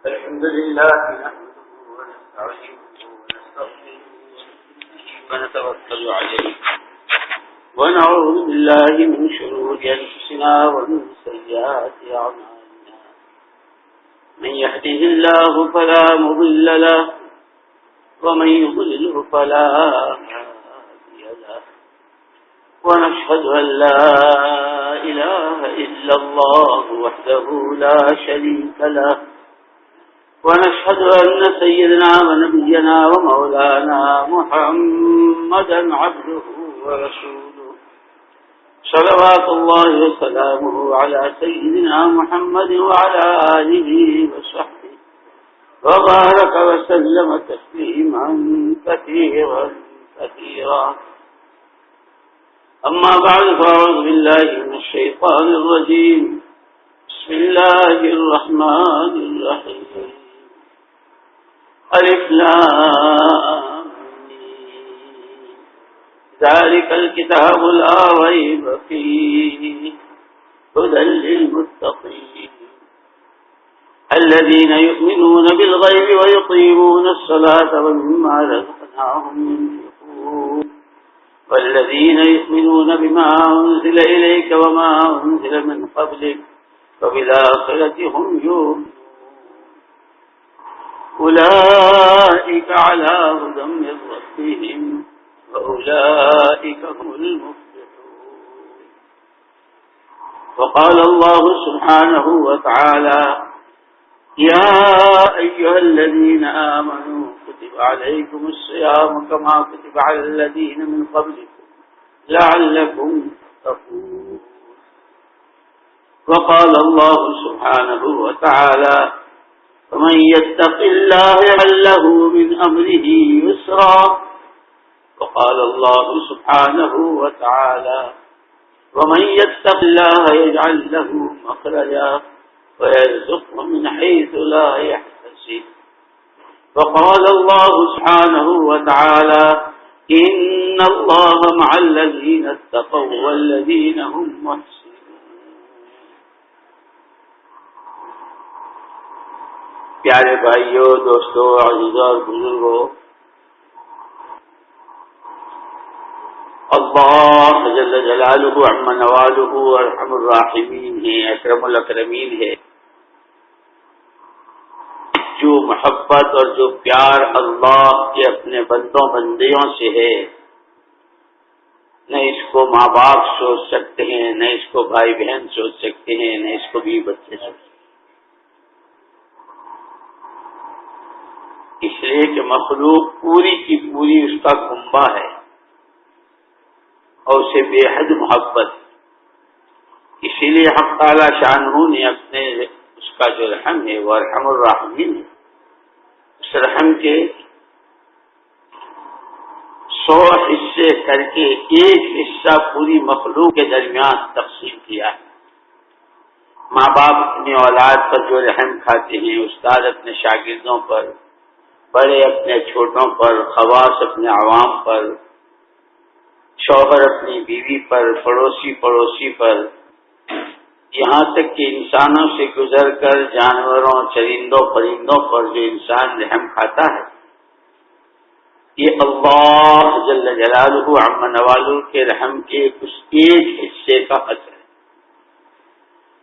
الحمد لله نحمده ونستعينه ونستغفره ونتوكل عليه ونعوذ بالله من شرور أنفسنا ومن سيئات أعمالنا من يهده الله فلا مضل له ومن يضلله فلا هادي له ونشهد أن لا إله إلا الله وحده لا شريك له ونشهد أن سيدنا ونبينا ومولانا محمدا عبده ورسوله صلوات الله وسلامه على سيدنا محمد وعلى آله وصحبه وبارك وسلم تسليما كثيرا كثيرا أما بعد فأعوذ بالله من الشيطان الرجيم بسم الله الرحمن الرحيم ألف لام ذلك الكتاب لا ريب فيه هدى للمتقين الذين يؤمنون بالغيب ويقيمون الصلاة ومما رزقناهم ينفقون والذين يؤمنون بما أنزل إليك وما أنزل من قبلك وبالآخرة هم يؤمنون أولئك على هدى من ربهم وأولئك هم المفلحون. وقال الله سبحانه وتعالى يا أيها الذين آمنوا كتب عليكم الصيام كما كتب على الذين من قبلكم لعلكم تتقون. وقال الله سبحانه وتعالى ومن يتق الله يجعل له من أمره يسرا. وقال الله سبحانه وتعالى ومن يتق الله يجعل له مخرجا ويرزقه من حيث لا يحتسب. وقال الله سبحانه وتعالى إن الله مع الذين اتقوا والذين هم محسنون. پیارے بھائیوں، دوستوں، عزیزوں اور بزرگوں، اللہ جل جلالہ عم نوالہ ارحم الراحمین ہے، اکرم الاکرمین ہے. جو محبت اور جو پیار اللہ کے اپنے بندوں بندیوں سے ہے، نہ اس کو ماں باپ سوچ سکتے ہیں، نہ اس کو بھائی بہن سوچ سکتے ہیں، نہ اس کو بیوی بچے سوچ سکتے ہیں. اس لیے کہ مخلوق پوری کی پوری اس کا کنبہ ہے اور اسے بے حد محبت. اسی لیے حق تعالی شانہ نے اپنے اس کا جو رحم ہے وہ ارحم الراحمین ہے، اس رحم کے 100 حصے کر کے ایک حصہ پوری مخلوق کے درمیان تقسیم کیا ہے. ماں باپ اپنی اولاد پر جو رحم کھاتے ہیں، استاد اپنے شاگردوں پر، بڑے اپنے چھوٹوں پر، خواص اپنے عوام پر، شوہر اپنی بیوی پر، پڑوسی پر، یہاں تک کہ انسانوں سے گزر کر جانوروں، چرندوں، پرندوں پر جو انسان رحم کھاتا ہے، یہ اللہ جل جلالہ عم نوالہ کے رحم کے کچھ ایک حصے کا اثر ہے.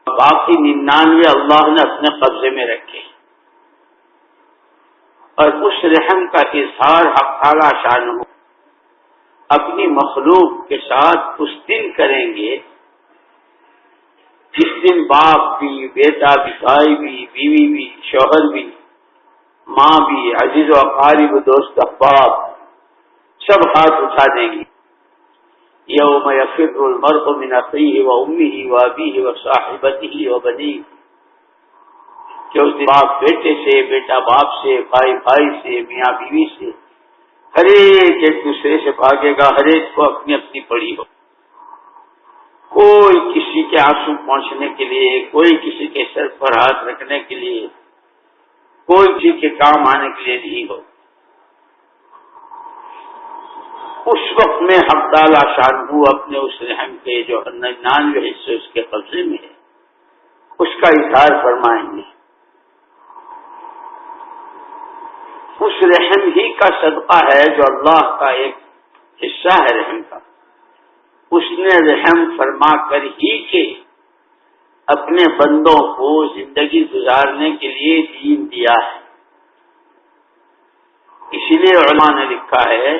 باقی 99 اللہ نے اپنے قبضے میں رکھے، اور اس رحم کا اظہار حق تعالی شانہ اپنی مخلوق کے ساتھ اس دن کریں گے جس دن باپ بھی، بیٹا بھی، بھائی بھی، بیوی بھی، شوہر بھی، ماں بھی، عزیز و اقارب، دوست احباب سب ہاتھ اٹھا دیں گے. یوم یفر المرء من اخیہ وامہ وابیہ وصاحبتہ وبنیہ، کہ اس دن باپ بیٹے سے، بیٹا باپ سے، بھائی بھائی سے، میاں بیوی سے، ہر ایک دوسرے سے بھاگے گا. ہر ایک کو اپنی اپنی پڑی ہو. کوئی کسی کے آنسو پہنچنے کے لیے، کوئی کسی کے سر پر ہاتھ رکھنے کے لیے، کوئی کسی کے کام آنے کے لیے نہیں ہو. اس وقت میں حق تعالی شانہ اپنے اس رحم کے جو 99 حصے اس کے قبضے میں ہے، اس کا اظہار فرمائیں گے. اس رحم ہی کا صدقہ ہے جو اللہ کا ایک حصہ ہے رحم کا. اس نے رحم فرما کر ہی کہ اپنے بندوں کو زندگی گزارنے کے لیے دین دیا ہے. اسی لیے علماء نے لکھا ہے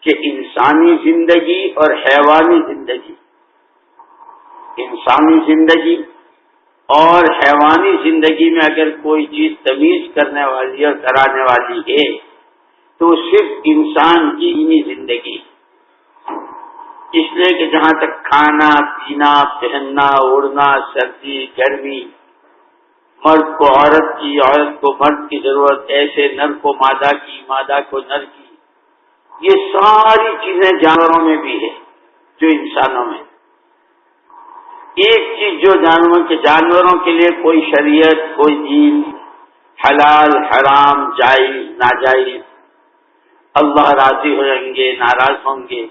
کہ انسانی زندگی اور حیوانی زندگی، انسانی زندگی اور حیوانی زندگی میں اگر کوئی چیز تمیز کرنے والی اور کرانے والی ہے تو صرف انسان کی ہی زندگی. اس لیے کہ جہاں تک کھانا پینا پہننا اڑنا سردی گرمی، مرد کو عورت کی عورت کو مرد کی ضرورت، ایسے نر کو مادہ کی مادہ کو نر کی، یہ ساری چیزیں جانوروں میں بھی ہے جو انسانوں میں. ایک چیز جو جانوروں کے لیے کوئی شریعت کوئی دین، حلال حرام جائز ناجائز، اللہ راضی ہوں گے ناراض ہوں گے،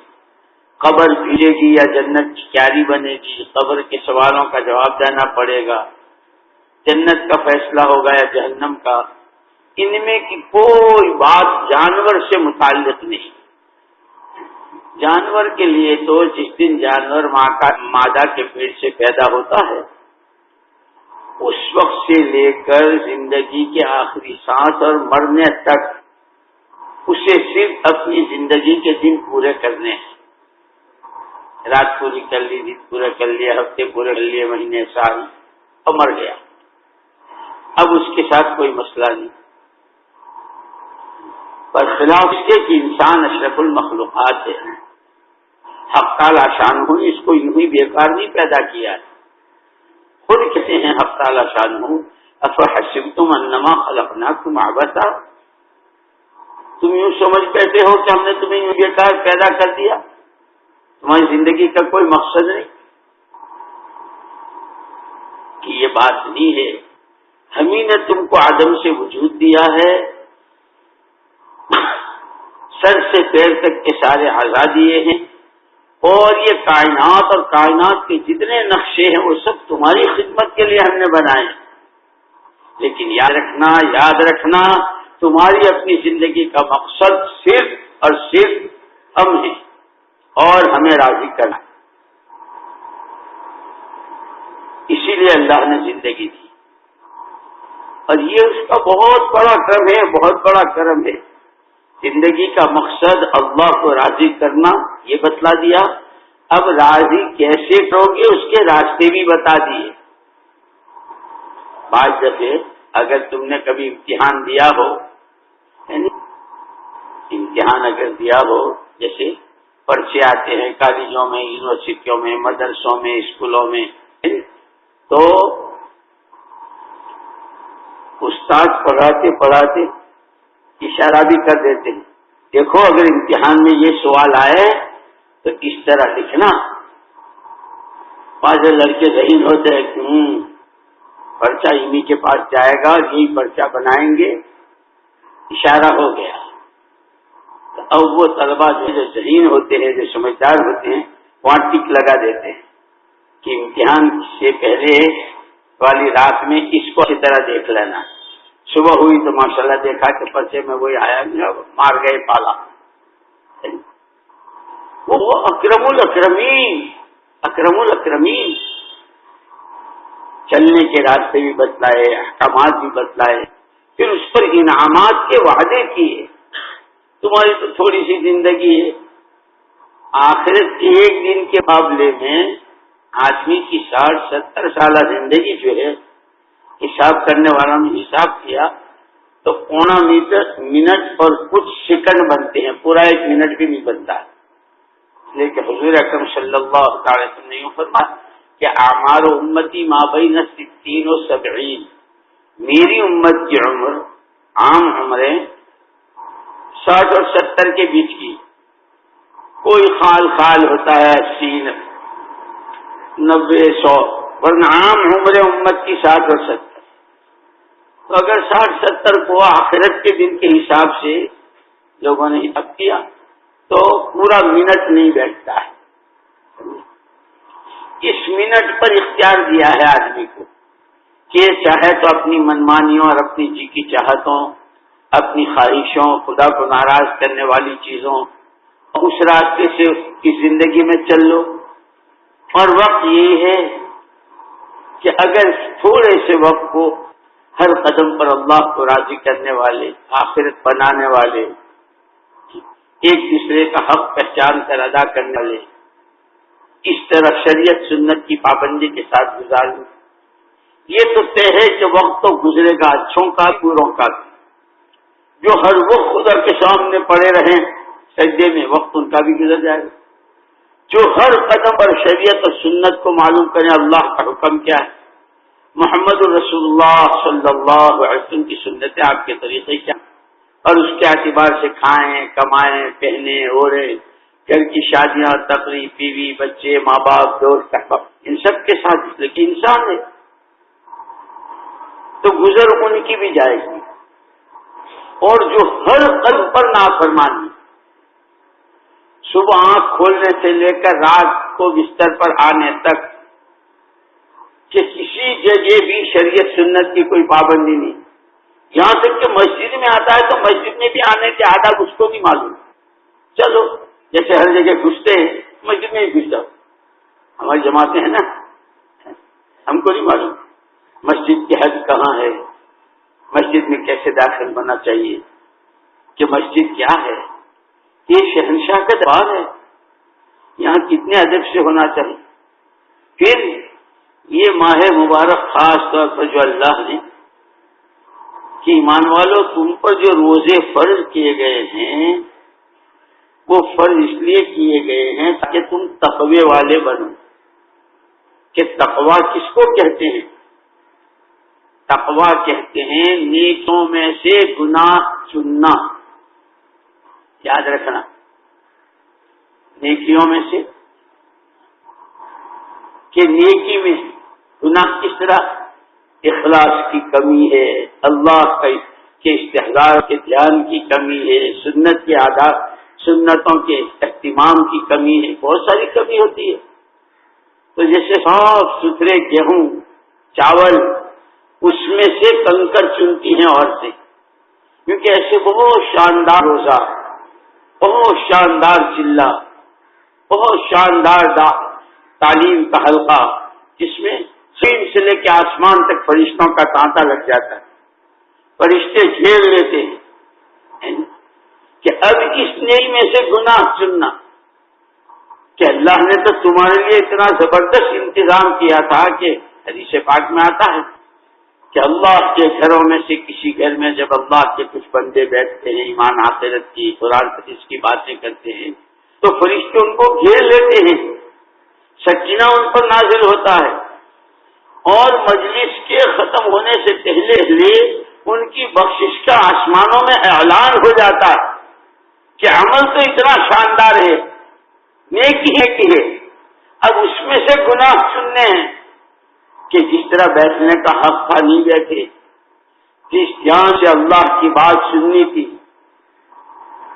قبر بھیجے گی یا جنت کی کیاری بنے گی، قبر کے سوالوں کا جواب دینا پڑے گا، جنت کا فیصلہ ہوگا یا جہنم کا، ان میں کی کوئی بات جانور سے متعلق نہیں. جانور کے لیے تو جس دن جانور مادہ کے پیٹ سے پیدا ہوتا ہے اس وقت سے لے کر زندگی کے آخری سانس اور مرنے تک اسے صرف اپنی زندگی کے دن پورے کرنے ہیں. رات پوری کر لی، دن پورے کر لیے، ہفتے پورے کر لیے، مہینے سال، اور مر گیا. اب اس کے ساتھ کوئی مسئلہ نہیں. پر خلاف اس کے کہ انسان اشرف المخلوقات ہے، حق تعالی شان ہو، اس کو یوں ہی بیکار نہیں پیدا کیا ہے. خود کہتے ہیں حق تعالی شان ہو افحسبتم انما خلقناکم عبثا، تم یوں سمجھ بیٹھے ہو کہ ہم نے تمہیں یوں بیکار پیدا کر دیا، تمہاری زندگی کا کوئی مقصد نہیں. کہ یہ بات نہیں ہے، ہم ہی نے تم کو عدم سے وجود دیا ہے، سر سے پیر تک کے سارے اعضاء دیے ہیں، اور یہ کائنات اور کائنات کے جتنے نقشے ہیں وہ سب تمہاری خدمت کے لیے ہم نے بنائے ہیں. لیکن یاد رکھنا تمہاری اپنی زندگی کا مقصد صرف اور صرف ہم ہیں اور ہمیں راضی کرنا. اسی لیے اللہ نے زندگی دی، اور یہ اس کا بہت بڑا کرم ہے، بہت بڑا کرم ہے. زندگی کا مقصد اللہ کو راضی کرنا یہ بتلا دیا. اب راضی کیسے کرو گے اس کے راستے بھی بتا دیے. بعض دفعے اگر تم نے کبھی امتحان دیا ہو، یعنی امتحان اگر دیا ہو، جیسے پرچے آتے ہیں کالجوں میں یونیورسٹیوں میں مدرسوں میں اسکولوں میں، تو استاد پڑھاتے اشارہ بھی کر دیتے ہیں، دیکھو اگر امتحان میں یہ سوال آئے تو اس طرح لکھنا. بعض لڑکے ذہین ہوتے ہیں کہ پرچہ انہی کے پاس جائے گا، یہی پرچہ بنائیں گے، اشارہ ہو گیا. اب وہ طلبہ جو ذہین ہوتے ہیں، جو سمجھدار ہوتے ہیں، وہاں ٹک لگا دیتے ہیں کہ امتحان سے پہلے والی رات میں اس کو اچھی طرح دیکھ لینا. صبح ہوئی تو ماشاءاللہ دیکھا کہ پرچے میں وہی آیا، مار گئے پالا. وہ اکرم الاکرمین چلنے کے راستے بھی بتلائے، احکامات بھی بتلائے، پھر اس پر انعامات کے وعدے کیے. تمہاری تو تھوڑی سی زندگی ہے، آخرت کے ایک دن کے مقابلے میں آدمی کی 60-70 سالہ زندگی جو ہے، حساب کرنے والوں نے حساب کیا تو 0.25 منٹ اور کچھ سیکنڈ بنتے ہیں، پورا 1 منٹ بھی نہیں بنتا ہے. اس لیے کہ حضور اکرم صلی اللہ علیہ وسلم نے یوں فرمایا کہ اعمار امتی ما بین 60 و 70، میری امت کی عمر، عام عمریں 60 اور 70 کے بیچ کی. کوئی خال ہوتا ہے 80 90 100، ورنہ عام عمر امت کی 60 اور 70. تو اگر 60-70 کو آخرت کے دن کے حساب سے لوگوں نے حساب کیا تو پورا منٹ نہیں بیٹھتا ہے. اس منٹ پر اختیار دیا ہے آدمی کو کہ چاہے تو اپنی منمانیوں اور اپنی جی کی چاہتوں، اپنی خواہشوں، خدا کو ناراض کرنے والی چیزوں، اس راستے سے کی زندگی میں چل لو. اور وقت یہی ہے کہ اگر تھوڑے سے وقت کو ہر قدم پر اللہ کو راضی کرنے والے، آخرت بنانے والے، ایک دوسرے کا حق پہچان کر ادا کرنے والے، اس طرح شریعت سنت کی پابندی کے ساتھ گزار لوں. یہ تو طے ہے کہ وقت تو گزرے گا، اچھوں کا بروں کا. جو ہر وقت خدا کے سامنے پڑے رہیں سجدے میں، وقت ان کا بھی گزر جائے گا. جو ہر قدم پر شریعت اور سنت کو معلوم کریں اللہ کا حکم کیا ہے، محمد الرسول اللہ صلی اللہ علیہ وسلم کی سنتیں، آپ کے طریقے کیا، اور اس کے اعتبار سے کھائیں، کمائیں، پہنیں، اوڑھیں، گھر کی شادیاں، تقریب، بیوی، بچے، ماں باپ، دوست احباب، ان سب کے ساتھ لیکن انسان ہے تو گزر ان کی بھی جائے گی. اور جو ہر قلب پر نافرمانی، صبح آنکھ کھولنے سے لے کر رات کو بستر پر آنے تک، کہ کسی جگہ بھی شریعت سنت کی کوئی پابندی نہیں. یہاں تک کہ مسجد میں آتا ہے تو مسجد میں بھی آنے کے آداب اس کو نہیں معلوم. چلو جیسے ہر جگہ گھستے ہیں، مسجد میں بھی گھس جاؤ. ہماری جماعتیں ہیں نا، ہم کو نہیں معلوم مسجد کی حد کہاں ہے، مسجد میں کیسے داخل ہونا چاہیے، کہ مسجد کیا ہے. یہ شہنشاہ کا دربار ہے، یہاں کتنے ادب سے ہونا چاہیے. پھر یہ ماہ مبارک خاص طور پر جو اللہ نے کہ ایمان والو تم پر جو روزے فرض کیے گئے ہیں وہ فرض اس لیے کیے گئے ہیں تاکہ تم تقوی والے بنو. کہ تقوی کس کو کہتے ہیں؟ تقوی کہتے ہیں نیکیوں میں سے گناہ چننا. یاد رکھنا، نیکیوں میں سے، کہ نیکی میں گناہ کس طرح؟ اخلاص کی کمی ہے، اللہ کے استحضار کے دھیان کی کمی ہے، سنت کے آداب، سنتوں کے اہتمام کی کمی ہے، بہت ساری کمی ہوتی ہے. تو جیسے صاف ستھرے گیہوں، چاول، اس میں سے کنکر چنتی ہیں عورتیں، کیونکہ ایسے بہت شاندار روزہ، بہت شاندار چلہ، بہت شاندار تعلیم کا حلقہ، جس میں زمین سے لے کے آسمان تک فرشتوں کا تانتا لگ جاتا ہے، فرشتے گھیر لیتے ہیں کہ اب اس نئی میں سے گناہ چننا. کہ اللہ نے تو تمہارے لیے اتنا زبردست انتظام کیا تھا کہ حدیث پاک میں آتا ہے کہ اللہ کے گھروں میں سے کسی گھر میں جب اللہ کے کچھ بندے بیٹھتے ہیں، ایمان آخرت کی، قرآن حدیث کی باتیں کرتے ہیں، تو فرشتے ان کو گھیر لیتے ہیں، سکینہ ان پر نازل ہوتا ہے، اور مجلس کے ختم ہونے سے پہلے ان کی بخشش کا آسمانوں میں اعلان ہو جاتا ہے کہ عمل تو اتنا شاندار ہے، نیکی ہے کہ ہے، اب اس میں سے گناہ چننے ہیں. کہ جس طرح بیٹھنے کا حق تھا نہیں بیٹھے، جس دھیان سے اللہ کی بات سننی تھی،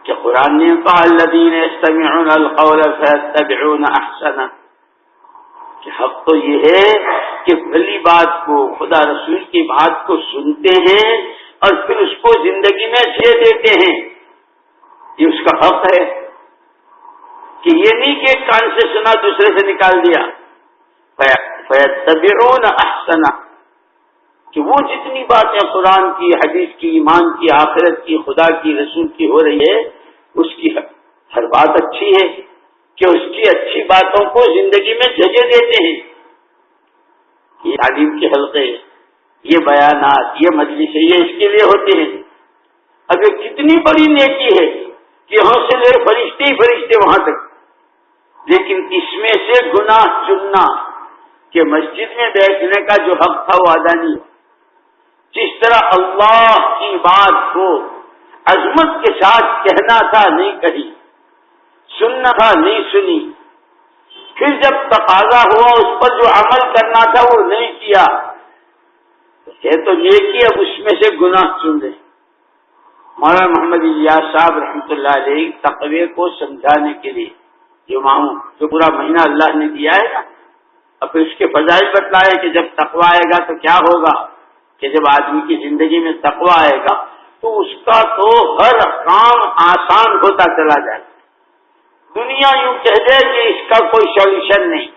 کہ قرآن نے کہا الذین یستمعون القول فیتبعون احسنہ، کہ حق تو یہ ہے کہ بھلی بات کو، خدا رسول کی بات کو سنتے ہیں اور پھر اس کو زندگی میں جے دیتے ہیں. یہ اس کا حق ہے کہ یہ نہیں کہ ایک کان سے سنا دوسرے سے نکال دیا. فیتبعون احسنہ، کہ وہ جتنی باتیں قرآن کی، حدیث کی، ایمان کی، آخرت کی، خدا کی، رسول کی ہو رہی ہے، اس کی ہر بات اچھی ہے کہ اس کی اچھی باتوں کو زندگی میں جگہ دیتے ہیں. یہ تعلیم کے حلقے، یہ بیانات، یہ مجلسیں، یہ اس کے لیے ہوتے ہیں. اگر کتنی بڑی نیکی ہے کہ یہاں سے لے فرشتے ہی فرشتے وہاں تک، لیکن اس میں سے گناہ چننا کہ مسجد میں بیٹھنے کا جو حق تھا وہ ادا نہیں. جس طرح اللہ کی بات کو عظمت کے ساتھ کہنا تھا نہیں کہی، سننا تھا نہیں سنی، پھر جب تقاضا ہوا اس پر جو عمل کرنا تھا وہ نہیں کیا، یہ تو نیکی، اب اس میں سے گناہ چن رہے. مولانا محمد الیاس صاحب رحمۃ اللہ علیہ تقوی کو سمجھانے کے لیے جو پورا مہینہ اللہ نے دیا ہے نا، اور پھر اس کے فضائل بتلائے کہ جب تقوی آئے گا تو کیا ہوگا، کہ جب آدمی کی زندگی میں تقوی آئے گا تو اس کا تو ہر کام آسان ہوتا چلا جائے. دنیا یوں کہہ دے کہ اس کا کوئی سولوشن نہیں،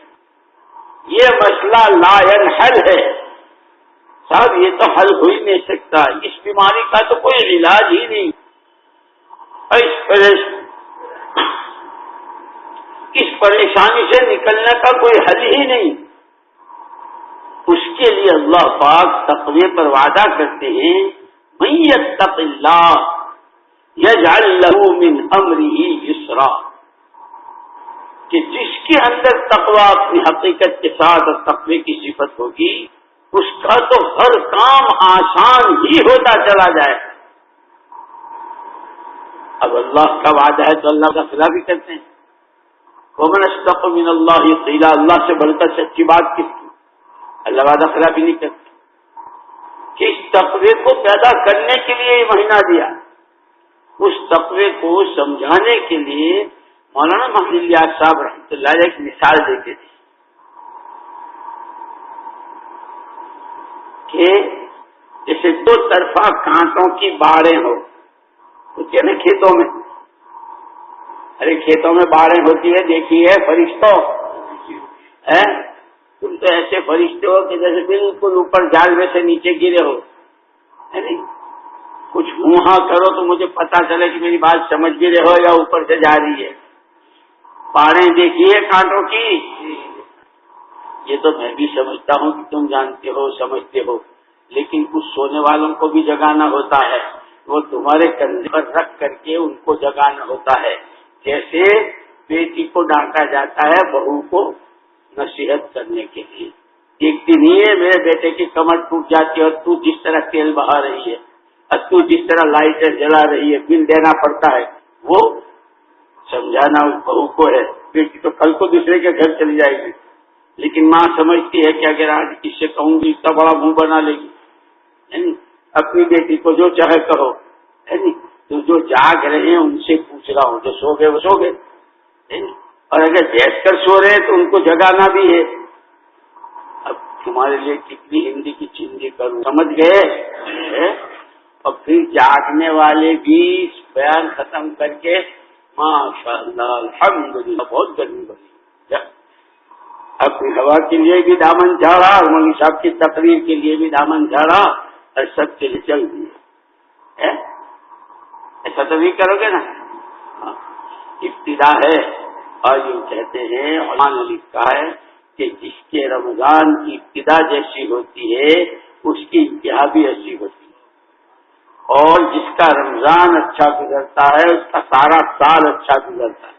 یہ مسئلہ لا ينحل ہے. صاحب یہ تو حل ہو ہی نہیں سکتا، اس بیماری کا تو کوئی علاج ہی نہیں، اس پریشانی سے نکلنے کا کوئی حل ہی نہیں. اس کے لیے اللہ پاک تقوی پر وعدہ کرتے ہیں، من یتق اللہ یجعل لہ من امرہ یسرا، کہ جس کے اندر تقوی اپنی حقیقت کے ساتھ اور تقوی کی صفت ہوگی، اس کا تو ہر کام آسان ہی ہوتا چلا جائے. اب اللہ کا وعدہ ہے تو اللہ کا خلاف بھی کرتے ہیں. ومن اصدق من اللہ قیلا، اللہ سے بڑھ کر سچی بات کس کی؟ اللہ وعدہ خلاف بھی نہیں کرتے. کہ اس تقوی کو پیدا کرنے کے لیے یہ مہینہ دیا، اس تقوی کو سمجھانے کے لیے مولانا محمد الیاس صاحب رحمۃ اللہ علیہ ایک مثال دیتے تھے کہ جیسے دو طرفہ کانٹوں کی باڑیں ہو، ہوتی ہے نا کھیتوں میں. ارے کھیتوں میں باڑیں ہوتی ہے، دیکھی ہے فرشتوں، تم تو ایسے فرشتے ہو کہ جیسے بالکل اوپر جال میں سے نیچے گرے ہو. کچھ منہ کرو تو مجھے پتا چلے کہ میری بات سمجھ بھی رہے ہو یا اوپر سے جا رہی ہے. باڑیں دیکھیے کانٹوں کی، یہ تو میں بھی سمجھتا ہوں کہ تم جانتے ہو سمجھتے ہو، لیکن کچھ سونے والوں کو بھی جگانا ہوتا ہے، وہ تمہارے کندھے پر رکھ کر کے ان کو جگانا ہوتا ہے. جیسے بیٹی کو ڈانٹا جاتا ہے بہو کو نصیحت کرنے کے لیے. دیکھتی نہیں ہے میرے بیٹے کی کمر ٹوٹ جاتی ہے اور تو جس طرح تیل بہا رہی ہے اور تو جس طرح لائٹر جلا رہی ہے، بل دینا پڑتا ہے. وہ سمجھانا اس بہو کو ہے. بیٹی تو کل کو دوسرے کے گھر چلی جائے گی، لیکن ماں سمجھتی ہے کہ اگر آج کس سے کہوں گی اتنا بڑا منہ بنا لے گی. اپنی بیٹی کو جو چاہے کہو، تو جو جاگ رہے ہیں ان سے پوچھ رہا ہوں، جو سو گئے وہ سو گئے، اور اگر بیٹھ کر سو رہے ہیں تو ان کو جگانا بھی ہے. اب تمہارے لیے کتنی ہندی کی چندی کروں، سمجھ گئے؟ اور پھر جاگنے والے بھی بیان ختم کر کے ماشاء اللہ الحمدللہ بہت گرمی بڑی، اپنی ہوا کے لیے بھی دامن جھاڑا اور مولوی صاحب کی تقریر کے لیے بھی دامن جھاڑا اور سب کے لیے چل دیے. ایسا تو نہیں کرو گے نا. ابتدا ہے، اور یہ کہتے ہیں علماء نے لکھا ہے کہ جس کے رمضان کی ابتدا جیسی ہوتی ہے اس کی انتہا بھی ایسی ہوتی ہے، اور جس کا رمضان اچھا گزرتا ہے اس کا سارا سال اچھا گزرتا ہے.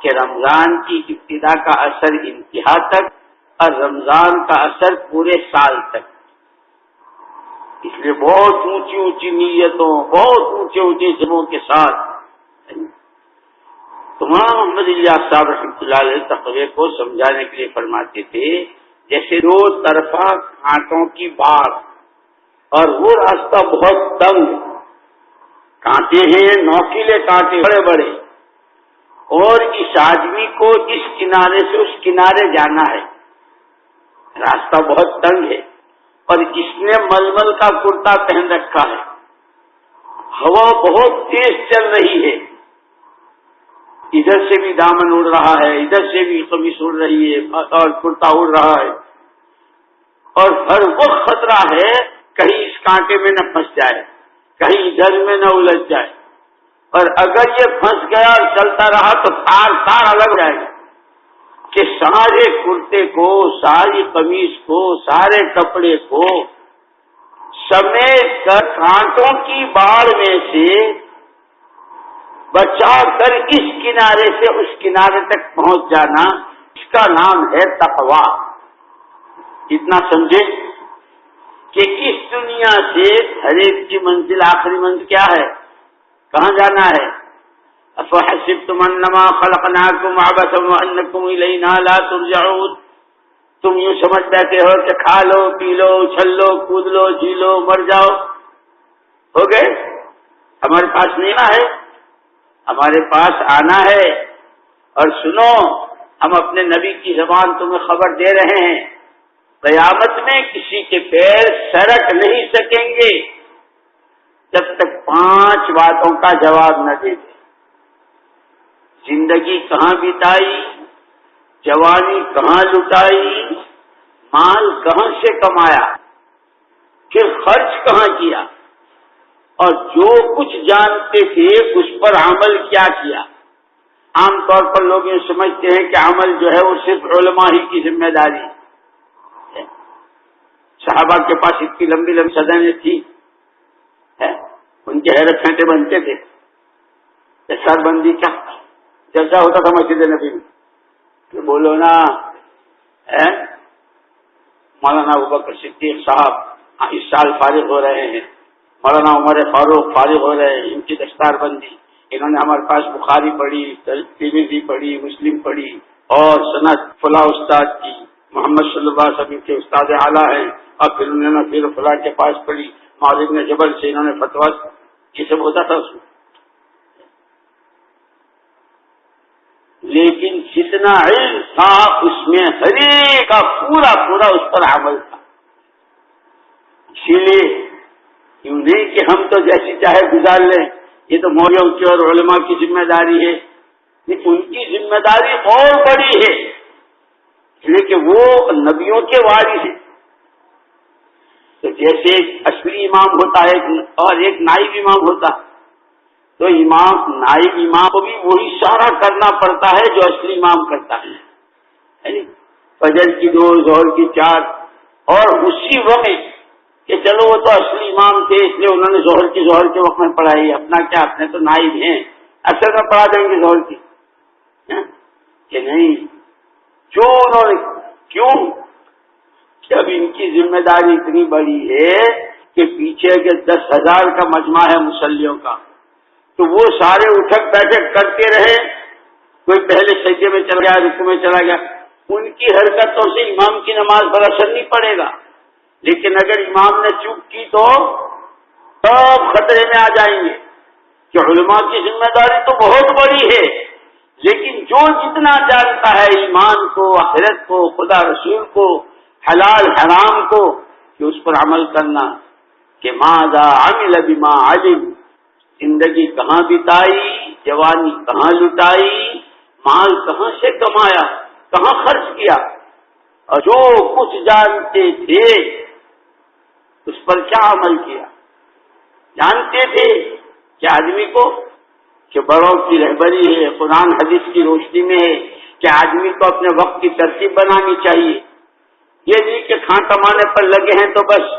کہ رمضان کی ابتدا کا اثر انتہا تک اور رمضان کا اثر پورے سال تک. اس لیے بہت اونچی اونچی نیتوں، بہت اونچے اونچے جموں کے ساتھ مولانا محمد الیاس صاحب رحمۃ اللہ علیہ تقوی کو سمجھانے کے لیے فرماتے تھے جیسے دو طرفہ کانٹوں کی باڑ، اور وہ راستہ بہت تنگ، کانٹے ہیں نوکیلے کانٹے بڑے بڑے، اور اس آدمی کو اس کنارے سے اس کنارے جانا ہے، راستہ بہت تنگ ہے، اور اس نے ململ کا کرتا پہن رکھا ہے، ہوا بہت تیز چل رہی ہے، ادھر سے بھی دامن اڑ رہا ہے، ادھر سے بھی قمیص اڑ رہی ہے اور کرتا اڑ رہا ہے، اور ہر وقت خطرہ ہے کہیں اس کانٹے میں نہ پھنس جائے، کہیں ادھر میں نہ الجھ جائے، اور اگر یہ پھنس گیا اور چلتا رہا تو تار تار الگ جائے گا کہ سارے کرتے کو، ساری قمیص کو، سارے کپڑے کو سمیٹ کر کانٹوں کی باڑ میں سے بچا کر اس کنارے سے اس کنارے تک پہنچ جانا، اس کا نام ہے تقویٰ. اتنا سمجھے کہ اس دنیا سے ہر ایک کی منزل، آخری منزل کیا ہے، کہاں جانا ہے؟ افحسبتم انما خلقناکم عبثا وانکم الینا لا ترجعون. تم یوں سمجھ بیٹھے ہو کہ کھا لو پی لو اچھل لو کود لو جی لو مر جاؤ، ہو گئے. ہمارے پاس نہیں آنا ہے، ہمارے پاس آنا ہے. اور سنو، ہم اپنے نبی کی زبان تمہیں خبر دے رہے ہیں، قیامت میں کسی کے پیر سرک نہیں سکیں گے جب تک 5 باتوں کا جواب نہ دے دے۔ زندگی کہاں بتائی، جوانی کہاں لٹائی، مال کہاں سے کمایا، پھر خرچ کہاں کیا، اور جو کچھ جانتے تھے اس پر عمل کیا کیا۔ عام طور پر لوگ یہ سمجھتے ہیں کہ عمل جو ہے وہ صرف علماء ہی کی ذمہ داری ہے۔ صحابہ کے پاس اتنی لمبی لمبی سدنیں تھی، ان کے حیرت پھینٹے بنتے تھے، سر بندی کا جلسہ ہوتا تھا مسجد نبی میں کہ بولو نا، مولانا ابوبکر صدیق صاحب اس سال فارغ ہو رہے ہیں، مولانا عمر فاروق فارغ ہو رہے ہیں، ان کی دستار بندی، انہوں نے ہمارے پاس بخاری پڑھی، ترمذی پڑھی، مسلم پڑھی، اور سند فلاں استاد کی، محمد صلی اللہ علیہ وسلم کے استاد اعلیٰ ہیں، اور پھر انہوں نے پھر فلاں کے پاس پڑھی، معاذ بن جبل سے انہوں نے فتویٰ، یہ سب ہوتا تھا اس میں۔ لیکن جتنا علم تھا اس میں ہر ایک کا پورا پورا اس پر عمل تھا۔ اسی لیے یوں نہیں کہ ہم تو جیسی چاہے گزار لیں، یہ تو مولویوں کی اور علماء کی ذمہ داری ہے، ان کی ذمہ داری اور بڑی ہے، اس لیے کہ وہ نبیوں کے وارث ہیں۔ تو جیسے ایک اصلی امام ہوتا ہے اور ایک نائب امام ہوتا ہے، تو نائب امام کو بھی وہی سارا کرنا پڑتا ہے جو اصلی امام کرتا ہے، فجر کی 2 ظہر کی 4، اور اسی وقت کہ چلو وہ تو اصلی امام تھے اس لیے انہوں نے ظہر کے وقت میں پڑھائی، اپنا کیا، اپنے تو نائب ہیں، اصل میں پڑھا دیں گے ظہر کی، کہ نہیں، جو انہوں نے کیوں کہ اب ان کی ذمہ داری اتنی بڑی ہے کہ پیچھے کے 10,000 کا مجمع ہے مصلیوں کا، تو وہ سارے اٹھک بیٹھک کرتے رہے، کوئی پہلے سجدے میں چلا گیا، رکوع میں چلا گیا، ان کی حرکتوں سے امام کی نماز پر اثر نہیں پڑے گا، لیکن اگر امام نے چوک کی تو سب خطرے میں آ جائیں گے، کہ علماء کی ذمہ داری تو بہت بڑی ہے، لیکن جو جتنا جانتا ہے ایمان کو، آخرت کو، خدا رسول کو، حلال حرام کو، کہ اس پر عمل کرنا، کہ ماذا عمل بما علم، زندگی کہاں بتائی، جوانی کہاں لٹائی، مال کہاں سے کمایا، کہاں خرچ کیا، اور جو کچھ جانتے تھے اس پر کیا عمل کیا۔ جانتے تھے کہ آدمی کو کہ بڑوں کی رہبری ہے، قرآن حدیث کی روشنی میں ہے کہ آدمی کو اپنے وقت کی ترتیب بنانی چاہیے، یہ نہیں کہ کھاں کمانے پر لگے ہیں تو بس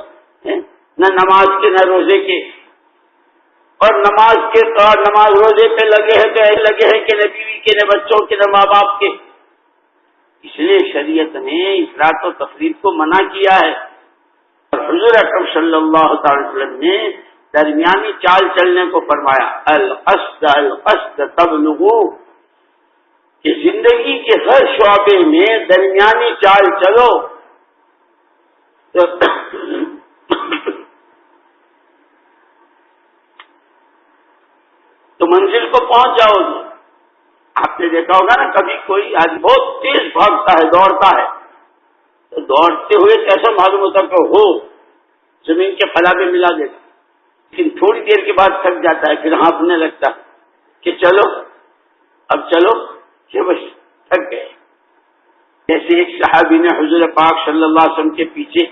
نہ نماز کے نہ روزے کے، اور نماز روزے پہ لگے ہیں تو ایسے لگے ہیں کہ نہ بیوی کے، نہ بچوں کے، نہ ماں باپ کے۔ اس لیے شریعت نے افراط و تفریط کو منع کیا ہے، اور حضور اکرم صلی اللہ تعالی وسلم نے درمیانی چال چلنے کو فرمایا، القصد القصد تبلغوا، کہ زندگی کے ہر شعبے میں درمیانی چال چلو تو منزل کو پہنچ جاؤ گے۔ آپ نے دیکھا ہوگا نا، کبھی کوئی آدمی بہت تیز بھاگتا ہے، دوڑتا ہے، تو دوڑتے ہوئے کیسا معلوم ہوتا کہ ہو زمین کے فلا میں ملا دے گا، لیکن تھوڑی دیر کے بعد تھک جاتا ہے، پھر ہانپنے لگتا کہ چلو اب چلو، کہ بس تھک گئے۔ جیسے ایک صحابی نے حضور پاک صلی اللہ علیہ وسلم کے پیچھے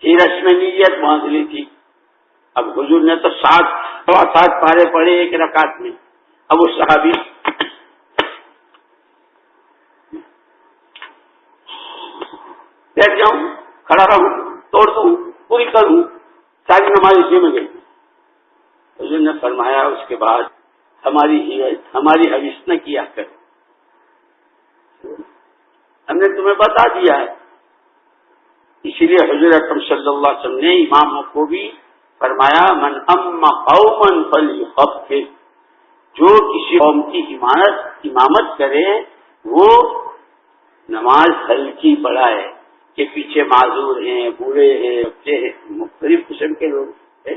ہی رسم نیت باندھ لی تھی، اب حضور نے تو 7 پارے پڑھے ایک رکعت میں، اب وہ صحابی بیٹھ جاؤں، کھڑا رہوں، توڑ دوں، پوری کروں، ساری نماز اسی میں گئی۔ حضور نے فرمایا اس کے بعد ہماری حویث نہ کیا کر، ہم نے تمہیں بتا دیا ہے۔ اسی لیے حضور اکرم صلی اللہ علیہ وسلم نے اماموں کو بھی فرمایا، من اما قوما فلیخفف، جو کسی قوم کی امامت کرے وہ نماز ہلکی پڑھائے، کہ پیچھے معذور ہیں، بوڑھے ہیں، بچے ہیں، مختلف قسم کے لوگ ہیں۔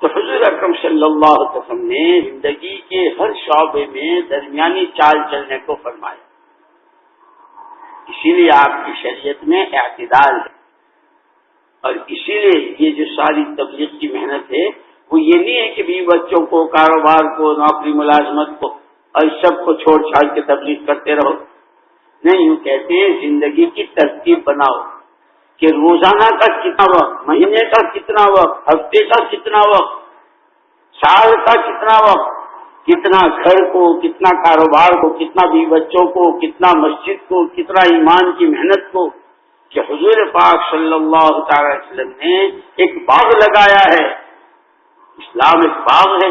تو حضور اکرم صلی اللہ علیہ وسلم نے زندگی کے ہر شعبے میں درمیانی چال چلنے کو فرمایا، اسی لیے آپ کی شریعت میں اعتدال ہے۔ اور اسی لیے یہ جو ساری تبلیغ کی محنت ہے وہ یہ نہیں ہے کہ بیوی بچوں کو، کاروبار کو، نوکری ملازمت کو اور سب کو چھوڑ چھاڑ کے تبلیغ کرتے رہو. نہیں، یوں کہتے ہیں زندگی کی ترتیب بناؤ کہ روزانہ کا کتنا وقت، مہینے کا کتنا وقت، ہفتے کا کتنا وقت، سال کا کتنا وقت، کتنا گھر کو، کتنا کاروبار کو، کتنا بیوی بچوں کو، کتنا مسجد کو، کتنا ایمان کی محنت کو. کہ حضور پاک صلی اللہ تعالی وسلم نے ایک باغ لگایا ہے. اسلام ایک باغ ہے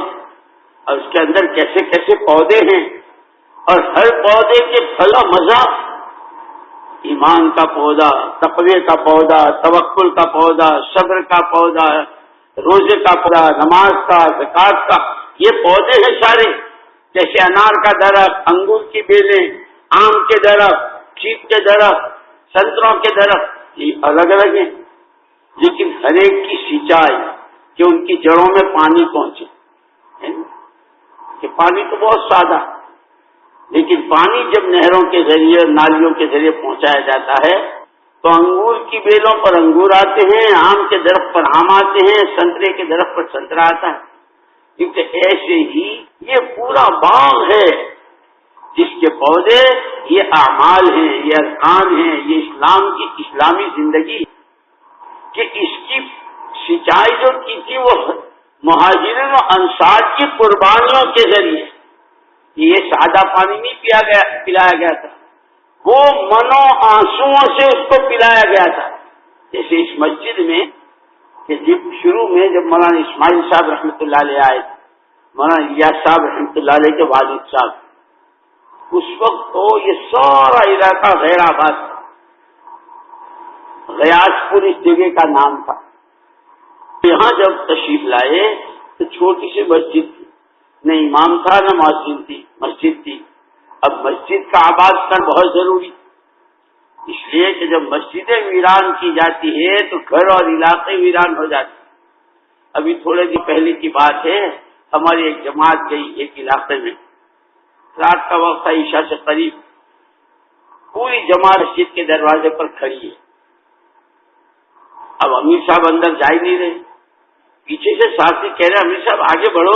اور اس کے اندر کیسے کیسے پودے ہیں، اور ہر پودے کے پھل و مزہ، ایمان کا پودا، تقوی کا پودا، توکل کا پودا، صبر کا پودا، روزے کا پودا، نماز کا، زکات کا، یہ پودے ہیں سارے. جیسے انار کا درخت، انگور کی بیلیں، آم کے درخت، چیک کے درخت، سنتروں کے درخت، یہ الگ الگ ہیں، لیکن ہر ایک کی سینچائی کہ ان کی جڑوں میں پانی پہنچے. کہ پانی تو بہت سادہ، لیکن پانی جب نہروں کے ذریعے، نالیوں کے ذریعے پہنچایا جاتا ہے تو انگور کی بیلوں پر انگور آتے ہیں، آم کے درخت پر آم آتے ہیں، سنترے کے درخت پر سنترا آتا ہے. کیونکہ ایسے ہی یہ پورا باغ ہے جس کے پودے یہ اعمال ہیں، یہ ارکان ہیں، یہ اسلام کی اسلامی زندگی کہ اس کی سینچائی جو کی تھی وہ مہاجرین و انصار کی قربانیوں کے ذریعے. یہ سادہ پانی نہیں پلایا گیا تھا، وہ منو آنسوؤں سے اس کو پلایا گیا تھا. جیسے اس مسجد میں کہ جب شروع میں جب مولانا اسماعیل صاحب رحمۃ اللہ علیہ آئے، مولانا الیاس صاحب رحمۃ اللہ علیہ کے والد صاحب، اس وقت تو یہ سارا علاقہ غیر آباد تھا. غیاث پور اس جگہ کا نام تھا. یہاں جب تشریف لائے تو چھوٹی سی مسجد تھی، نہ امام تھا نہ مسجد تھی. اب مسجد کا آباد کرنا بہت ضروری، اس لیے کہ جب مسجدیں ویران کی جاتی ہے تو گھر اور علاقے ویران ہو جاتے. ابھی تھوڑے دن پہلے کی بات ہے، ہماری ایک جماعت گئی ایک علاقے میں، رات کا وقت تھا، عشاء سے قریب، پوری جماعت مسجد کے دروازے پر کھڑی ہے. اب امیر صاحب اندر جا ہی نہیں رہے، پیچھے سے ساتھی کہہ رہے امیر صاحب آگے بڑھو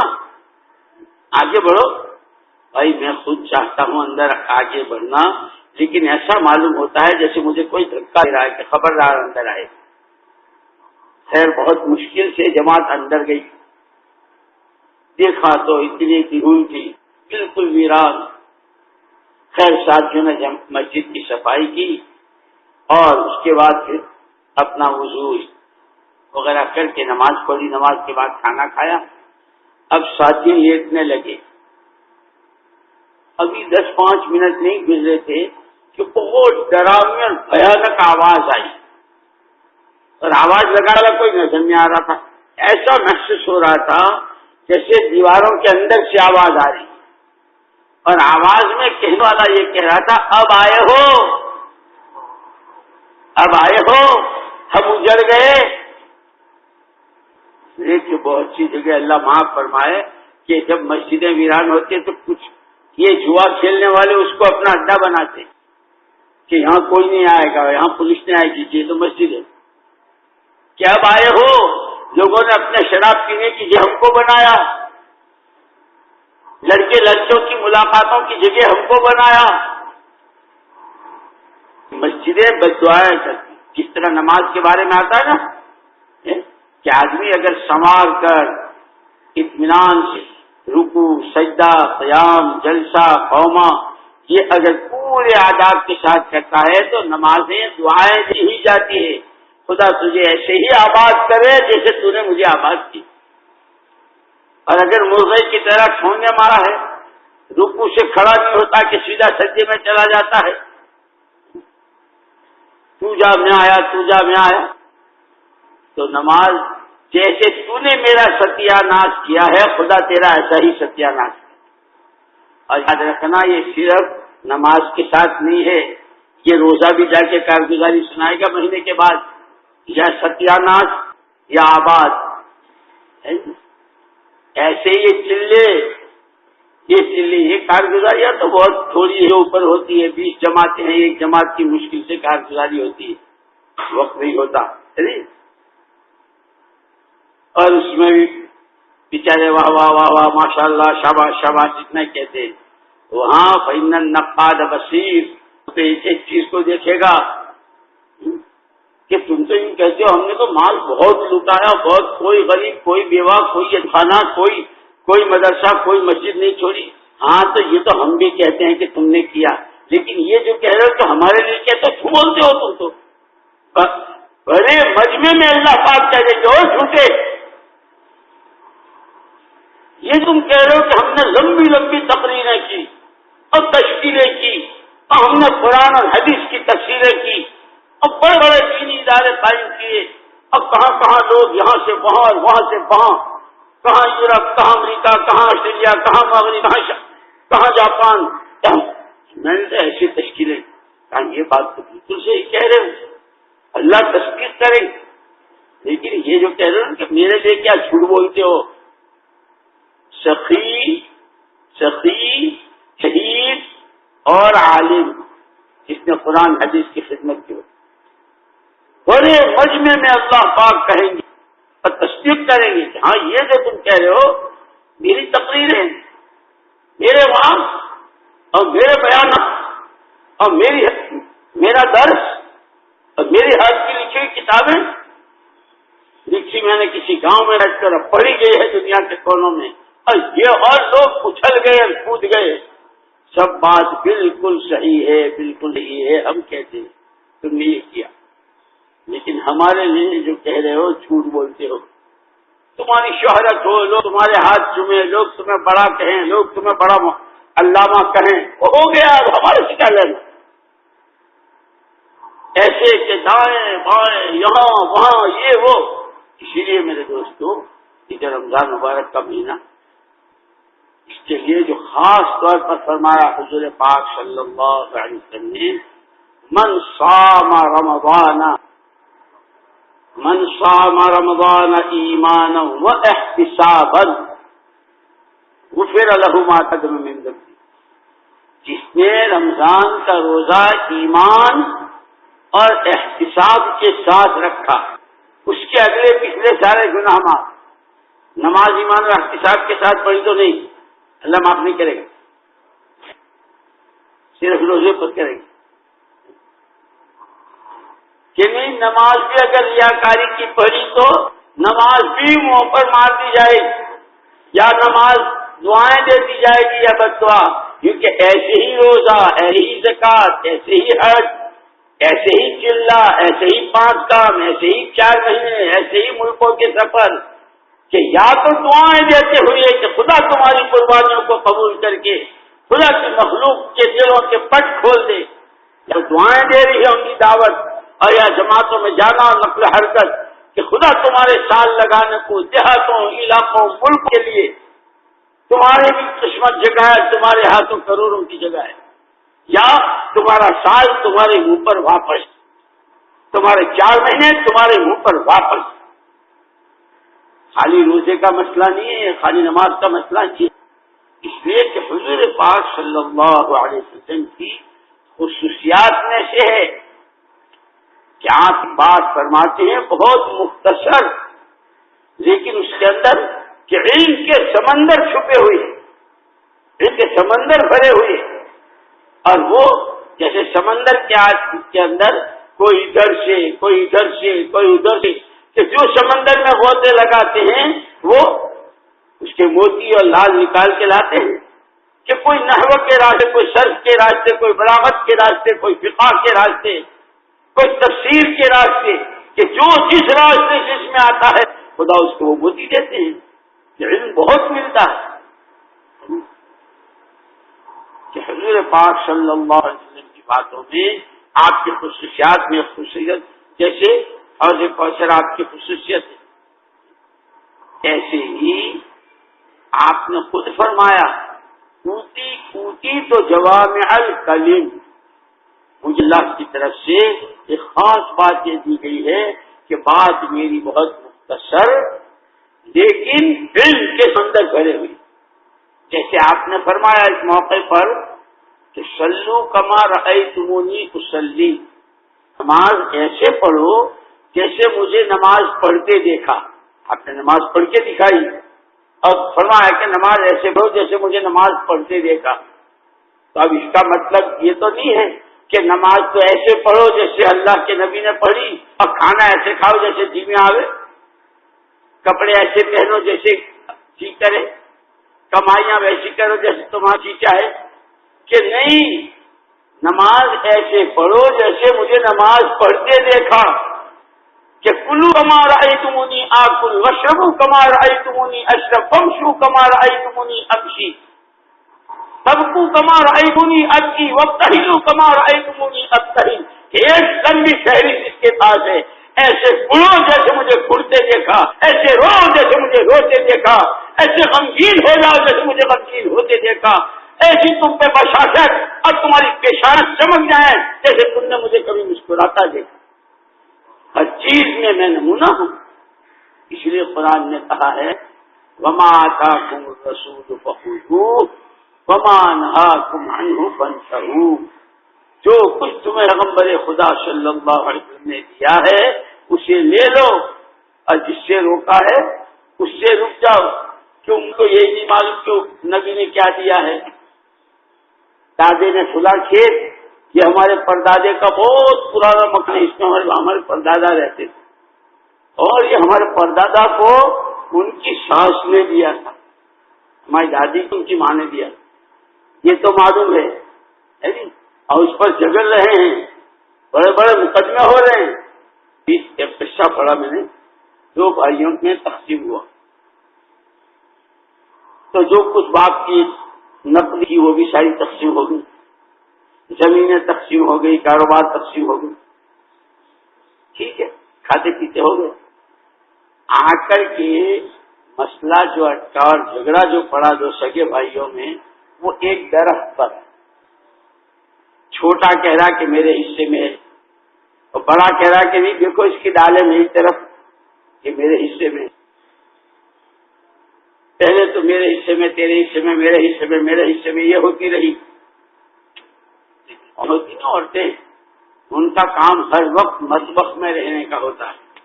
آگے بڑھو. بھائی میں خود چاہتا ہوں اندر آگے بڑھنا، لیکن ایسا معلوم ہوتا ہے جیسے مجھے کوئی دھکا دے رہا ہے کہ خبردار اندر آئے. خیر بہت مشکل سے جماعت اندر گئی، دیکھا تو اتنی کی دھول تھی، بالکل ویران. خیر ساتھیوں نے مسجد کی صفائی کی اور اس کے بعد پھر اپنا وضو وغیرہ کر کے نماز پڑھی، نماز کے بعد کھانا کھایا. اب ساتھی لیٹنے لگے. ابھی 10-5 منٹ نہیں گزرے تھے کہ بہت ڈراؤنی اور بھیانک آواز آئی، اور آواز لگانے والا کوئی نظر نہیں آ رہا تھا. ایسا محسوس ہو رہا تھا جیسے دیواروں کے اندر سے آواز آ رہی، اور آواز میں کہنے والا یہ کہہ رہا تھا اب آئے ہو، اب آئے ہو، ہم اجڑ گئے. لیکن بہت سی جگہ اللہ معاف فرمائے کہ جب مسجدیں ویران ہوتی ہیں تو کچھ یہ جوا کھیلنے والے اس کو اپنا اڈا بناتے کہ یہاں کوئی نہیں آئے گا، یہاں پولیس نہیں آئے گی، یہ تو مسجد ہے. کیا اب آئے ہو؟ لوگوں نے اپنے شراب پینے کی جگہ ہم کو بنایا، لڑکے لڑکیوں کی ملاقاتوں کی جگہ ہم کو بنایا. مسجدیں بد دعائیں کرتی. جس طرح نماز کے بارے میں آتا ہے نا کہ آدمی اگر سنوار کر اطمینان سے رکوع، سجدہ، قیام، جلسہ، قومہ، یہ اگر پورے آداب کے ساتھ کرتا ہے تو نمازیں دعائیں دی ہی جاتی ہے. خدا تجھے ایسے ہی آباد کرے جیسے تو نے مجھے آباد کی. اور اگر مرغے کی طرح ٹھونگے مارا ہے، رکوع سے کھڑا نہیں ہوتا کہ سیدھا سجدے میں چلا جاتا ہے، تو جا میں آیا، تو جا میں آیا، تو نماز جیسے تو نے میرا ستیہ ناش کیا ہے خدا تیرا ایسا ہی ستیہ ناش. اور یاد رکھنا یہ صرف نماز کے ساتھ نہیں ہے، یہ روزہ بھی جا کے کارگزاری سنائے گا مہینے کے بعد، یا ستیہ ناش یا آباد. ایسے یہ کارگزاریاں تو بہت تھوڑی ہے، اوپر ہوتی ہے. 20 جماعتیں ہیں، ایک جماعت کی مشکل سے کارگزاری ہوتی ہے، وقت نہیں ہوتا. اور اس میں بھی بیچارے واہ واہ واہ واہ ماشاء اللہ شاباش شاباش اتنا کہتے ہیں. وہاں فإن النقاد بصیر تو ایک چیز کو دیکھے گا کہ تم تو یوں کہتے ہو ہم نے تو مال بہت لوٹایا بہت، کوئی غریب کوئی بیوہ کوئی یتیمانہ کوئی مدرسہ کوئی مسجد نہیں چھوڑی. ہاں تو یہ تو ہم بھی کہتے ہیں کہ تم نے کیا، لیکن یہ جو کہہ رہے ہو تو ہمارے لیے کہتے ہو، کیوں بولتے ہو تم تو؟ بڑے مجمع میں اللہ پاک کہہ جو جھوٹے، یہ تم کہہ رہے ہو کہ ہم نے لمبی لمبی تقریریں کی اور تشکیلیں کی اور ہم نے قرآن اور حدیث کی تفسیریں کی اور بڑے بڑے دینی ادارے قائم کیے اور کہاں کہاں لوگ یہاں سے وہاں اور وہاں سے وہاں، کہاں یورپ کہاں امریکہ کہاں آسٹریلیا کہاں مغرب کہاں جاپان. میں نے تو ایسی تشکیلیں کہا یہ بات تو بالکل صحیح کہہ رہے ہو، اللہ تصدیق کرے. لیکن یہ جو کہہ رہے ہو کہ میرے لیے کیا جھوٹ بولتے ہو؟ سخی شہید اور عالم جس نے قرآن حدیث کی خدمت کی، بڑے مجمع میں اللہ پاک کہیں گے اور تصدیق کریں گے کہ ہاں یہ جو تم کہہ رہے ہو میری تقریریں، میرے وہاں اور میرے بیانات اور میرا درس اور میری ہاتھ کی لکھی ہوئی کتابیں لکھی میں نے کسی گاؤں میں رکھ کر پڑھی گئی ہے دنیا کے کونوں میں، اور یہ اور لوگ اچھل گئے اور کود گئے. سب بات بالکل صحیح ہے بالکل صحیح ہے، ہم کہتے ہیں تم نے یہ کیا، لیکن ہمارے لیے جو کہہ رہے ہو جھوٹ بولتے ہو. تمہاری شہرت ہو، لوگ تمہارے ہاتھ چومیں، لوگ تمہیں بڑا کہیں، لوگ تمہیں بڑا علامہ کہیں، وہ ہو گیا ہمارے سے کیا لینا. ایسے کہ دائیں بائیں یہاں وہاں یہ وہ. اسی لیے میرے دوستو یہ رمضان مبارک کا مہینہ، اس کے لیے جو خاص طور پر فرمایا حضور پاک صلی اللہ علیہ وسلم نے، من صام رمضان ایمانا واحتسابا غفر له ما تقدم من ذنبه. جس نے رمضان کا روزہ ایمان اور احتساب کے ساتھ رکھا، اس کے اگلے پچھلے سارے گناہ معاف. نماز ایمان اور احتساب کے ساتھ پڑھی تو نہیں، اللہ معاف نہیں کرے گا، صرف روزے پر کرے گا. کہ نہیں نماز بھی اگر ریاکاری کی پڑھی تو نماز بھی منہ پر مار دی جائے گی یا نماز دعائیں دے دی جائے گی یا بددعا، کیونکہ ایسے ہی روزہ، ایسے ہی زکوٰۃ، ایسے ہی حج، ایسے ہی چلہ، ایسے ہی 5 کام، ایسے ہی 4 مہینے، ایسے ہی ملکوں کے سفر، کہ یا تو دعائیں دیتے ہوئے کہ خدا تمہاری قربانیوں کو قبول کر کے خدا کی مخلوق کے دلوں کے پٹ کھول دے، یا دعائیں دے رہی ہوں گی دعوت اور یا جماعتوں میں جانا اور نقل حرکت کہ خدا تمہارے سال لگانے کو دیہاتوں علاقوں ملک کے لیے تمہارے بھی قسمت جگہ ہے، تمہارے ہاتھوں کروڑوں کی جگہ ہے، یا تمہارا سال تمہارے منہ پر واپس، تمہارے 4 مہینے تمہارے منہ پر واپس. خالی روزے کا مسئلہ نہیں ہے، خالی نماز کا مسئلہ نہیں ہے. اس لیے کہ حضور پاک صلی اللہ علیہ وسلم کی خصوصیات میں سے ہے کہ آپ بات فرماتے ہیں بہت مختصر، لیکن اس کے اندر کہ علم کے سمندر چھپے ہوئے، علم کے سمندر بھرے ہوئے، اور وہ جیسے سمندر کے اندر کوئی ادھر سے کوئی ادھر سے کوئی ادھر سے، کہ جو سمندر میں غوطے لگاتے ہیں وہ اس کے موتی اور لال نکال کے لاتے ہیں، کہ کوئی نحو کے راستے، کوئی صرف کے راستے، کوئی بلاغت کے راستے، کوئی فقہ کے راستے، کوئی تفسیر کے راستے، کہ جو جس راستے سے اس میں آتا ہے خدا اس کو وہ موتی دیتے ہیں. علم بہت ملتا ہے کہ حضور پاک صلی اللہ علیہ وسلم کی باتوں میں آپ کی خصوصیات میں خصوصیت، جیسے حوض کوثر آپ کی خصوصیت ہے، ایسے ہی آپ نے خود فرمایا کوتی تو جوامع الکلم، مجھے اللہ کی طرف سے ایک خاص بات یہ دی گئی ہے کہ بات میری بہت مختصر لیکن علم کے اندر بھرے ہوئی. جیسے آپ نے فرمایا اس موقع پر کہ صلو کما رأیتمونی اصلی، نماز ایسے پڑھو جیسے مجھے نماز پڑھتے دیکھا. آپ نے نماز پڑھ کے دکھائی اور فرمایا کہ نماز ایسے پڑھو جیسے مجھے نماز پڑھتے دیکھا. تو اب اس کا مطلب یہ تو نہیں ہے کہ نماز تو ایسے پڑھو جیسے اللہ کے نبی نے پڑھی اور کھانا ایسے کھاؤ جیسے جی میں آوے, کپڑے ایسے پہنو جیسے جی کرے, کمائیاں ویسی کرو جیسے تمہارا جی چاہے. کہ نہیں, نماز ایسے پڑھو جیسے مجھے نماز پڑھتے دیکھا. کہ کلو کما رأیتمونی آکل واشربوا کما رأیتمونی اشرب وامشوا کما رأیتمونی امشی تبکوا کما رأیتمونی ابکی وابتہلوا کما رأیتمونی ابتہل. ایک لمبی فہرست اس کے پاس ہے. ایسے پڑھو جیسے مجھے پڑھتے دیکھا, ایسے رو جیسے مجھے روتے دیکھا, ایسے غمگین ہو جاؤ جیسے مجھے غمگین ہوتے دیکھا, ایسی تم پہ بشاشت اور تمہاری پیشانت چمک جائیں جیسے تم نے مجھے کبھی مسکراتا دیکھا. ہر چیز میں میں نمونہ ہوں. اس لیے قرآن نے کہا ہے وما آتاکم الرسول فخذوہ وما نہاکم عنہ فانتہوا. جو کچھ تمہیں پیغمبر خدا صلی اللہ علیہ وسلم نے دیا ہے اسے لے لو, اور جس سے روکا ہے اس سے رک جاؤ. کیوں ان کو یہ نہیں معلوم کیوں نبی نے کیا دیا ہے. دادے نے فلاں کھیت, یہ ہمارے پردادے کا بہت پرانا مکان, اس میں ہمارے پردادا رہتے تھے, اور یہ ہمارے پردادا کو ان کی ساس نے دیا تھا, ہماری دادی کو ان کی ماں نے دیا. یہ تو معلوم ہے اور اس پر جھگڑ رہے ہیں, بڑے بڑے مقدمے ہو رہے ہیں. ایک قصہ پڑھا میں نے, 2 بھائیوں میں تقسیم ہوا تو جو کچھ باپ کی نقل کی وہ بھی ساری تقسیم ہو گئی, زمینیں تقسیم ہو گئی, کاروبار تقسیم ہو گئی. ٹھیک ہے, کھاتے پیتے ہو گئے. آ کر کے مسئلہ جو اٹکا اور جھگڑا جو پڑا 2 سگے بھائیوں میں, وہ ایک درخت پر. چھوٹا کہہ رہا کہ میرے حصے میں ہے, اور بڑا کہہ رہا کہ نہیں دیکھو اس کی ڈالیں میری طرف, یہ میرے حصے میں. پہلے تو میرے حصے میں, تیرے حصے میں, میرے حصے میں, میرے حصے میں, یہ ہوتی رہی. ہوتی نا عورتیں, ان کا کام ہر وقت مطبخ میں رہنے کا ہوتا ہے,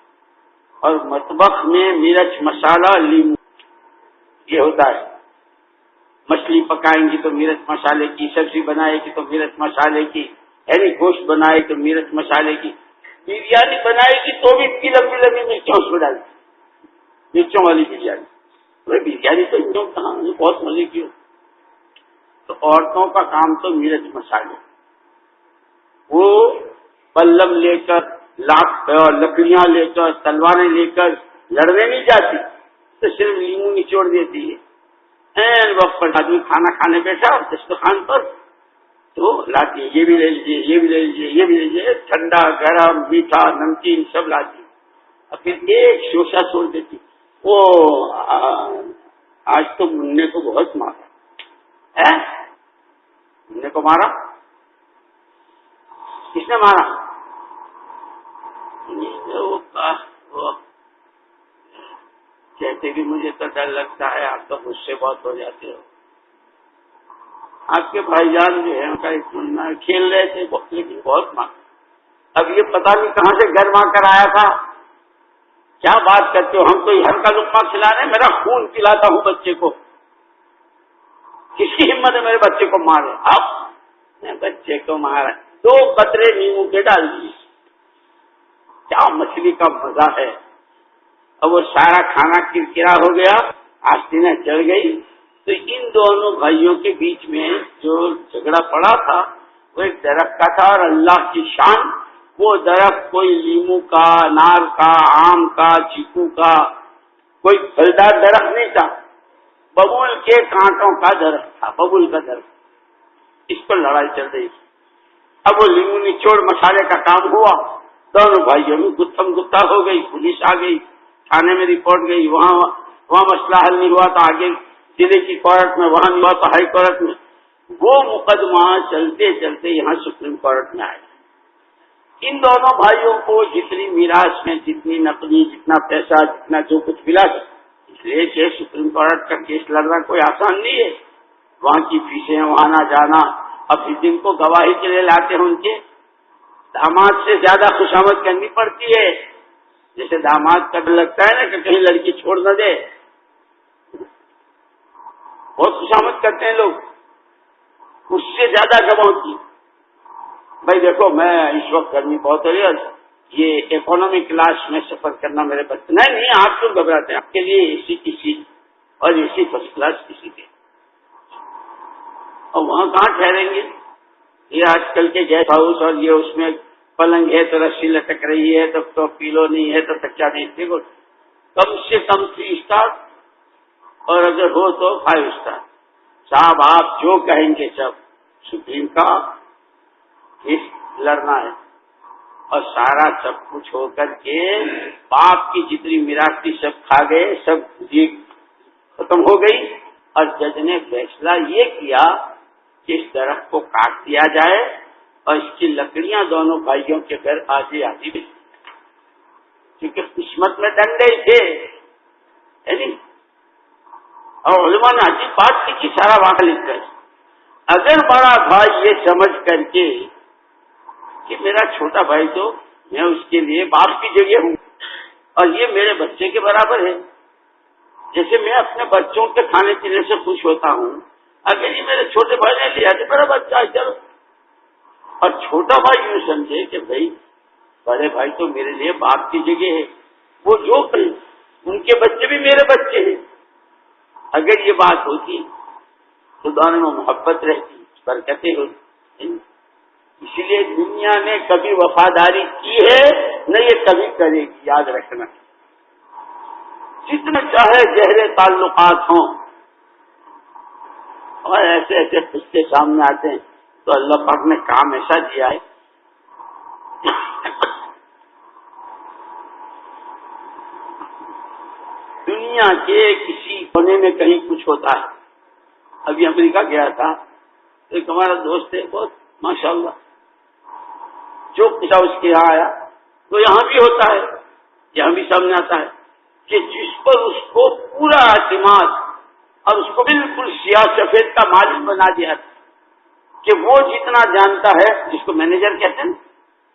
اور مطبخ میں مرچ مسالہ لیمو یہ ہوتا ہے. مچھلی پکائیں گی تو مرچ مسالے کی, سبزی بنائے گی تو مرچ مسالے کی, یعنی گوشت بنائے تو مرچ مسالے کی, بریانی بنائے گی تو بھی لمبی لمبی مرچوں اس میں ڈالیں, مرچوں والی بریانی. بریانی تو کیوں کہاں بہت مزے کی ہو. تو عورتوں کا کام تو مرچ مسالے. وہ پلم لے کر, لکڑیاں لے کر, تلواریں لے کر لڑنے نہیں جاتی, تو صرف لیمو نچوڑ دیتی ہے. وقت پر آدمی کھانا کھانے بیٹھا دسترخوان پر تو لاتی ہے, یہ بھی لے لیجیے, یہ بھی لے لیجیے, یہ بھی لے لیجیے, ٹھنڈا گرم میٹھا نمکین سب لاتی. اور پھر ایک شوشہ چھوڑ دیتی. وہ آج تو منہ کو بہت مارا. منہ کو مارا, کس نے مارا؟ وہ کہتے کہ مجھے تو ڈر لگتا ہے, آپ تو غصے بہت ہو جاتے ہو. آپ کے بھائی جان جو ہے ان کا سننا کھیل رہے تھے لیکن بہت مار. اب یہ پتہ نہیں کہاں سے گرما کر آیا تھا. کیا بات کرتے ہو, ہم تو ہر کا لقمہ کھلا رہے ہیں, میرا خون پلاتا ہوں بچے کو. کس کی ہمت ہے میرے بچے کو مارے؟ اب میں بچے کو مارا, 2 قطرے نیمبو کے ڈال دیے. کیا مچھلی کا مزہ ہے. اب وہ سارا کھانا کرکرا ہو گیا, آستینیں چڑھ گئی. تو ان دونوں بھائیوں کے بیچ میں جو جھگڑا پڑا تھا وہ ایک درخت کا تھا, اور اللہ کی شان وہ درخت کوئی لیمو کا, انار کا, آم کا, چیکو کا, کوئی پھلدار درخت نہیں تھا, ببول کے کانٹوں کا درخت تھا, ببول کا درخت. اس پر لڑائی چل رہی تھی. اب وہ لیمو نچوڑ مسالے کا کام ہوا, دونوں بھائیوں میں گتھم گتا ہو گئی. پولیس آ گئی, تھانے میں رپورٹ گئی, وہاں مسئلہ حل نہیں ہوا تو آگے ضلع کی کورٹ میں, وہاں نہیں ہوا تو ہائی کورٹ میں. وہ مقدمہ چلتے چلتے یہاں سپریم کورٹ میں آئے. ان دونوں بھائیوں کو جتنی میراث میں جتنی نقدی, جتنا پیسہ, جتنا جو کچھ ملا, اس لیے کہ سپریم کورٹ کا کیس لڑنا کوئی آسان نہیں ہے. وہاں کی فیسیں, وہاں نہ جانا. اب جن کو گواہی کے لیے لاتے ہیں ان کے داماد سے زیادہ خوشامد کرنی پڑتی ہے. جیسے داماد کا ڈر لگتا ہے نا کہ کہیں لڑکی چھوڑ نہ دے، بہت خوشامد کرتے ہیں لوگ، اس سے زیادہ جمع ہوتی. بھائی دیکھو میں اس وقت گرمی بہت ہو رہی ہے، یہ اکانومی کلاس میں سفر کرنا میرے بچے نہیں آپ کیوں گھبراتے ہیں، آپ کے لیے اے سی کی سیٹ اور اے سی فرسٹ کلاس کی سیٹ ہے، اور وہاں کہاں ٹھہریں گے؟ یہ آج کل کے گیسٹ ہاؤس اور یہ اس میں پلنگ ہے تو رسی لٹک رہی ہے تو پیلو نہیں ہے تو تکیا نہیں. دیکھو کم سے کم 3 اسٹار اور اگر ہو تو 5 اسٹار. صاحب آپ جو کہیں گے سب سپریم کا لڑنا ہے، اور سارا سب کچھ ہو کر کے باپ کی جتنی میراثی سب کھا گئے، سب جی ختم ہو گئی، اور جج نے فیصلہ یہ کیا کہ اس درخت کو کاٹ دیا جائے اور اس کی لکڑیاں دونوں بھائیوں کے گھر آدھی آدھی بھی، کیونکہ قسمت میں ڈنڈے تھے. اور علماء نے عجیب بات کی کہ سارا واقعہ لکھ کر اگر بڑا بھائی یہ سمجھ کر کے کہ میرا چھوٹا بھائی تو میں اس کے لیے باپ کی جگہ ہوں اور یہ میرے بچے کے برابر ہے، جیسے میں اپنے بچوں کے کھانے پینے سے خوش ہوتا ہوں، اگر یہ میرے چھوٹے بھائی نے لیا تو میرا بچہ ہے چلو. اور چھوٹا بھائی یوں سمجھے کہ بھائی بڑے بھائی تو میرے لیے باپ کی جگہ ہے، وہ جو کریں ان کے بچے بھی میرے بچے ہیں. اگر یہ بات ہوتی تو دونوں میں محبت رہتی، برکتیں ہوتی. اسی لیے دنیا نے کبھی وفاداری کی ہے نہ یہ کبھی کرے گی، یاد رکھنا. جتنے چاہے گہرے تعلقات ہوں اور ایسے ایسے قصے سامنے آتے ہیں تو اللہ پاک نے کام ایسا دیا ہے. دنیا کے کسی کونے میں کہیں کچھ ہوتا ہے. ابھی امریکہ گیا تھا، ایک ہمارا دوست ہے بہت ماشاءاللہ، جو قصہ اس کے یہاں آیا تو یہاں بھی ہوتا ہے، یہاں بھی سامنے آتا ہے کہ جس پر اس کو پورا اعتماد اور اس کو بالکل سیاہ سفید کا مالک بنا دیا تھا کہ وہ جتنا جانتا ہے، جس کو مینیجر کہتے ہیں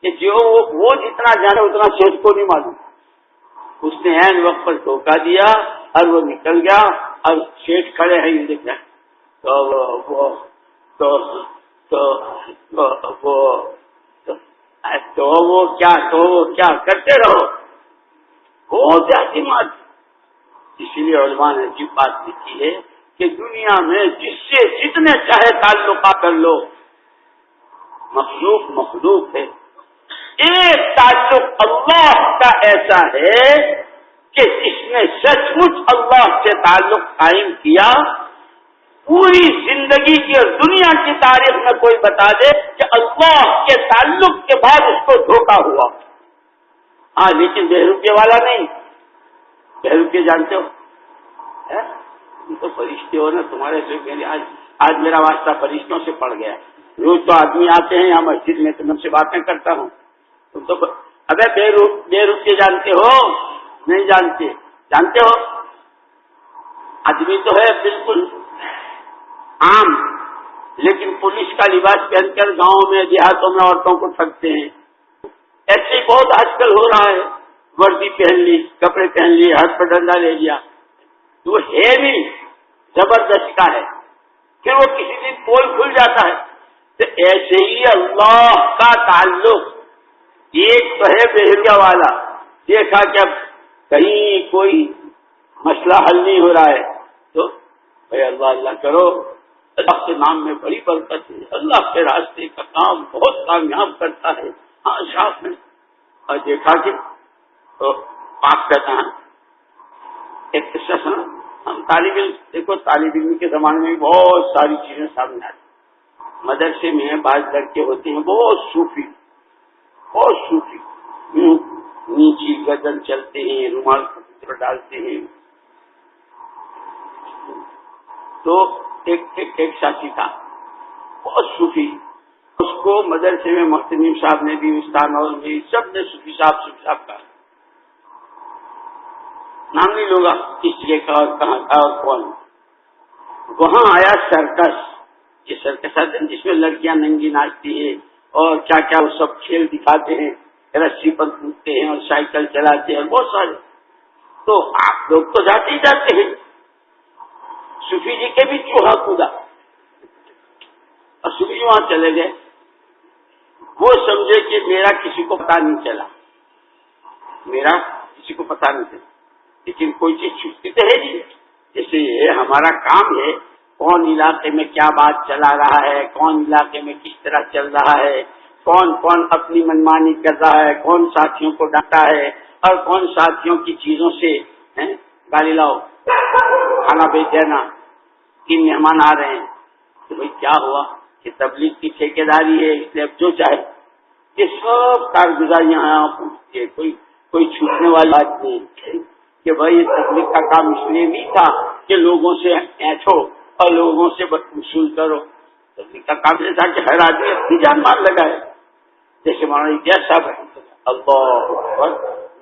کہ جو وہ جتنا جانے اتنا سیٹ کو نہیں معلوم، اس نے عین وقت پر دھوکہ دیا اور وہ نکل گیا اور سیٹ کھڑے ہیں یہ دیکھ رہے تو وہ کیا کرتے رہو بہت اعتماد. اسی لیے علماء نے عجیب بات لکھی ہے کہ دنیا میں جس سے جتنے چاہے تعلقات کر لو، مخلوق ہے. ایک تعلق اللہ کا ایسا ہے کہ جس نے سچ مچ اللہ سے تعلق قائم کیا، پوری زندگی کی اور دنیا کی تاریخ میں کوئی بتا دے کہ اللہ کے تعلق کے بعد اس کو دھوکہ ہوا. ہاں لیکن بہروپے والا نہیں. بہروپے جانتے ہو تو فرشتے ہو نا تمہارے سے. آج میرا واسطہ فرشتوں سے پڑ گیا. روز تو آدمی آتے ہیں یہاں مسجد میں تو میں سے باتیں کرتا ہوں. تم تو ابے بے روپے جانتے ہو؟ نہیں جانتے. جانتے ہو آدمی تو ہے بالکل عام، لیکن پولیس کا لباس پہن کر گاؤں میں دیہاتوں میں عورتوں کو ٹھگتے ہیں. ایسے ہی بہت آج کل ہو رہا ہے. وردی پہن لی، کپڑے پہن لیے، ہاتھ پر ڈنڈا لے لیا. وہ ہے نہیں، زبردست کا ہے. پھر وہ کسی دن پول کھل جاتا ہے. تو ایسے ہی اللہ کا تعلق ایک تو ہے بہریا والا. دیکھا کہ اب کہیں کوئی مسئلہ حل نہیں ہو رہا ہے تو بھائی اللہ کرو. اللہ کے نام میں بڑی برکت ہے. اللہ کے راستے کا کام بہت کامیاب کرتا ہے. ہاں شاپ میں اور دیکھا کہ پاک کہتا ہے. ایک قصہ سنا. ہم طالب علم، دیکھو طالب علم کے زمانے میں بہت ساری چیزیں سامنے آتی. مدرسے میں بعض لڑکے ہوتے ہیں بہت صوفی، نیچی گردن چلتے ہیں، رومال پر ڈالتے ہیں. تو ایک ساتھی تھا بہت صوفی. اس کو مدرسے میں محتمیم صاحب نے بھی، استاد اور بھی سب نے صوفی صاحب کا نام نہیں لوں گا کس جگہ کا اور کہاں کا اور کون. وہاں آیا سرکس. یہ سرکس آتے ہیں جس میں لڑکیاں ننگی ناچتی ہیں اور کیا کیا وہ سب کھیل دکھاتے ہیں. رسی پر کودتے ہیں اور سائیکل چلاتے ہیں بہت سارے. تو آپ لوگ تو جاتے ہی جاتے ہیں. صوفی جی کے بھی چوہا کودا اور صوفی جی وہاں چلے گئے. وہ سمجھے کہ میرا کسی کو پتا نہیں چلا، میرا کسی کو پتا نہیں چلا، لیکن کوئی چیز چھپتی تو ہے نہیں. جیسے یہ ہمارا کام ہے، کون علاقے میں کیا بات چلا رہا ہے، کون علاقے میں کس طرح چل رہا ہے، کون کون اپنی منمانی کر رہا ہے، کون ساتھیوں کو ڈانٹا ہے اور کون ساتھیوں کی چیزوں سے گالی لاؤ کھانا بھیج دینا. 3 مہمان آ رہے ہیں تو بھائی کیا ہوا کہ تبلیغ کی ٹھیکیداری ہے اس لیے اب جو چاہے. یہ سب کارگزاریاں پوچھتی ہے، کوئی چھوٹنے والی بات نہیں کہ بھائی یہ تبلیغ کا کام اس لیے نہیں تھا کہ لوگوں سے اینٹھو اور لوگوں سے وصول کرو. تبلیغ کا کام یہ تھا کہ ہر آدمی اپنی جان مان لگائے. جیسے مولانا الیاس صاحب اللہ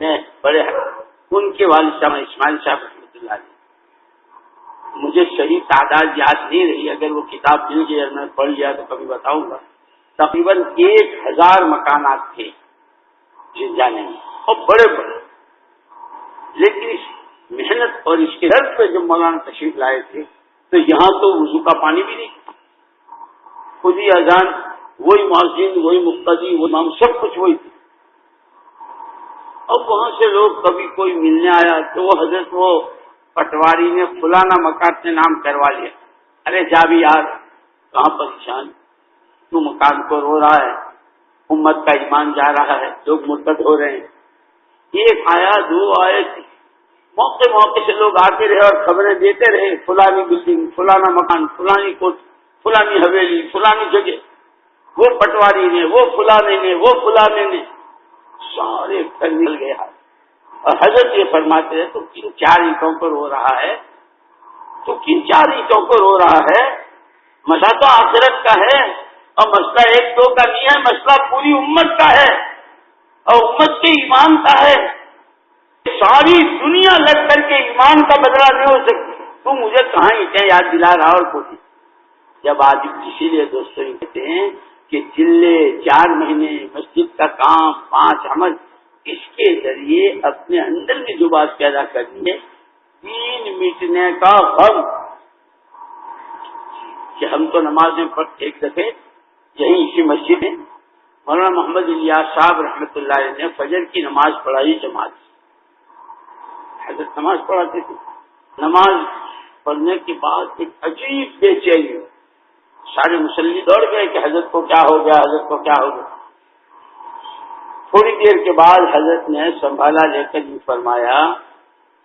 میں بڑے ان کے والد صاحب اسماعیل صاحب رحمۃ اللہ علیہ، مجھے صحیح تعداد یاد نہیں رہی، اگر وہ کتاب مل گئی اور میں پڑھ لیا تو کبھی بتاؤں گا. تقریباً 1000 مکانات تھے جن جانے میں اور بڑے بڑے. لیکن اس محنت اور اس کے درد پہ جب مولانا تشریف لائے تھے تو یہاں تو وضو کا پانی بھی نہیں، خود ہی اذان، وہی مؤذن، وہی مقتدی، وہ امام، سب کچھ وہی تھی. اب وہاں سے لوگ کبھی کوئی ملنے آیا تو وہ حضرت وہ پٹواری نے فلانا مکان سے نام کروا لیا. ارے جا بھی یار، کہاں پریشان، تو مکان کو رو رہا ہے، امت کا ایمان جا رہا ہے، لوگ مرتد ہو رہے ہیں. ایک آیا، 2 آئے، موقع موقع سے لوگ آتے رہے اور خبریں دیتے رہے، فلانی بلڈنگ، فلانا مکان، فلانی کوٹ، فلانی حویلی، فلانی جگہ، وہ پٹواری نے، وہ فلانے نے، وہ فلانے نے، سارے نکل گئے. اور حضرت یہ فرماتے ہیں تو کن 4 اینٹوں پر رو رہا ہے، تو کن 4 اینٹوں پر رو رہا ہے؟ مسئلہ تو آخرت کا ہے اور مسئلہ 1-2 کا نہیں ہے، مسئلہ پوری امت کا ہے اور امت کے ایمان کا ہے. ساری دنیا لگ کر کے ایمان کا بدلہ نہیں ہو سکتی. تو مجھے کہاں اینٹیں یاد دلا رہا اور کوئی. جب آج اسی لیے دوستوں کہتے ہیں کہ چلے 4 مہینے مسجد کا کام 5 عمل، اس کے ذریعے اپنے اندر میں جو بات پیدا کرنی ہے، دین مٹنے کا غم. کہ ہم تو نمازیں پڑھتے ایک دفعے یہیں اسی مسجد میں مولانا محمد الیاس صاحب رحمۃ اللہ علیہ نے فجر کی نماز پڑھائی جماعت. حضرت نماز پڑھاتے تھے. نماز پڑھنے کے بعد ایک عجیب بے چینی، سارے مصلی دوڑ گئے کہ حضرت کو کیا ہو گیا، حضرت کو کیا ہو گیا. تھوڑی دیر کے بعد حضرت نے سنبھالا لے کر یہ فرمایا،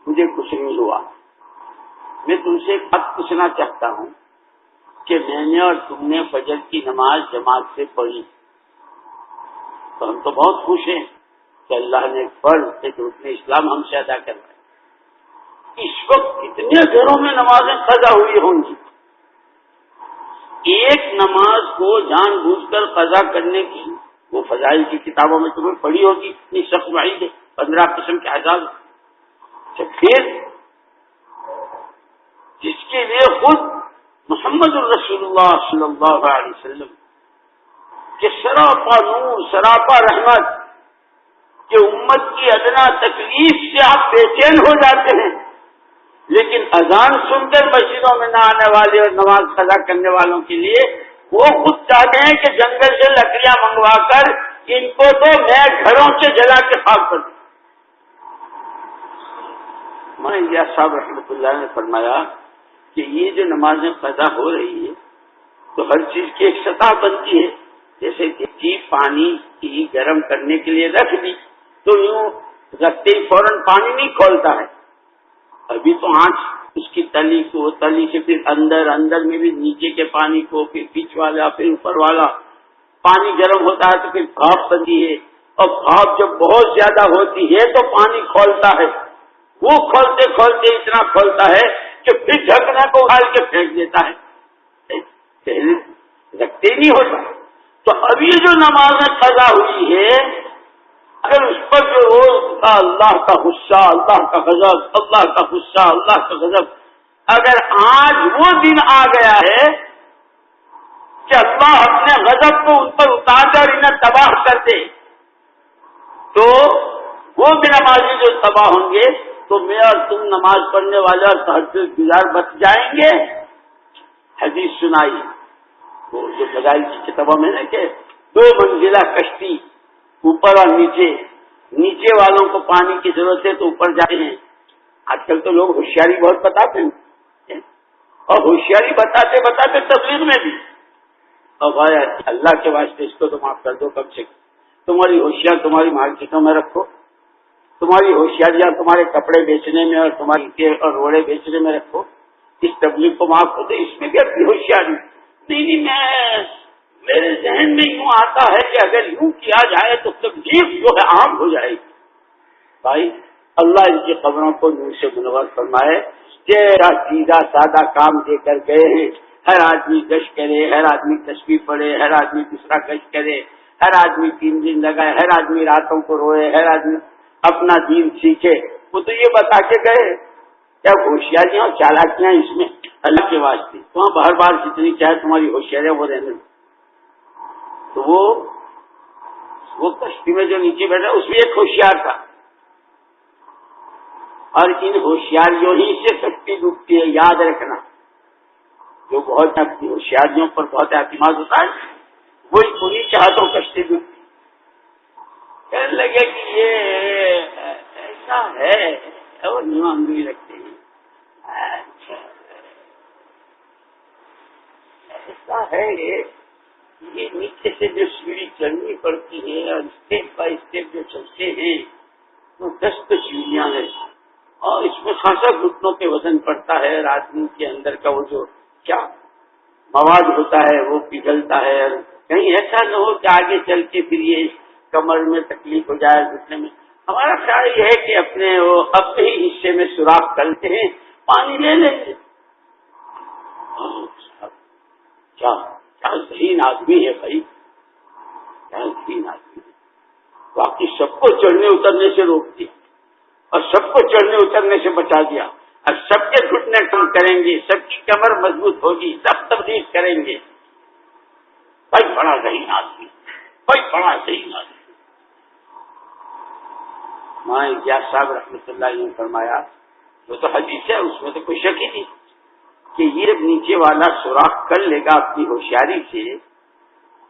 مجھے کچھ نہیں ہوا، میں تم سے ایک بات پوچھنا چاہتا ہوں کہ میں نے اور تم نے فجر کی نماز جماعت سے پڑھی تو ہم تو بہت خوش ہیں کہ اللہ نے ایک فرض، ایک رکن اسلام ہم سے ادا کروایا. اس وقت کتنے گھروں میں نمازیں قضا ہوئی ہوں گی. ایک نماز کو جان بوجھ کر قضا کرنے کی وہ فضائل کی کتابوں میں تمہیں پڑھی ہوگی، اتنی سخت وعید ہے، 15 قسم کے عذاب. پھر جس کے لیے خود محمد الرسول اللہ صلی اللہ علیہ وسلم کہ سراپا نور، سراپا رحمت، کہ امت کی ادنا تکلیف سے آپ بے چین ہو جاتے ہیں، لیکن اذان سن کر مسجدوں میں نہ آنے والے اور نماز قضا کرنے والوں کے لیے وہ خود چاہتے ہیں کہ جنگل سے لکڑیاں منگوا کر ان کو تو میں گھروں سے جلا کے خاک کر دوں. مولانا الیاس صاحب رحمۃ اللہ نے فرمایا کہ یہ جو نمازیں قضا ہو رہی ہے تو ہر چیز کی ایک سطح بنتی ہے. جیسے کہ پانی کی گرم کرنے کے لیے رکھ دی تو یوں رکھتے ہی فوراً پانی نہیں کھولتا ہے، ابھی تو آنچ اس کی تلی کو، تلی سے پھر اندر میں بھی نیچے کے پانی کو، پھر بیچ والا، پھر اوپر والا پانی گرم ہوتا ہے تو پھر بھاپ بنتی ہے، اور بھاپ جب بہت زیادہ ہوتی ہے تو پانی کھولتا ہے. وہ کھولتے کھولتے اتنا کھولتا ہے کہ پھر ڈھکنا کو اٹھال کے پھینک دیتا ہے، پہلے رکھتے نہیں ہوتا. تو اب یہ جو نمازیں قضا ہوئی ہے، اگر اس پر جو روز کا اللہ کا غصہ، اللہ کا غضب، اللہ کا غصہ، اللہ کا غضب، اگر آج وہ دن آ گیا ہے کہ اللہ اپنے غضب کو ان پر اتار کر انہیں تباہ کر دے، تو وہ بھی نمازی جو تباہ ہوں گے تو میں اور تم نماز پڑھنے والے اور تہجد گزار بچ جائیں گے. حدیث سنائی وہ جو فضائل کی کتابوں میں کہ 2 منزلہ کشتی اوپر اور نیچے والوں کو پانی کی ضرورت ہے تو اوپر جاتے ہیں. آج کل تو لوگ ہوشیاری بہت بتاتے ہیں اور ہوشیاری بتاتے بتاتے تبلیغ میں بھی. اور بھائی اللہ کے واسطے اس کو تو معاف کر دو. کم سے کم تمہاری ہوشیار تمہاری مارکیٹوں میں رکھو, تمہاری ہوشیاریاں تمہارے کپڑے بیچنے میں اور تمہاری اور روڑے بیچنے میں رکھو. اس تبلیغ کو معاف کر دو, اس میں بھی اپنی ہوشیاری. نہیں میرے ذہن میں یوں آتا ہے کہ اگر یوں کیا جائے تو تبلیغ جو ہے عام ہو جائے گی. بھائی اللہ ان کی قبروں کو نور سے منور فرمائے. تیرا سیدھا سادہ کام دے کر گئے ہیں. ہر آدمی گشت کرے, ہر آدمی تسبیح پڑھے, ہر آدمی دوسرا گشت کرے, ہر آدمی 3 دن لگائے, ہر آدمی راتوں کو روئے, ہر آدمی اپنا دین سیکھے. وہ تو یہ بتا کے گئے. کیا ہوشیاریاں اور چالاکیاں اس میں اللہ کے واسطے. وہاں بار بار جتنی چاہے تمہاری ہوشیاریاں وہ رہنے. تو وہ کشتی میں جو نیچے بیٹھا اس میں ایک ہوشیار تھا, اور ان ہوشیاریوں ہی سے کشتی ڈوبتی ہے. یاد رکھنا, جو بہت اپنی ہوشیاریوں پر بہت اعتماد ہوتا ہے وہی انہیں چاہتوں کشتی ڈوبتی. کہنے لگے کہ یہ ایسا ہے اور نیمان بھی رکھتے ہیں. اچھا ایسا ہے یہ نیچے سے جو سیڑھی چڑھنی پڑتی ہے اور اسٹیپ بائی اسٹیپ جو چلتے ہیں وہ 10 سیڑھیاں ہیں, اور اس میں خاصا گھٹنوں پہ وزن پڑتا ہے. اور آدمی کے اندر کا وہ جو کیا مواد ہوتا ہے وہ پگھلتا ہے. اور کہیں ایسا نہ ہو کہ آگے چل کے پھر یہ کمر میں تکلیف ہو جائے, گھٹنے میں. ہمارا خیال یہ ہے کہ اپنے ہی حصے میں سوراخ کرتے ہیں, پانی لے لیتے. کیا ذہین آدمی ہے بھائی, کیا ذہین آدمی ہے. باقی سب کو چڑھنے اترنے سے روک دیا اور سب کو چڑھنے اترنے سے بچا دیا, اور سب کے گھٹنے کم کریں گے, سب کی کمر مضبوط ہوگی, سب تبلیغ کریں گے. بھائی بڑا ذہین آدمی, بھائی بڑا ذہین آدمی. ماں اجاز صاحب رحمۃ اللہ علیہ نے فرمایا, وہ تو حدیث ہے اس میں تو کوئی شک ہی نہیں کہ یہ نیچے والا سوراخ کر لے گا اپنی ہوشیاری سے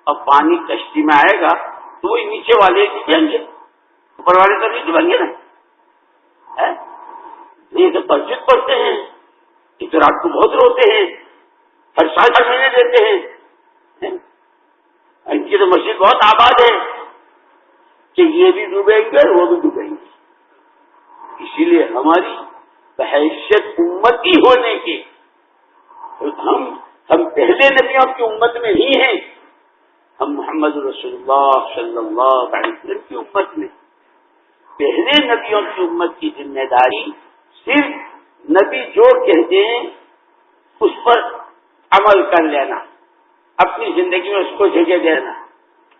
اور پانی کشتی میں آئے گا تو وہی نیچے والے بن گے, اوپر والے تو نیچے بن گے نا. یہ تو تہجد پڑھتے ہیں, یہ تو رات کو بہت روتے ہیں, ہر سال 4 مہینے دیتے ہیں. ان کی تو مسجد بہت آباد ہے کہ یہ بھی ڈوبیں گے اور وہ بھی ڈوبیں گے. اسی لیے ہماری بحیثیت امتی ہونے کے ہم پہلے نبیوں کی امت میں ہی ہیں. ہم محمد رسول اللہ صلی اللہ علیہ وسلم کی امت میں. پہلے نبیوں کی امت کی ذمہ داری صرف نبی جو کہتے ہیں اس پر عمل کر لینا, اپنی زندگی میں اس کو جگہ دینا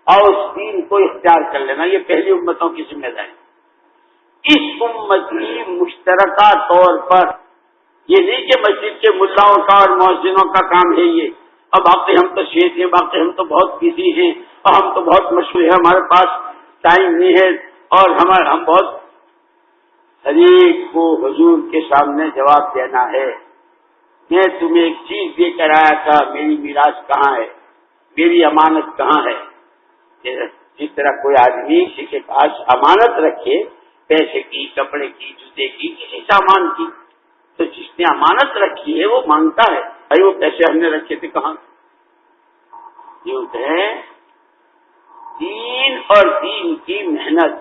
اور اس دین کو اختیار کر لینا. یہ پہلی امتوں کی ذمہ داری. اس امت کی مشترکہ طور پر یہ نہیں کہ مسجد کے ملاؤں کا اور مؤذنوں کا کام ہے یہ, اور باقی ہم تو شیخ ہیں, باقی ہم تو بہت بزی ہیں اور ہم تو بہت مشہور ہیں, ہمارے پاس ٹائم نہیں ہے, اور ہم بہت. ہر ایک کو حضور کے سامنے جواب دینا ہے. میں تمہیں ایک چیز دے کر آیا تھا, میری میراث کہاں ہے, میری امانت کہاں ہے. جس طرح کوئی آدمی کسی کے پاس امانت رکھے, پیسے کی, کپڑے کی, جوتے کی, کسی سامان کی, تو جس نے امانت رکھی ہے وہ مانگتا ہے بھائی وہ پیسے ہم نے رکھے تھے کہاں. یہ ہے دین اور دین کی محنت,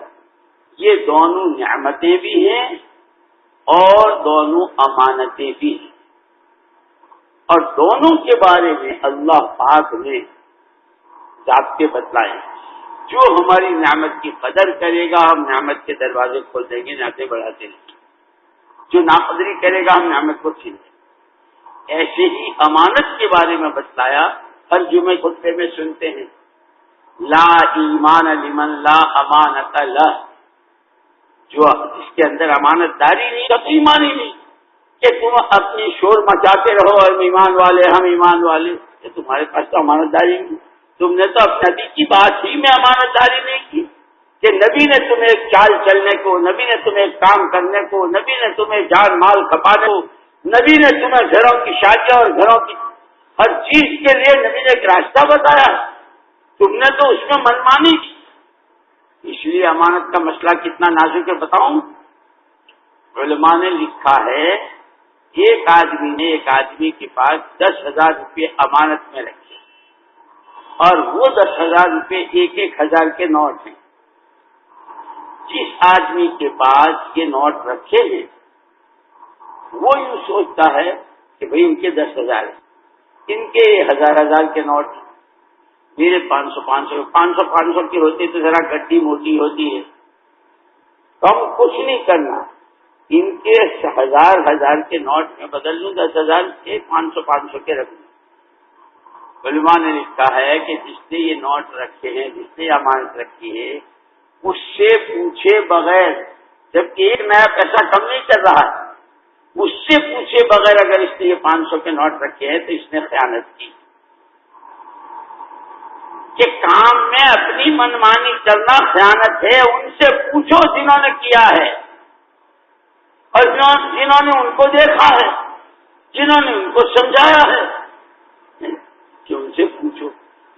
یہ دونوں نعمتیں بھی ہیں اور دونوں امانتیں بھی ہیں, اور دونوں کے بارے میں اللہ پاک نے ضابطے بتلائے. جو ہماری نعمت کی قدر کرے گا ہم نعمت کے دروازے کھول دیں گے, نعمتیں بڑھاتے ہیں. جو ناقدری کرے گا ہم نعمت کو چھین دیں گے. ایسے ہی امانت کے بارے میں بتلایا. ہر جمعے خطبے میں سنتے ہیں لا ایمان لمن لا امانت لہ, جو جس کے اندر امانت داری نہیں تو ایمان ہی نہیں. کہ تم اپنی شور مچاتے رہو اور ایمان والے ہم ایمان والے, کہ تمہارے پاس تو امانت داری نہیں. تم نے تو اپنے نبی کی بات ہی میں امانت داری نہیں کی کہ نبی نے تمہیں ایک چال چلنے کو، نبی نے تمہیں ایک کام کرنے کو، نبی نے تمہیں جان مال کھپانے کو، نبی نے تمہیں گھروں کی شادیاں اور گھروں کی ہر چیز کے لیے نبی نے ایک راستہ بتایا، تم نے تو اس میں منمانی کی۔ اس لیے امانت کا مسئلہ کتنا نازک ہے بتاؤں؟ علماء نے لکھا ہے ایک آدمی نے ایک آدمی کے پاس 10,000 روپے امانت میں رکھے اور وہ 10,000 روپے 1,000 کے نوٹ ہیں۔ جس آدمی کے پاس یہ نوٹ رکھے ہیں وہ یوں سوچتا ہے کہ بھئی ان کے 10,000 ہیں، ان کے 1,000 کے نوٹ ہیں، میرے 500 کی ہوتی تو ذرا گڈی موٹی ہوتی ہے، کم کچھ نہیں کرنا، ان کے 1,000 کے نوٹ میں بدل لوں، 10,000 کے 500 کے رکھ لوں۔ علماء نے لکھا ہے کہ جس نے یہ نوٹ رکھے ہیں، جس نے امانت رکھی ہے، اس سے پوچھے بغیر، جبکہ ایک نیا پیسہ کم نہیں کر رہا ہے، اس سے پوچھے بغیر اگر اس نے یہ 500 کے نوٹ رکھے ہیں تو اس نے خیانت کی۔ کہ کام میں اپنی منمانی کرنا خیانت ہے، ان سے پوچھو جنہوں نے کیا ہے اور جنہوں نے ان کو دیکھا ہے، جنہوں نے ان کو سمجھایا ہے، کہ ان سے پوچھو۔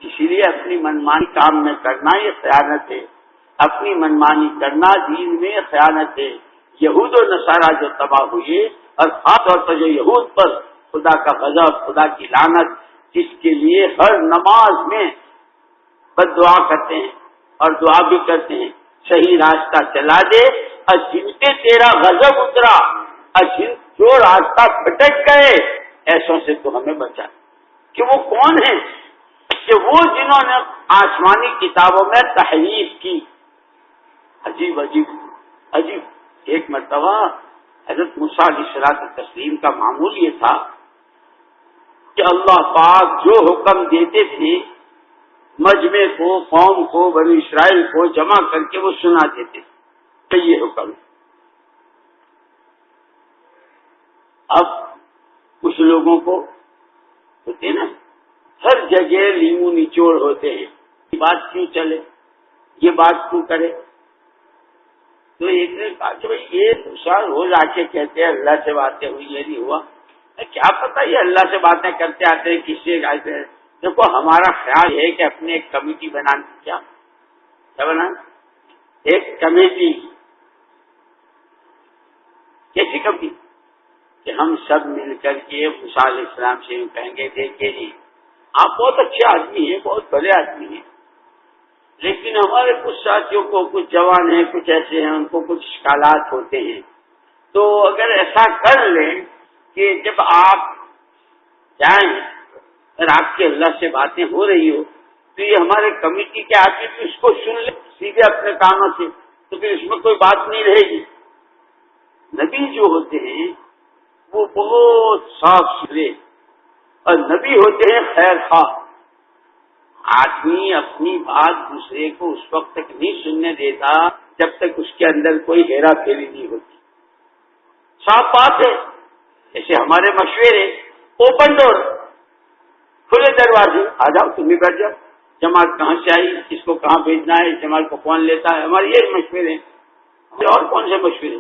اسی لیے اپنی منمانی کام میں کرنا یہ خیانت ہے، اپنی منمانی کرنا دین میں خیانت ہے۔ یہود و نصارہ جو تباہ ہوئے، اور خاص طور پر جو یہود پر خدا کا غضب، خدا کی لعنت، جس کے لیے ہر نماز میں بد دعا کرتے ہیں اور دعا بھی کرتے ہیں، صحیح راستہ چلا دے، اور جن پہ تیرا غضب اترا اور جو راستہ بھٹک گئے، ایسوں سے تو ہمیں بچا۔ کہ وہ کون ہیں؟ کہ وہ جنہوں نے آسمانی کتابوں میں تحریف کی۔ عجیب عجیب عجیب۔ ایک مرتبہ حضرت موسیٰ علیہ الصلوۃ والتسلیم کا معمول یہ تھا کہ اللہ پاک جو حکم دیتے تھے مجمع کو، قوم کو، بنی اسرائیل کو جمع کر کے وہ سنا دیتے تھے کہ یہ حکم۔ اب کچھ لوگوں کو ہوتے نا ہر جگہ لیمو نچوڑ ہوتے ہیں، یہ بات کیوں چلے، یہ بات کیوں کرے۔ تو ایک نے کہا کہ بھائی یہ دوسرا روز آ کے کہتے ہیں اللہ سے باتیں ہوئی، یہ نہیں ہوا، کیا پتہ یہ اللہ سے باتیں کرتے آتے ہیں، کس سے آتے ہیں۔ دیکھو ہمارا خیال ہے کہ اپنے ایک کمیٹی بنانا، کیا بنانا، ایک کمیٹی، کیسی کمیٹی کہ ہم سب مل کر کے موسیٰ علیہ السلام سے یوں کہیں گے دیکھیے جی آپ بہت اچھے آدمی ہیں، بہت بڑے آدمی ہیں، لیکن ہمارے کچھ ساتھیوں کو، کچھ جوان ہیں، کچھ ایسے ہیں، ان کو کچھ اشکالات ہوتے ہیں، تو اگر ایسا کر لیں کہ جب آپ جائیں اگر آپ کے اللہ سے باتیں ہو رہی ہو تو یہ ہمارے کمیٹی کے آدمی بھی اس کو سن لیں سیدھے اپنے کانوں سے، تو پھر اس میں کوئی بات نہیں رہے گی۔ نبی جو ہوتے ہیں وہ بہت صاف ستھرے اور نبی ہوتے ہیں خیر خواہ۔ آدمی اپنی بات دوسرے کو اس وقت تک نہیں سننے دیتا جب تک اس کے اندر کوئی ہیرا پھیری نہیں ہوتی۔ صاف بات ہے، جیسے ہمارے مشورے اوپن ڈور، کھلے دروازے، آ جاؤ تم بھی بیٹھ جاؤ، جماعت کہاں سے آئی، کس کو کہاں بھیجنا ہے، جماعت کو کون لیتا ہے، ہمارے یہ مشورے ہیں، اور کون سے مشورے۔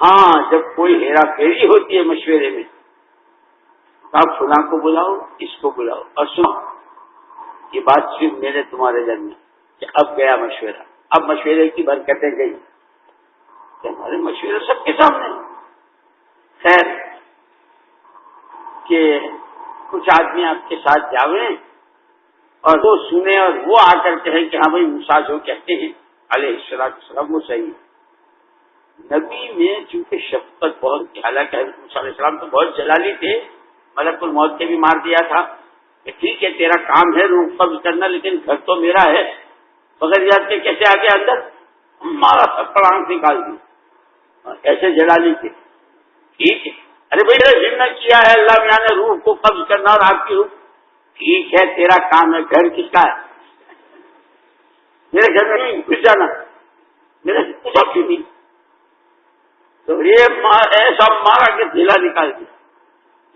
ہاں جب کوئی ہیرا پھیری ہوتی ہے مشورے میں، آپ فلاں کو بلاؤ، اس کو بلاؤ، اور سنو یہ بات صرف میرے تمہارے درمیان کہ اب گیا مشورہ، اب مشورے کی برکتیں گئی کہ ہمارے مشورے سب کے سامنے۔ خیر کہ کچھ آدمی آپ کے ساتھ جاویں اور وہ سنیں اور وہ آ کر کہیں کہ ہاں بھائی موسیٰ جو کہتے ہیں علیہ السلام وہ صحیح ہے۔ نبی میں چونکہ شفقت بہت تھی، حالانکہ حضرت موسیٰ علیہ السلام تو بہت جلالی تھے، ملک الموت کے بھی مار دیا تھا کہ ٹھیک ہے تیرا کام ہے روح قبض کرنا، لیکن گھر تو میرا ہے، بغیر یاد کے کیسے آگے اندر، ہمارا تھپڑ آنکھ نکال دی، ایسے جلالی تھے۔ ٹھیک ہے ارے بھائی ذمہ کیا ہے اللہ میاں نے روح کو قبض کرنا اور آپ کی روح، ٹھیک ہے تیرا کام ہے، گھر کس کا ہے، میرے گھر میں نہیں گھس جانا، میرے پوچھا کیوں نہیں، تو یہ ایسا مارا کہ دھلا نکال دیا۔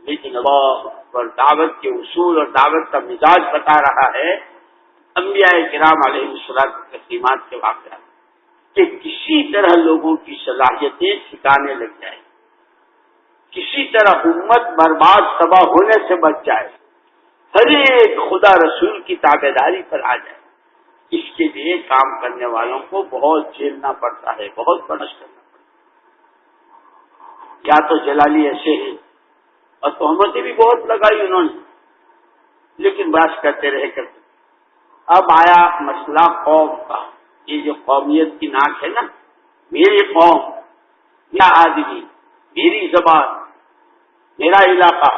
لیکن اللہ پر دعوت کے اصول اور دعوت کا مزاج بتا رہا ہے، انبیاء کرام علیہ الصلوۃ والتسلیمات کے واقعات۔ کہ کسی طرح لوگوں کی صلاحیتیں ٹھکانے لگ جائیں، کسی طرح امت برباد تباہ ہونے سے بچ جائے، ہر ایک خدا رسول کی تابعداری پر آ جائے. اس کے لیے کام کرنے والوں کو بہت جھیلنا پڑتا ہے، بہت برداشت کرنا پڑتا ہے. یا تو جلالی ایسے ہیں اور تہمتیں بھی بہت لگائی انہوں نے، لیکن بس کرتے رہے کرتے. اب آیا مسئلہ قوم کا. یہ جو قومیت کی ناک ہے نا، میری قوم، میرا آدمی، میری زبان، میرا علاقہ.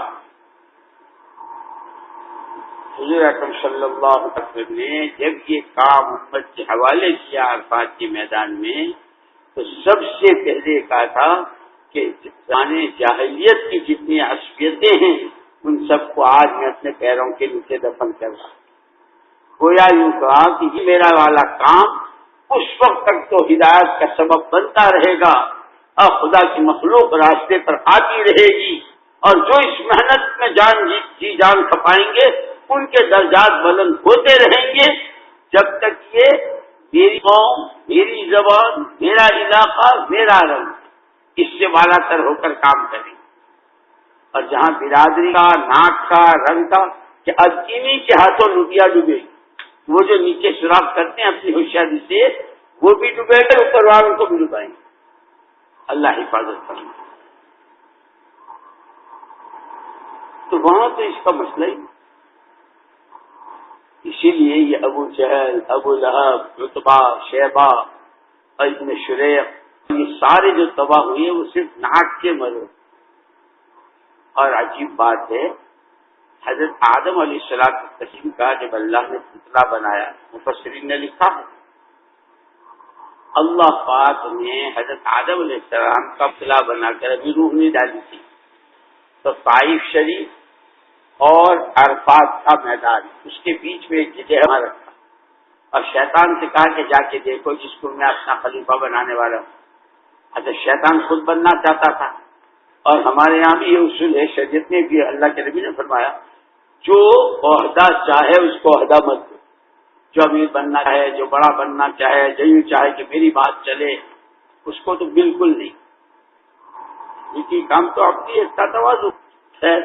حضور اکرم صلی اللہ علیہ وسلم نے جب یہ کام امت کے حوالے کیا عرفات کے میدان میں، تو سب سے پہلے کہا تھا کہ زمانے جاہلیت کی جتنی عصبیتیں ہیں ان سب کو آج میں اپنے پیروں کے نیچے دفن کر رہا ہوں. گویا یوں کہا کہ یہ میرا والا کام اس وقت تک تو ہدایت کا سبب بنتا رہے گا اور خدا کی مخلوق راستے پر آتی رہے گی، اور جو اس محنت میں جان کھپائیں گے ان کے درجات بلند ہوتے رہیں گے، جب تک یہ میری قوم، میری زبان، میرا علاقہ، میرا رنگ اس سے بالا تر ہو کر کام کریں. اور جہاں برادری کا، ناک کا، رنگ کا، کہ ادینی کے ہاتھوں لوٹیا ڈوبے، وہ جو نیچے سوراخ کرتے ہیں اپنی ہوشیاری سے، وہ بھی ڈوبے گا، اوپر والوں کو بھی ڈوبائیں گے. اللہ حفاظت کرنا. تو وہاں تو اس کا مسئلہ ہی. اسی لیے یہ ابو جہل، ابو لہب، عتبہ، شیبہ اور ابن شریق، یہ سارے جو تباہ ہوئے وہ صرف ناک کے مرے. اور عجیب بات ہے، حضرت آدم علیہ السلام کی قسم کا جب اللہ نے پتلا بنایا، مفسرین نے لکھا ہے اللہ پاک نے حضرت آدم علیہ السلام کا پتلا بنا کر ابھی روح نہیں ڈالی تھی، تو طائف شریف اور عرفات کا میدان، اس کے بیچ میں ایک جگہ رکھا اور شیطان سے کہا کہ جا کے دیکھو جس کو میں اپنا خلیفہ بنانے والا ہوں. حضرت شیطان خود بننا چاہتا تھا، اور ہمارے یہاں بھی یہ اصول ہے، شریعت میں بھی اللہ کے نبی نے فرمایا جو عہدہ چاہے اس کو عہدہ مت دو. جو امیر بننا چاہے، جو بڑا بننا چاہے، جو یوں چاہے کہ میری بات چلے، اس کو تو بالکل نہیں. یہ کام تو اپنی ایک تواضع ہے.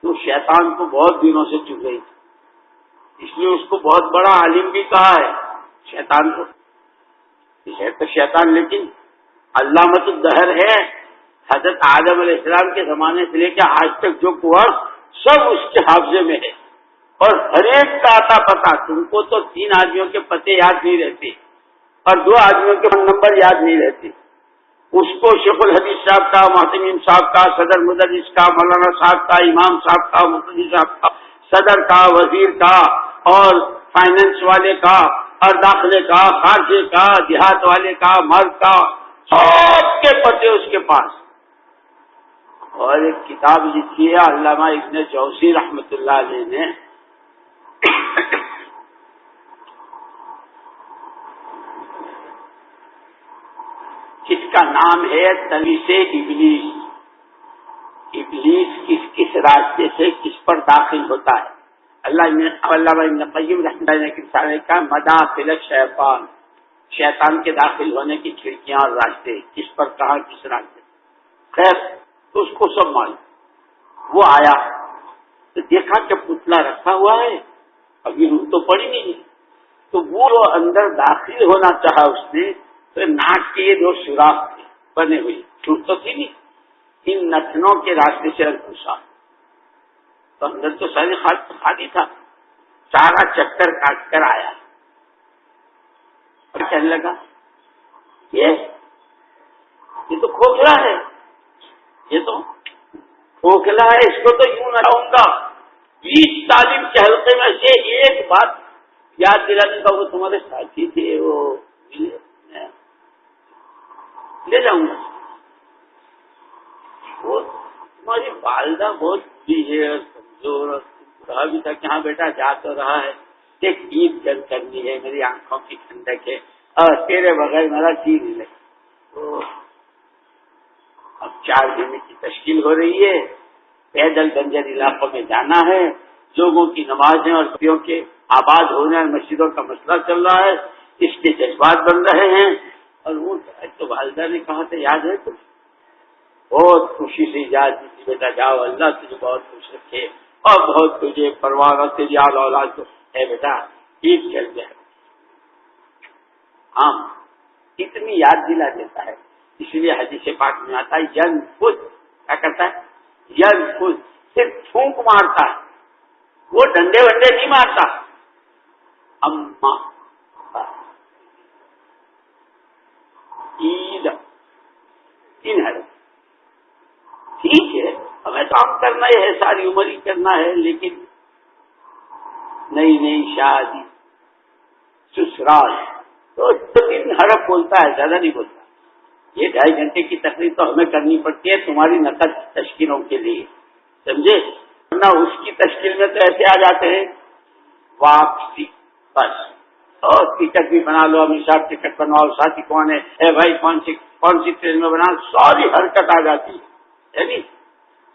تو شیطان کو بہت دنوں سے چپ رہی تھی، اس لیے اس کو بہت بڑا عالم بھی کہا ہے شیطان کو. ہے تو شیطان لیکن علامت الدہر ہے. حضرت آدم علیہ السلام کے زمانے سے لے کے آج تک جو کورس سب اس کے حافظے میں ہے، اور ہر ایک کا آتا پتا. تم کو تو 3 آدمیوں کے پتے یاد نہیں رہتے اور 2 آدمیوں کے نمبر یاد نہیں رہتے. اس کو شیخ الحدیث صاحب کا، محتمیم صاحب کا، صدر مدرس کا، مولانا صاحب کا، امام صاحب کا، مفتی صاحب کا، صدر کا، وزیر کا، اور فائنینس والے کا، اور داخلے کا، خارجے کا، دیہات والے کا، مرد کا، سب کے پتے اس کے پاس. اور ایک کتاب لکھی ہے علامہ ابن جوزی رحمۃ اللہ علیہ نے، جس کا نام ہے تلبیس ابلیس. ابلیس کس راستے سے کس پر داخل ہوتا ہے. علامہ ابن قیم رحمۃ اللہ نے کہا مداخل شیطان، شیطان کے داخل ہونے کی کھڑکیاں اور راستے کس پر کہاں کس راستے. خیر تو اس کو سب معلوم. وہ آیا تو دیکھا کہ پتلا رکھا ہوا ہے، ابھی روح تو پڑی نہیں. تو وہ اندر داخل ہونا چاہا اس نے، تو ناک کے یہ 2 سوراخ تھے بنے ہوئے، چھوٹ تو تھی نہیں، ان نتنوں کے راستے سے گھسا. تو اندر تو ساری خالی تھا. سارا چکر کاٹ کر آیا اور کہنے لگا یہ تو کھوکھلا ہے، یہ تو کھوکھلا ہے، اس کو تو یوں نہ رہوں گا. 20 تعلیم کے حلقے میں سے ایک بات یاد دلانے کا، وہ تمہارے ساتھی تھے، وہ لے جاؤں گا. وہ تمہاری والدہ بہت بری ہے اور کمزور، اور کہا بھی تھا کہ ہاں بیٹا جا تو رہا ہے، ایک عید گل کرنی ہے، میری آنکھوں کی ٹھنڈک ہے، اور تیرے بغیر میرا جی نہیں لگے. تو اب 4 دن کی تشکیل ہو رہی ہے، پیدل بنجر علاقوں میں جانا ہے، لوگوں کی نمازیں اور بستیوں کے آباد ہونے اور مسجدوں کا مسئلہ چل رہا ہے. اس کے جذبات بن رہے ہیں. اور وہ تو والدہ نے کہا تھا یاد ہے کچھ بہت خوشی سے اجازت دی تھی بیٹا جاؤ اللہ تجھے بہت خوش رکھے اور بہت تجھے پروار تیری اولاد کو ہے بیٹا عید چل جائے. ہاں اتنی یاد دلا دیتا ہے. اس لیے حدیث پاک میں آتا ہے ین خود کیا کرتا ہے ین خود صرف پھونک مارتا ہے وہ ڈنڈے ونڈے نہیں مارتا. اما عید ان ہے ٹھیک ہے ہمیں کام کرنا ہی ہے ساری عمر ہی کرنا ہے لیکن نئی نئی شادی سسرال تو 3 حرف بولتا ہے زیادہ نہیں بولتا. یہ 2.5 گھنٹے کی تقریر تو ہمیں کرنی پڑتی ہے تمہاری نقد تشکیلوں کے لیے سمجھے ورنہ اس کی تشکیل میں تو ایسے آ جاتے ہیں واپسی بس اور ٹکٹ بھی بنا لو امیر صاحب ٹکٹ بنواؤ ساتھی کون ہے اے بھائی کون سی ٹرین میں بنا ساری حرکت آ جاتی ہے نہیں.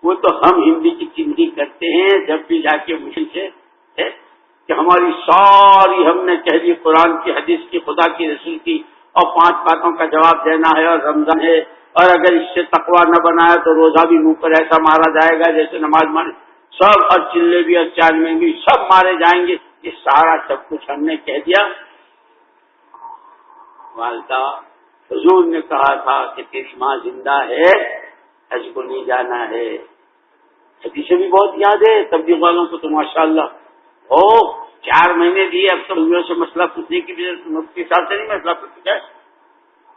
وہ تو ہم ہندی کی چندی کرتے ہیں جب بھی جا کے مشکل سے کہ ہماری ساری ہم نے کہہ دی قرآن کی حدیث کی خدا کی رسول کی اور 5 باتوں کا جواب دینا ہے اور رمضان ہے اور اگر اس سے تقوی نہ بنایا تو روزہ بھی منہ پر ایسا مارا جائے گا جیسے نماز مارے سب اور چلے بھی اور چار میں بھی سب مارے جائیں گے. یہ سارا سب کچھ ہم نے کہہ دیا. والدہ حضور نے کہا تھا کہ تیری ماں زندہ ہے حج کو نہیں جانا ہے. حدیثیں بھی بہت یاد ہے تبلیغ والوں کو تو ماشاءاللہ 4 مہینے دیے اب تو سے مسئلہ پوچھنے کی کے حساب سے نہیں مسئلہ پوچھ ہے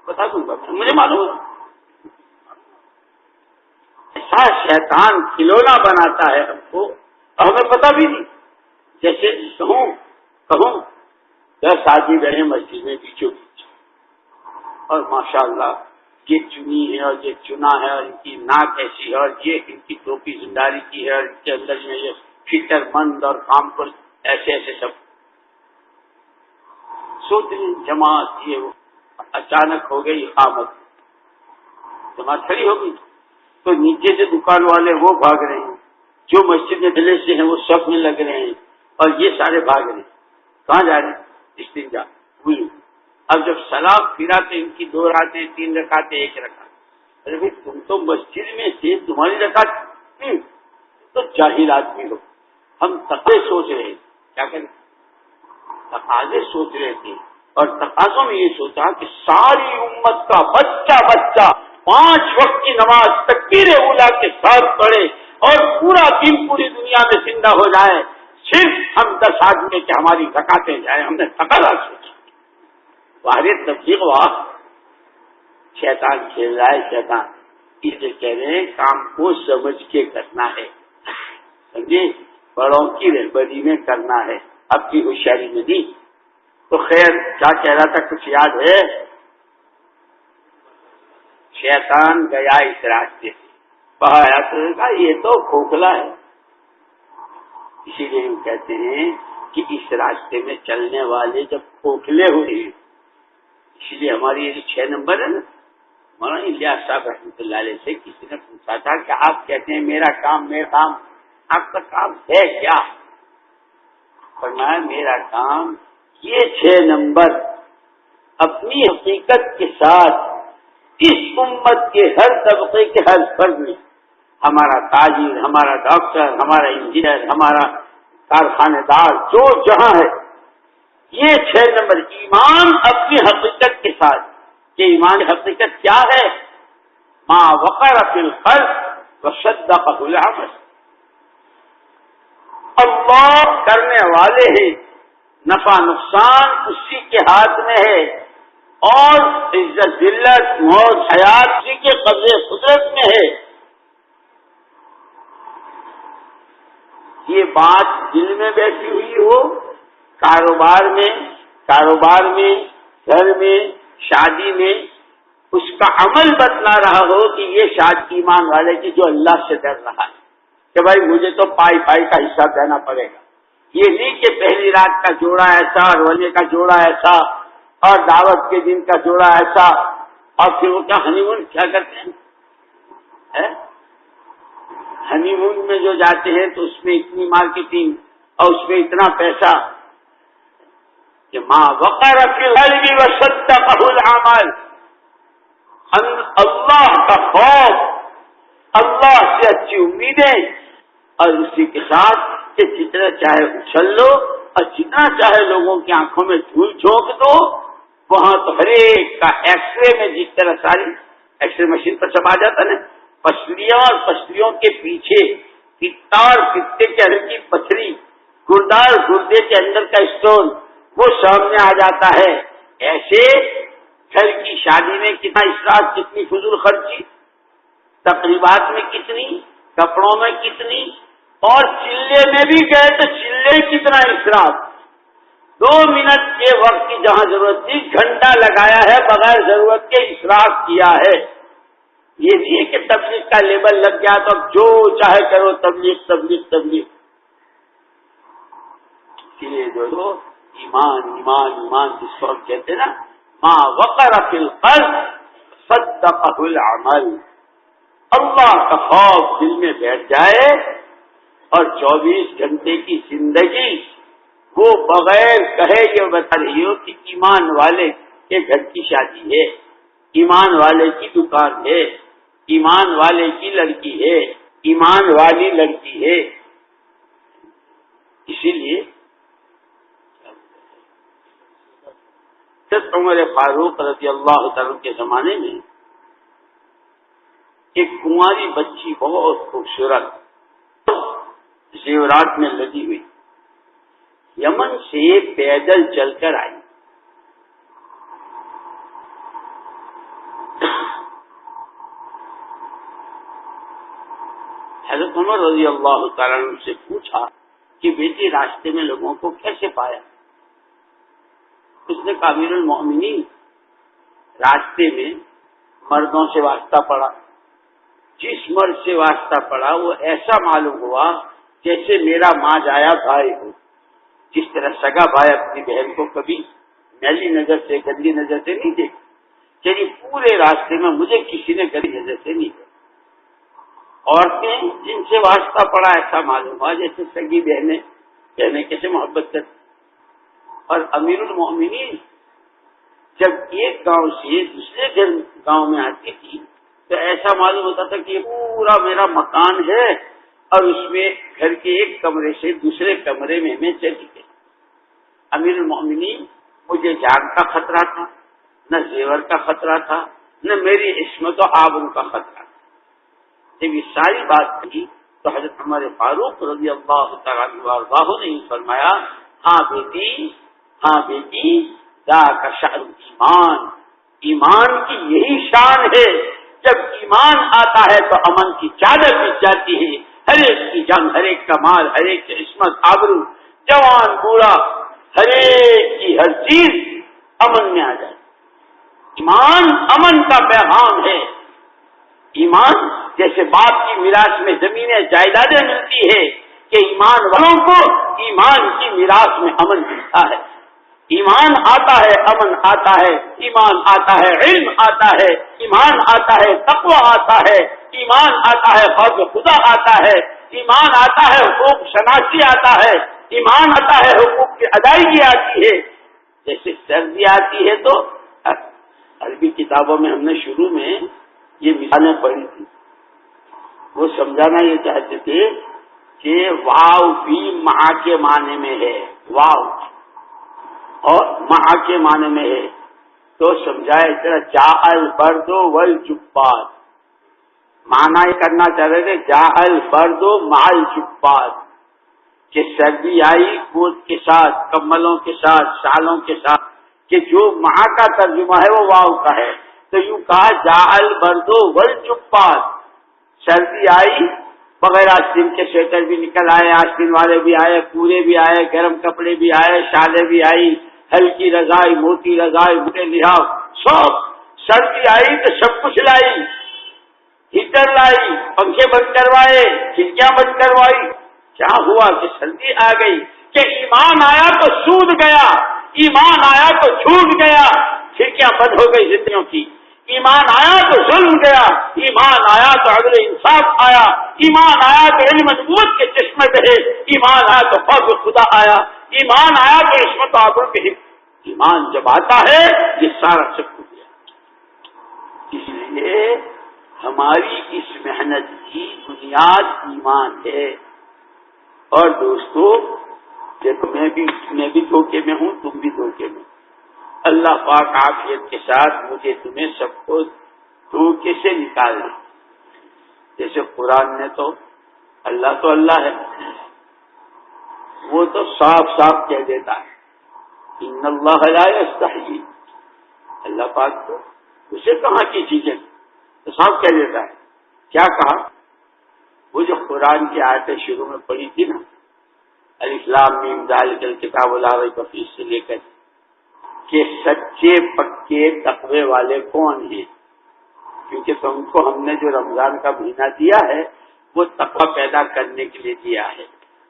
بتا دوں گا مجھے معلوم ہے. ایسا شیطان کھلونا بناتا ہے ہم کو اور ہمیں پتہ بھی نہیں. جیسے کہوں 10 آدمی رہے مسجد میں بیچوں بیچ اور ماشاءاللہ یہ چنی ہے اور یہ چنا ہے اور ان کی ناک ایسی ہے اور یہ ان کی ٹوپی زنداری کی ہے اور ان کے اندر میں یہ فکر مند اور کام پر ایسے سب سوچنے جماعت یہ وہ اچانک ہو گئی اقامت جماعت کھڑی ہو گئی تو نیچے سے دکان والے وہ بھاگ رہے ہیں جو مسجد میں دلے سے ہیں وہ سب میں لگ رہے ہیں اور یہ سارے بھاگ رہے ہیں. کہاں جا رہے ہیں استنجا وضو. اب جب سلام پھرا تو ان کی 2 رکعتیں 3 رکعتیں 1 رکعت. ارے بھائی تم تو مسجد میں تھے تمہاری رکعت تو جاہل آدمی ہو. ہم تقاضے سوچ رہے کیا کریں تقاضے سوچ رہے تھے اور تقاضوں میں یہ سوچا کہ ساری امت کا بچہ 5 وقت کی نماز تکبیر اولیٰ کے ساتھ پڑھے اور پورا دن پوری دنیا میں زندہ ہو جائے صرف ہم 10 آدمی کہ ہماری رکعتیں جائیں. ہم نے تقاضا سوچا باہر تبلیغ واہ شیطان کھیل رہا ہے. شیطان اسے کہہ رہے ہیں کام کو سمجھ کے کرنا ہے سمجھے بڑوں کی رہبری میں کرنا ہے اپنی ہوشیاری میں نہیں. تو خیر کیا کہہ رہا تھا کچھ یاد ہے. شیطان گیا اس راستے سے پہایا تو یہ تو کھوکھلا ہے. اسی لیے ہم کہتے ہیں کہ اس راستے میں چلنے والے جب کھوکھلے ہوئے ہیں اسی لیے ہماری یہ 6 نمبر ہے نا مولانا الیاس صاحب رحمۃ اللہ علیہ سے کسی نے پوچھا تھا کہ آپ کہتے ہیں میرا کام آپ کا کام ہے کیا. فرمایا میرا کام یہ 6 نمبر اپنی حقیقت کے ساتھ اس امت کے ہر طبقے کے ہر فرد میں ہمارا تاجر ہمارا ڈاکٹر ہمارا انجینئر ہمارا کارخانے دار جو جہاں ہے یہ 6 نمبر ایمان اپنی حقیقت کے ساتھ. یہ ایمان حقیقت کیا ہے ما وقر فی القلب وصدقہ العمل. اللہ کرنے والے ہیں نفع نقصان اسی کے ہاتھ میں ہے اور عزت ذلت موت حیات اسی کے قبضے قدرت میں ہے. یہ بات دل میں بیٹھی ہوئی ہو کاروبار میں گھر میں شادی میں اس کا عمل بتلا رہا ہو کہ یہ شادی ایمان والے کی جو اللہ سے ڈر رہا ہے کہ بھائی مجھے تو پائی کا حصہ دینا پڑے گا. یہ نہیں کہ پہلی رات کا جوڑا ایسا اور ولی کا جوڑا ایسا اور دعوت کے دن کا جوڑا ایسا اور پھر وہ کیا ہنی مون کیا کرتے ہیں ہنی مون میں جو جاتے ہیں تو اس میں اتنی مارکیٹنگ اور اس میں اتنا پیسہ کہ ما وقر فی القلب وصدقہ العمل، اللہ کا خوف، اللہ سے اچھی امیدیں، اور اسی کے ساتھ کہ جتنا چاہے اچھل لو اور جتنا چاہے لوگوں کی آنکھوں میں دھول جھونک دو، وہاں تو ہر ایک کا ایکس رے میں جس طرح ساری ایکس رے مشین پر سب آ جاتا نا، پسلیاں اور پسلیوں کے پیچھے پتا اور پتے کے اندر کی پتھری، گردار گردے کے اندر کا اسٹون وہ سامنے آ جاتا ہے. ایسے گھر کی شادی میں کتنا اسراف، کتنی فضول خرچی، تقریبات میں کتنی، کپڑوں میں کتنی، اور چلے میں بھی گئے تو چلے کتنا اسراف. 2 منٹ کے وقت کی جہاں ضرورت تھی گھنٹہ لگایا ہے بغیر ضرورت کے، اسراف کیا ہے. یہ نہیں کہ تبلیغ کا لیبل لگ گیا تو اب جو چاہے کرو تبلیغ تبلیغ تبلیغ. اس لیے جو ایمان ایمان ایمان جس کو کہتے ہیں نا، ما وقر فی القلب صدقہ العمل، اللہ کا خوف دل میں بیٹھ جائے اور 24 گھنٹے کی زندگی وہ بغیر کہے یہ بتا رہی ہو کہ ایمان والے کے گھر کی شادی ہے، ایمان والے کی دکان ہے، ایمان والے کی لڑکی ہے، ایمان والی لڑکی ہے. اسی لیے حضرت عمر فاروق رضی اللہ تعالیٰ کے زمانے میں ایک کنواری بچی بہت خوبصورت زیورات میں لگی ہوئی یمن سے پیدل چل کر آئی. حضرت عمر رضی اللہ تعالیٰ عنہ سے پوچھا کہ بیٹی راستے میں لوگوں کو کیسے پایا؟ اس نے کہا امیر المؤمنین راستے میں مردوں سے واسطہ پڑا، جس مرد سے واسطہ پڑا وہ ایسا معلوم ہوا جیسے میرا ماں جایا بھائی ہو. جس طرح سگا بھائی اپنی بہن کو کبھی میلی نظر سے گندی نظر سے نہیں دیکھا، یعنی پورے راستے میں مجھے کسی نے گندی نظر سے نہیں دیکھا. عورتیں جن سے واسطہ پڑا ایسا معلوم ہوا جیسے سگی بہنیں کیسے محبت کرتی. اور امیر المؤمنین جب ایک گاؤں سے دوسرے گاؤں میں آتی تھی تو ایسا معلوم ہوتا تھا کہ یہ پورا میرا مکان ہے اور اس میں گھر کے ایک کمرے سے دوسرے کمرے میں چلی گئی. امیر المؤمنین مجھے جان کا خطرہ تھا، نہ زیور کا خطرہ تھا، نہ میری عصمت و آبرو کا خطرہ تھا. جب یہ ساری بات کی تو حضرت عمر فاروق رضی اللہ تعالیٰ عنہ نے فرمایا، ہاں بیٹی ذاک شأن ایمان، ایمان کی یہی شان ہے. جب ایمان آتا ہے تو امن کی چادر بچ جاتی ہے، ہر ایک کی جان، ہر ایک کا مال، ہر ایک کی عصمت آبرو، جوان بوڑھا، ہر ایک کی ہر چیز امن میں آ جائے. ایمان امن کا پیغام ہے. ایمان جیسے باپ کی میراث میں زمینیں جائیدادیں ملتی ہے کہ ایمان والوں کو ایمان کی میراث میں امن ملتا ہے. ایمان آتا ہے امن آتا ہے، ایمان آتا ہے علم آتا ہے، ایمان آتا ہے تقوی آتا ہے، ایمان آتا ہے خوف خدا آتا ہے، ایمان آتا ہے حقوق شناسی آتا ہے، ایمان آتا ہے حقوق کی ادائیگی آتی ہے. جیسے سردی آتی ہے تو عربی کتابوں میں ہم نے شروع میں یہ مثالیں پڑھی تھی، وہ سمجھانا یہ چاہتے تھے کہ واو بھی ماں کے معنی میں ہے، واو اور ماں کے معنی میں ہے. تو سمجھائے اس طرح جا البرد والجبات، معنی یہ کرنا چاہ رہے تھے جا البرد مع الجبات، کہ سردی آئی کوٹ کے ساتھ، کمبلوں کے ساتھ، شالوں کے ساتھ، کہ جو ماں کا ترجمہ ہے وہ واو کا ہے. تو یوں کہا جا البرد والجبات، سردی آئی بغیر آستین کے سویٹر بھی نکل آئے، آستین والے بھی آئے، پورے بھی آئے، گرم کپڑے بھی آئے، شالیں بھی آئی، ہلکی رضائی، موٹی رضائی، موٹے لحاف، سب سردی آئی تو سب کچھ لائی، ہیٹر لائی، پنکھے بند کروائے، کھڑکیاں بند کروائی. کیا ہوا کہ سردی آ گئی کہ ایمان آیا تو سود گیا، ایمان آیا تو جھوٹ گیا، کھڑکیاں بند ہو گئی زندگیوں کی. ایمان آیا تو ظلم گیا، ایمان آیا تو عدل انصاف آیا، ایمان آیا تو علم نبوت کے چشمے بہے، ایمان آیا تو خوف خدا آیا، ایمان آیا تو عصمت و آبرو کے ایمان جب آتا ہے یہ سارا سب کچھ دیا. اس لیے ہماری اس محنت کی بنیاد ایمان ہے. اور دوستو دیکھو میں بھی دھوکے میں ہوں، تم بھی دھوکے میں. اللہ پاک عافیت کے ساتھ مجھے تمہیں سب کو دھوکے سے نکال دے. جیسے قرآن نے تو اللہ ہے، وہ تو صاف صاف کہہ دیتا ہے ان اللہ لا یستحیی. اللہ پاک تو اسے کہاں کی چیزیں تو صاف کہہ دیتا ہے. کیا کہا؟ وہ جو قرآن کی آیتیں شروع میں پڑھی تھی نا، الف لام میم ذالک الکتاب لا ریب فیہ سے لے کر کہ سچے پکے تقوی والے کون ہیں، کیونکہ تم کو ہم نے جو رمضان کا مہینہ دیا ہے وہ تقوی پیدا کرنے کے لیے دیا ہے.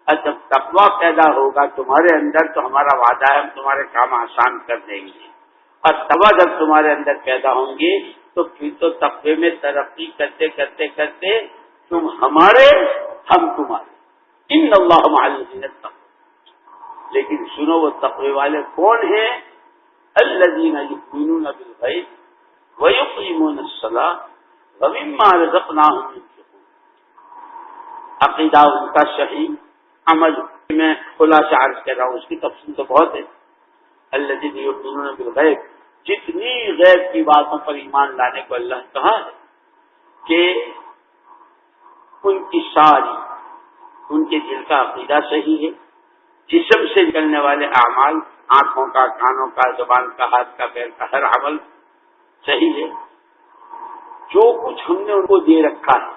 اور جب تقوی پیدا ہوگا تمہارے اندر تو ہمارا وعدہ ہے ہم تمہارے کام آسان کر دیں گے. اور تقوی جب تمہارے اندر پیدا ہوں گے تو پھر تو تقوی میں ترقی کرتے کرتے کرتے تم ہمارے ہم تمہارے. ان اللہ مع الذین اتقوا. لیکن سنو وہ تقوی والے کون ہیں؟ الذین یؤمنون بالغیب ویقیمون الصلاۃ ومما رزقناہم ينفقون. عقیدہ ان کا صحیح، عمل میں خلاصہ عرض کر رہا ہوں، اس کی تفصیل تو بہت ہے. الذین یؤمنون بالغیب، جتنی غیب کی باتوں پر ایمان لانے کو اللہ نے کہا ہے کہ ان کی ساری ان کے دل کا عقیدہ صحیح ہے. جسم سے نکلنے والے اعمال، آنکھوں کا، کانوں کا، زبان کا، ہاتھ کا، پیر کا ہر عمل صحیح ہے. جو کچھ ہم نے ان کو دے رکھا ہے.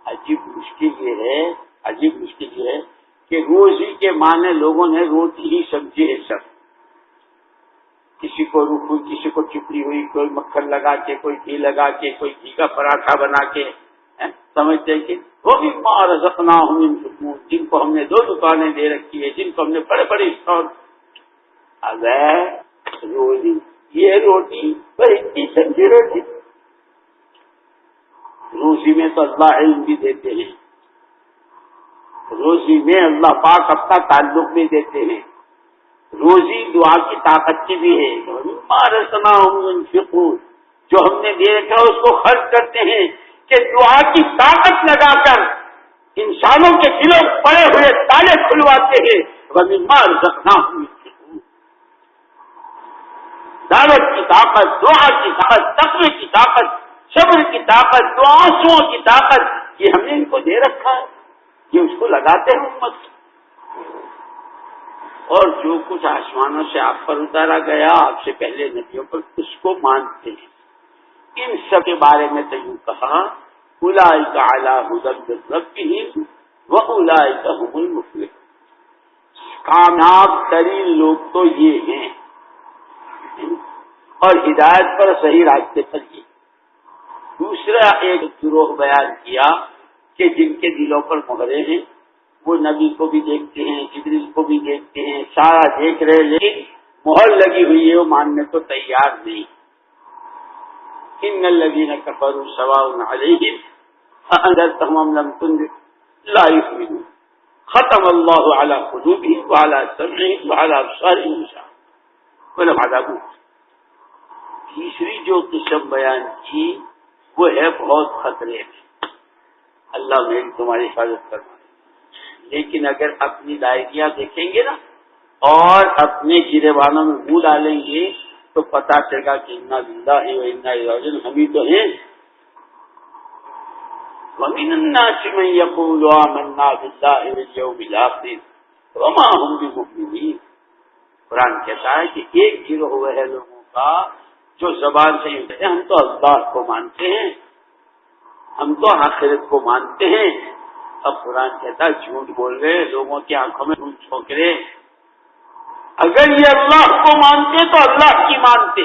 عجیب مشکل یہ ہے کہ روزی کے معنی لوگوں نے روٹی ہی سمجھی ہے. سب کسی کو روٹی، کسی کو چپڑی ہوئی، کوئی مکھن لگا کے، کوئی گھی لگا کے، کوئی گھی کا پراٹھا بنا کے سمجھتے ہیں کہ وہ بھی مَا رَزَقْنَاهُمْ يُنْفِقُونَ. جن کو ہم نے 2 دکانیں دے رکھی ہے، جن کو ہم نے بڑے بڑے اسٹور. اگر روزی یہ روٹی بڑی سمجھی روٹی. روزی میں تو اللہ علم بھی دیتے ہیں، روزی میں اللہ پاک اپنا تعلق بھی دیتے ہیں. روزی دعا کی طاقت کی بھی ہے. مَا رَزَقْنَاهُمْ يُنْفِقُونَ. جو ہم نے دے رکھا اس کو خرچ کرتے ہیں کہ دعا کی طاقت لگا کر انسانوں کے دلوں پڑے ہوئے تالے کھلواتے ہیں. وَمِمَّا رَزَقْنَاهُمْ يُنْفِقُونَ. دعوت کی طاقت، دعا کی طاقت، تقوی کی طاقت، صبر کی طاقت، دعاؤں کی طاقت، یہ ہم نے ان کو دے رکھا ہے. یہ اس کو لگاتے ہیں امت. اور جو کچھ آسمانوں سے آپ پر اتارا گیا آپ سے پہلے نبیوں پر، اس کو مانتے ہیں. ان سب کے بارے میں تو یوں کہا اولئک علی ھدی من ربہم واولئک ھم المفلحون. کامیاب ترین لوگ تو یہ ہیں اور ہدایت پر صحیح راستے پر یہ. دوسرا ایک گروہ بیان کیا کہ جن کے دلوں پر مہرے ہیں، وہ نبی کو بھی دیکھتے ہیں، جبریل کو بھی دیکھتے ہیں، سارا دیکھ رہے لیکن مہر لگی ہوئی ہے، وہ ماننے کو تیار نہیں. ان الذين كفروا سواء عليهم أأنذرتهم أم لم تنذر لا يؤمنون. ختم الله على قلوبهم وعلى سمعهم وعلى أبصارهم غشاوة ولهم عذاب. تیسری جو قسم بیان کی وہ ہے بہت خطرے میں. اللہ میری تمہاری حفاظت کرنا. لیکن اگر اپنی ڈائریاں دیکھیں گے نا اور اپنے گریبانوں میں منہ ڈالیں گے تو پتا چلے گا کہ انا للہ و انا الیہ راجعون. ہم ہی تو ہیں. وَمِنَ النَّاسِ مَن يَقُولُ آمَنَّا بِاللَّهِ وَالْيَوْمِ الْآخِرِ وَمَا هُمْ بِمُؤْمِنِينَ. قرآن کہتا ہے کہ ایک گروہ ہے لوگوں کا جو زبان سے کہتے ہیں ہم تو اللہ کو مانتے ہیں، ہم تو آخرت کو مانتے ہیں. اب قرآن کہتا ہے جھوٹ بول رہے، لوگوں کی آنکھوں میں جھوٹ چھونک رہے. اگر یہ اللہ کو مانتے تو اللہ کی مانتے.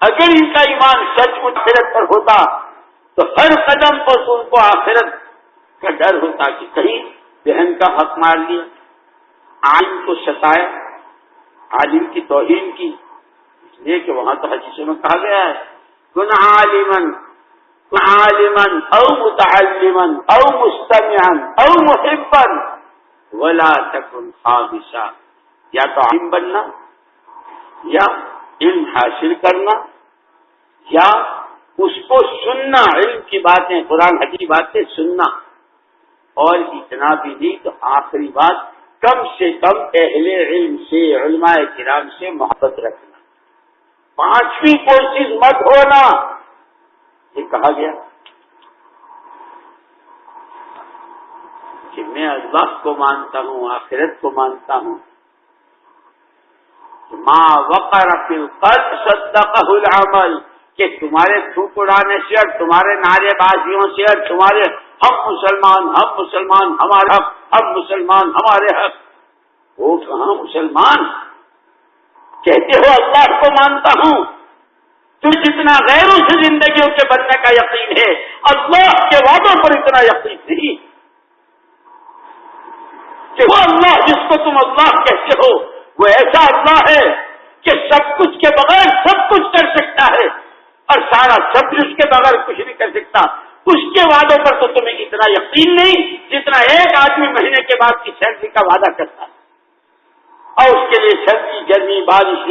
اگر ان کا ایمان سچ مچ آخرت پر ہوتا تو ہر قدم پر ان کو آخرت کا ڈر ہوتا کہ کہیں بہن کا حق مار لیا، عالم کو ستایا، عالم کی توہین کی. اس لیے کہ وہاں تو حدیثوں میں کہا گیا ہے کن عالما او متعلما او مستمعا او محبا ولا تکن خامسا. یا تو عالم بننا یا علم حاصل کرنا یا اس کو سننا، علم کی باتیں، قرآن حدیث کی باتیں سننا، اور اتنا بھی نہیں تو آخری بات کم سے کم اہل علم سے، علماء کرام سے محبت رکھنا، پانچویں کوئی چیز مت ہونا، یہ کہا گیا کہ میں اللہ کو مانتا ہوں، آخرت کو مانتا ہوں، ما وقر فی القلب صدقہ العمل، کہ تمہارے تھوک اڑانے سے اور تمہارے نعرے بازیوں سے اور تمہارے ہم مسلمان ہمارا حق، ہم مسلمان ہمارے حق، وہ کہاں مسلمان؟ کہتے ہو اللہ کو مانتا ہوں، تم جتنا غیروں سے زندگیوں کے بننے کا یقین ہے، اللہ کے وعدوں پر اتنا یقین نہیں کہ وہ اللہ جس کو تم اللہ کہتے ہو وہ ایسا اللہ ہے کہ سب کچھ کے بغیر سب کچھ کر سکتا ہے، اور سارا سب اس کے بغیر کچھ نہیں کر سکتا، اس کے وعدوں پر تو تمہیں اتنا یقین نہیں جتنا ایک آدمی مہینے کے بعد کی سردی کا وعدہ کرتا ہے، اور اس کے لیے سردی گرمی بارش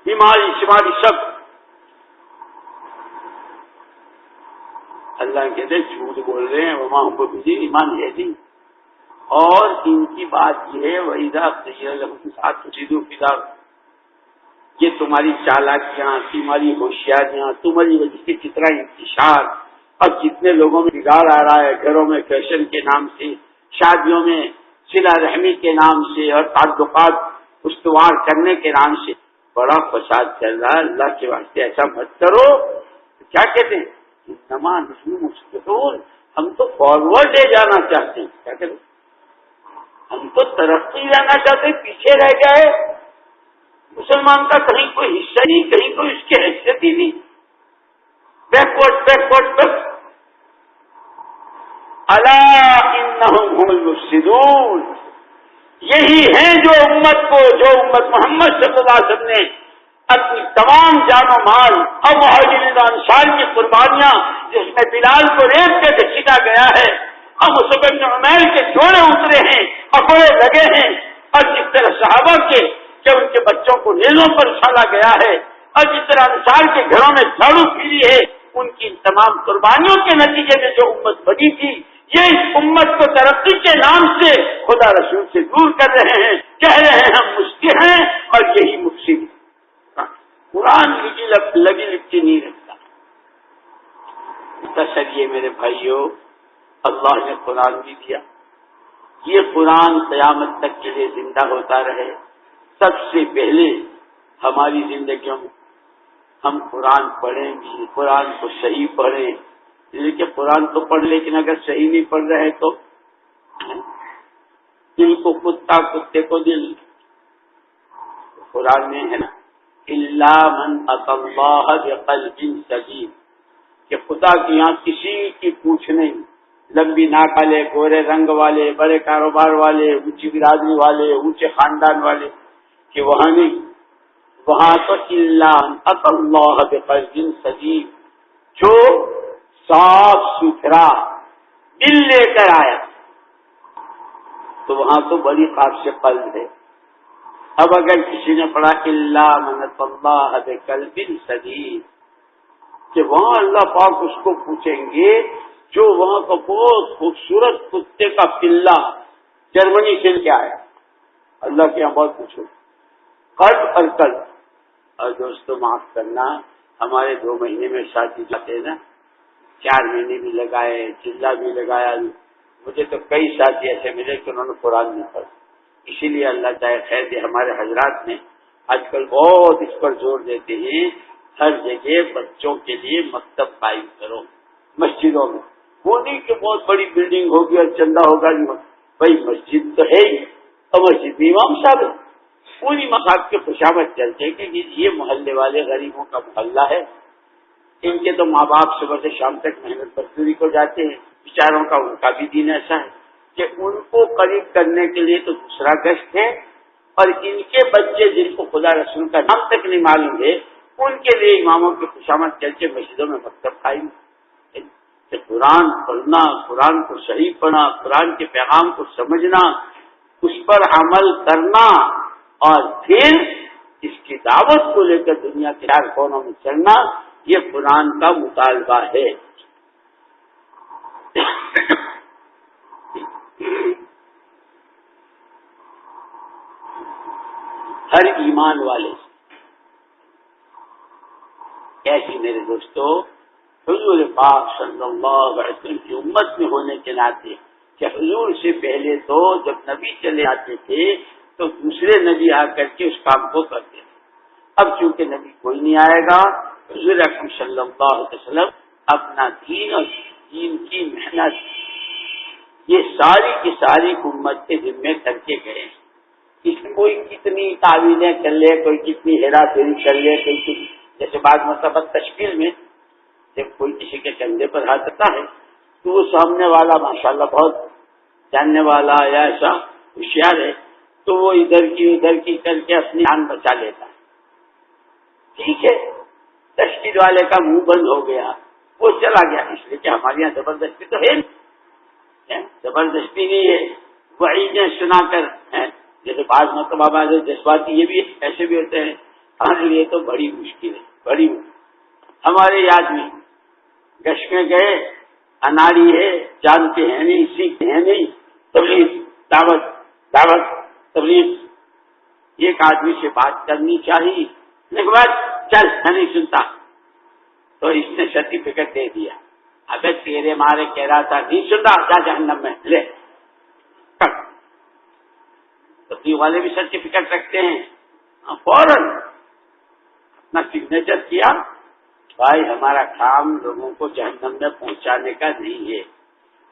بیماری شماری سب اللہ کے دل جھوٹ بول رہے ہیں، وہاں ہم کو بھی ایمان ہے نہیں، اور ان کی بات یہ ہے وَإِذَا قِيلَ لَهُمْ تَعْتَذِرُوا فِي الْأَرْضِ، یہ تمہاری چالاکیاں، تمہاری ہوشیاریاں، تمہاری وجہ سے کتنا انتشار اور کتنے لوگوں میں بگاڑ آ رہا ہے، گھروں میں فیشن کے نام سے، شادیوں میں صلہ رحمی کے نام سے اور تعلقات استوار کرنے کے نام سے بڑا فساد چل رہا ہے، اللہ کے واسطے ایسا مت کرو۔ کیا کہتے ہیں؟ انما نحن مصلحون، ہم تو فارورڈ لے جانا چاہتے ہیں، کیا کہتے ہیں؟ ہم تو ترقی جانا چاہتے، پیچھے رہ گئے، مسلمان کا کہیں کوئی حصہ نہیں، کہیں کوئی اس کی حیثیت ہی نہیں، بیکورڈ الا انہم هم المفسدون، یہی ہیں جو امت محمد صلی اللہ علیہ وسلم نے اپنی تمام جان و مال اور مہاجرین و انصار کی قربانیاں، جس میں بلال کو ریت پہ گھسیٹا گیا ہے اور مصعب بن عمیر کے جوڑے اترے ہیں، اکوڑے لگے ہیں، اور جس طرح صحابہ کے کہ ان کے بچوں کو نیزوں پر اچھالا گیا ہے، اور جس طرح انصار کے گھروں میں جھاڑو پھیری ہے، ان کی تمام قربانیوں کے نتیجے میں جو امت بنی تھی، یہ اس امت کو ترقی کے نام سے خدا رسول سے دور کر رہے ہیں، کہہ رہے ہیں ہم مصلح ہیں اور یہی مفسد ہے۔ قرآن لگی لپٹی نہیں رکھتا۔ تصریے میرے بھائیوں، اللہ نے قرآن بھی دیا، یہ قرآن قیامت تک کے لیے زندہ ہوتا رہے۔ سب سے پہلے ہماری زندگیوں میں ہم قرآن پڑھیں بھی، قرآن کو صحیح پڑھیں، لیکن قرآن تو پڑھ لیکن اگر صحیح نہیں پڑھ رہے تو دل کو کتا، کتے کو دل، قرآن میں ہے نا الا من اتى الله بقلب سلیم، کہ خدا کی یہاں کسی کی پوچھ نہیں، لمبی ناک والے، گورے رنگ والے، بڑے کاروبار والے، اونچی برادری والے، اونچے خاندان والے، کہ وہاں نہیں، وہاں تو الا من اتى الله بقلب سلیم، جو صاف ستھرا دل لے کر آیا، تو وہاں تو بڑی خاص قلب ہے۔ اب اگر کسی نے پڑھا الا من اتى الله بقلب سلیم، کہ وہاں اللہ پاک اس کو پوچھیں گے جو وہاں کا بہت خوبصورت کتے کا پلہ جرمنی سے کیا آیا، اللہ کے یہاں بہت پوچھو قلب اور قلب۔ اور دوستو معاف کرنا، ہمارے 2 مہینے میں شادی جاتے ہیں نا، 4 مہینے بھی لگائے، چلہ بھی لگایا، مجھے تو کئی ساتھی ایسے ملے کہ انہوں نے قرآن نہیں پڑھا۔ اسی لیے اللہ چاہے خیر دے، ہمارے حضرات نے آج کل بہت اس پر زور دیتے ہیں، ہر جگہ بچوں کے لیے مکتب قائم کرو مسجدوں میں، وہ نہیں کہ بہت بڑی بلڈنگ ہوگی اور چندہ ہوگا، بھائی مسجد تو ہے ہی، اور مسجد میں امام صاحب ہے، پوری مساجد کے خوشامد چلتے کہ یہ محلے والے غریبوں کا محلہ ہے، ان کے تو ماں باپ صبح سے شام تک محنت مزدوری کو جاتے ہیں، بیچاروں کا ان کا بھی دین ایسا ہے کہ ان کو قریب کرنے کے لیے تو دوسرا گشت ہے، اور ان کے بچے جن کو خدا رسول کا نام تک نہیں معلوم ہے، ان کے لیے اماموں کی خوشامد چل کے مسجدوں میں مکتب قائم کہ قرآن پڑھنا، قرآن کو صحیح پڑھنا، قرآن کے پیغام کو سمجھنا، اس پر عمل کرنا، اور پھر اس کی دعوت کو لے کر دنیا کے چار کونوں میں چلنا، یہ قرآن کا مطالبہ ہے۔ ہر ایمان والے ایسی میرے دوستو حضور پاک صلی اللہ علیہ وسلم کی امت میں ہونے کے ناطے کہ حضور سے پہلے تو جب نبی چلے آتے تھے تو دوسرے نبی آ کر کے اس کام کو کرتے تھے۔ اب چونکہ نبی کوئی نہیں آئے گا، حضور اکرم صلی اللہ علیہ وسلم اپنا دین اور دین کی محنت یہ ساری کی ساری امت کے ذمے کر کے گئے۔ اس میں کوئی کتنی تعویلیں کر لے، کوئی کتنی ہیرا پھیری کر لے، کوئی کتنی، جیسے بعض مرتبہ تشکیل میں جب کوئی کسی کے کندھے پر ہاتھ رکھتا ہے تو وہ سامنے والا ماشاءاللہ بہت جاننے والا یا ایسا ہوشیار ہے تو وہ ادھر کی کر کے اپنی جان بچا لیتا ہے۔ ٹھیک ہے، تشکیل والے کا منہ بند ہو گیا، وہ چلا گیا، اس لیے کہ ہمارے یہاں زبردستی تو ہے نہیں، زبردستی نہیں ہے، وعیدیں سنا کر جیسے بعض مرتبہ بعض جذباتی یہ بھی ایسے بھی ہوتے ہیں، ہمارے لیے تو بڑی مشکل ہے، بڑی ہمارے یاد میں گشت میں گئے، اناڑی ہے، جانتے ہیں نہیں، سیکھتے ہیں نہیں، تبلیغ دعوت تبلیغ، ایک آدمی سے بات کرنی چاہیے، ایک بات چل میں نہیں سنتا، تو اس نے سرٹیفکیٹ دے دیا، ابے تیرے مارے کہہ رہا تھا نہیں سنتا، جا جہنم میں لے۔ تبلیغ والے بھی سرٹیفکیٹ رکھتے ہیں، فوراً اپنا سگنیچر کیا، بھائی ہمارا کام لوگوں کو جہنم میں پہنچانے کا نہیں ہے،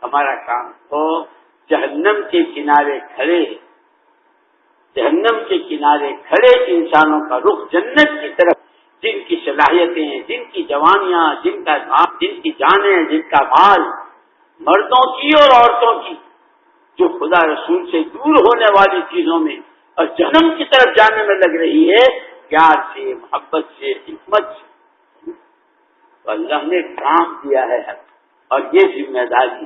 ہمارا کام تو جہنم کے کنارے کھڑے انسانوں کا رخ جنت کی طرف، جن کی صلاحیتیں ہیں، جن کی جوانیاں، جن کا جن کی جانیں، جن کا مال، مردوں کی اور عورتوں کی، جو خدا رسول سے دور ہونے والی چیزوں میں اور جہنم کی طرف جانے میں لگ رہی ہے، پیار سے، محبت سے، حکمت سے، تو اللہ نے کام دیا ہے اور یہ ذمہ داری،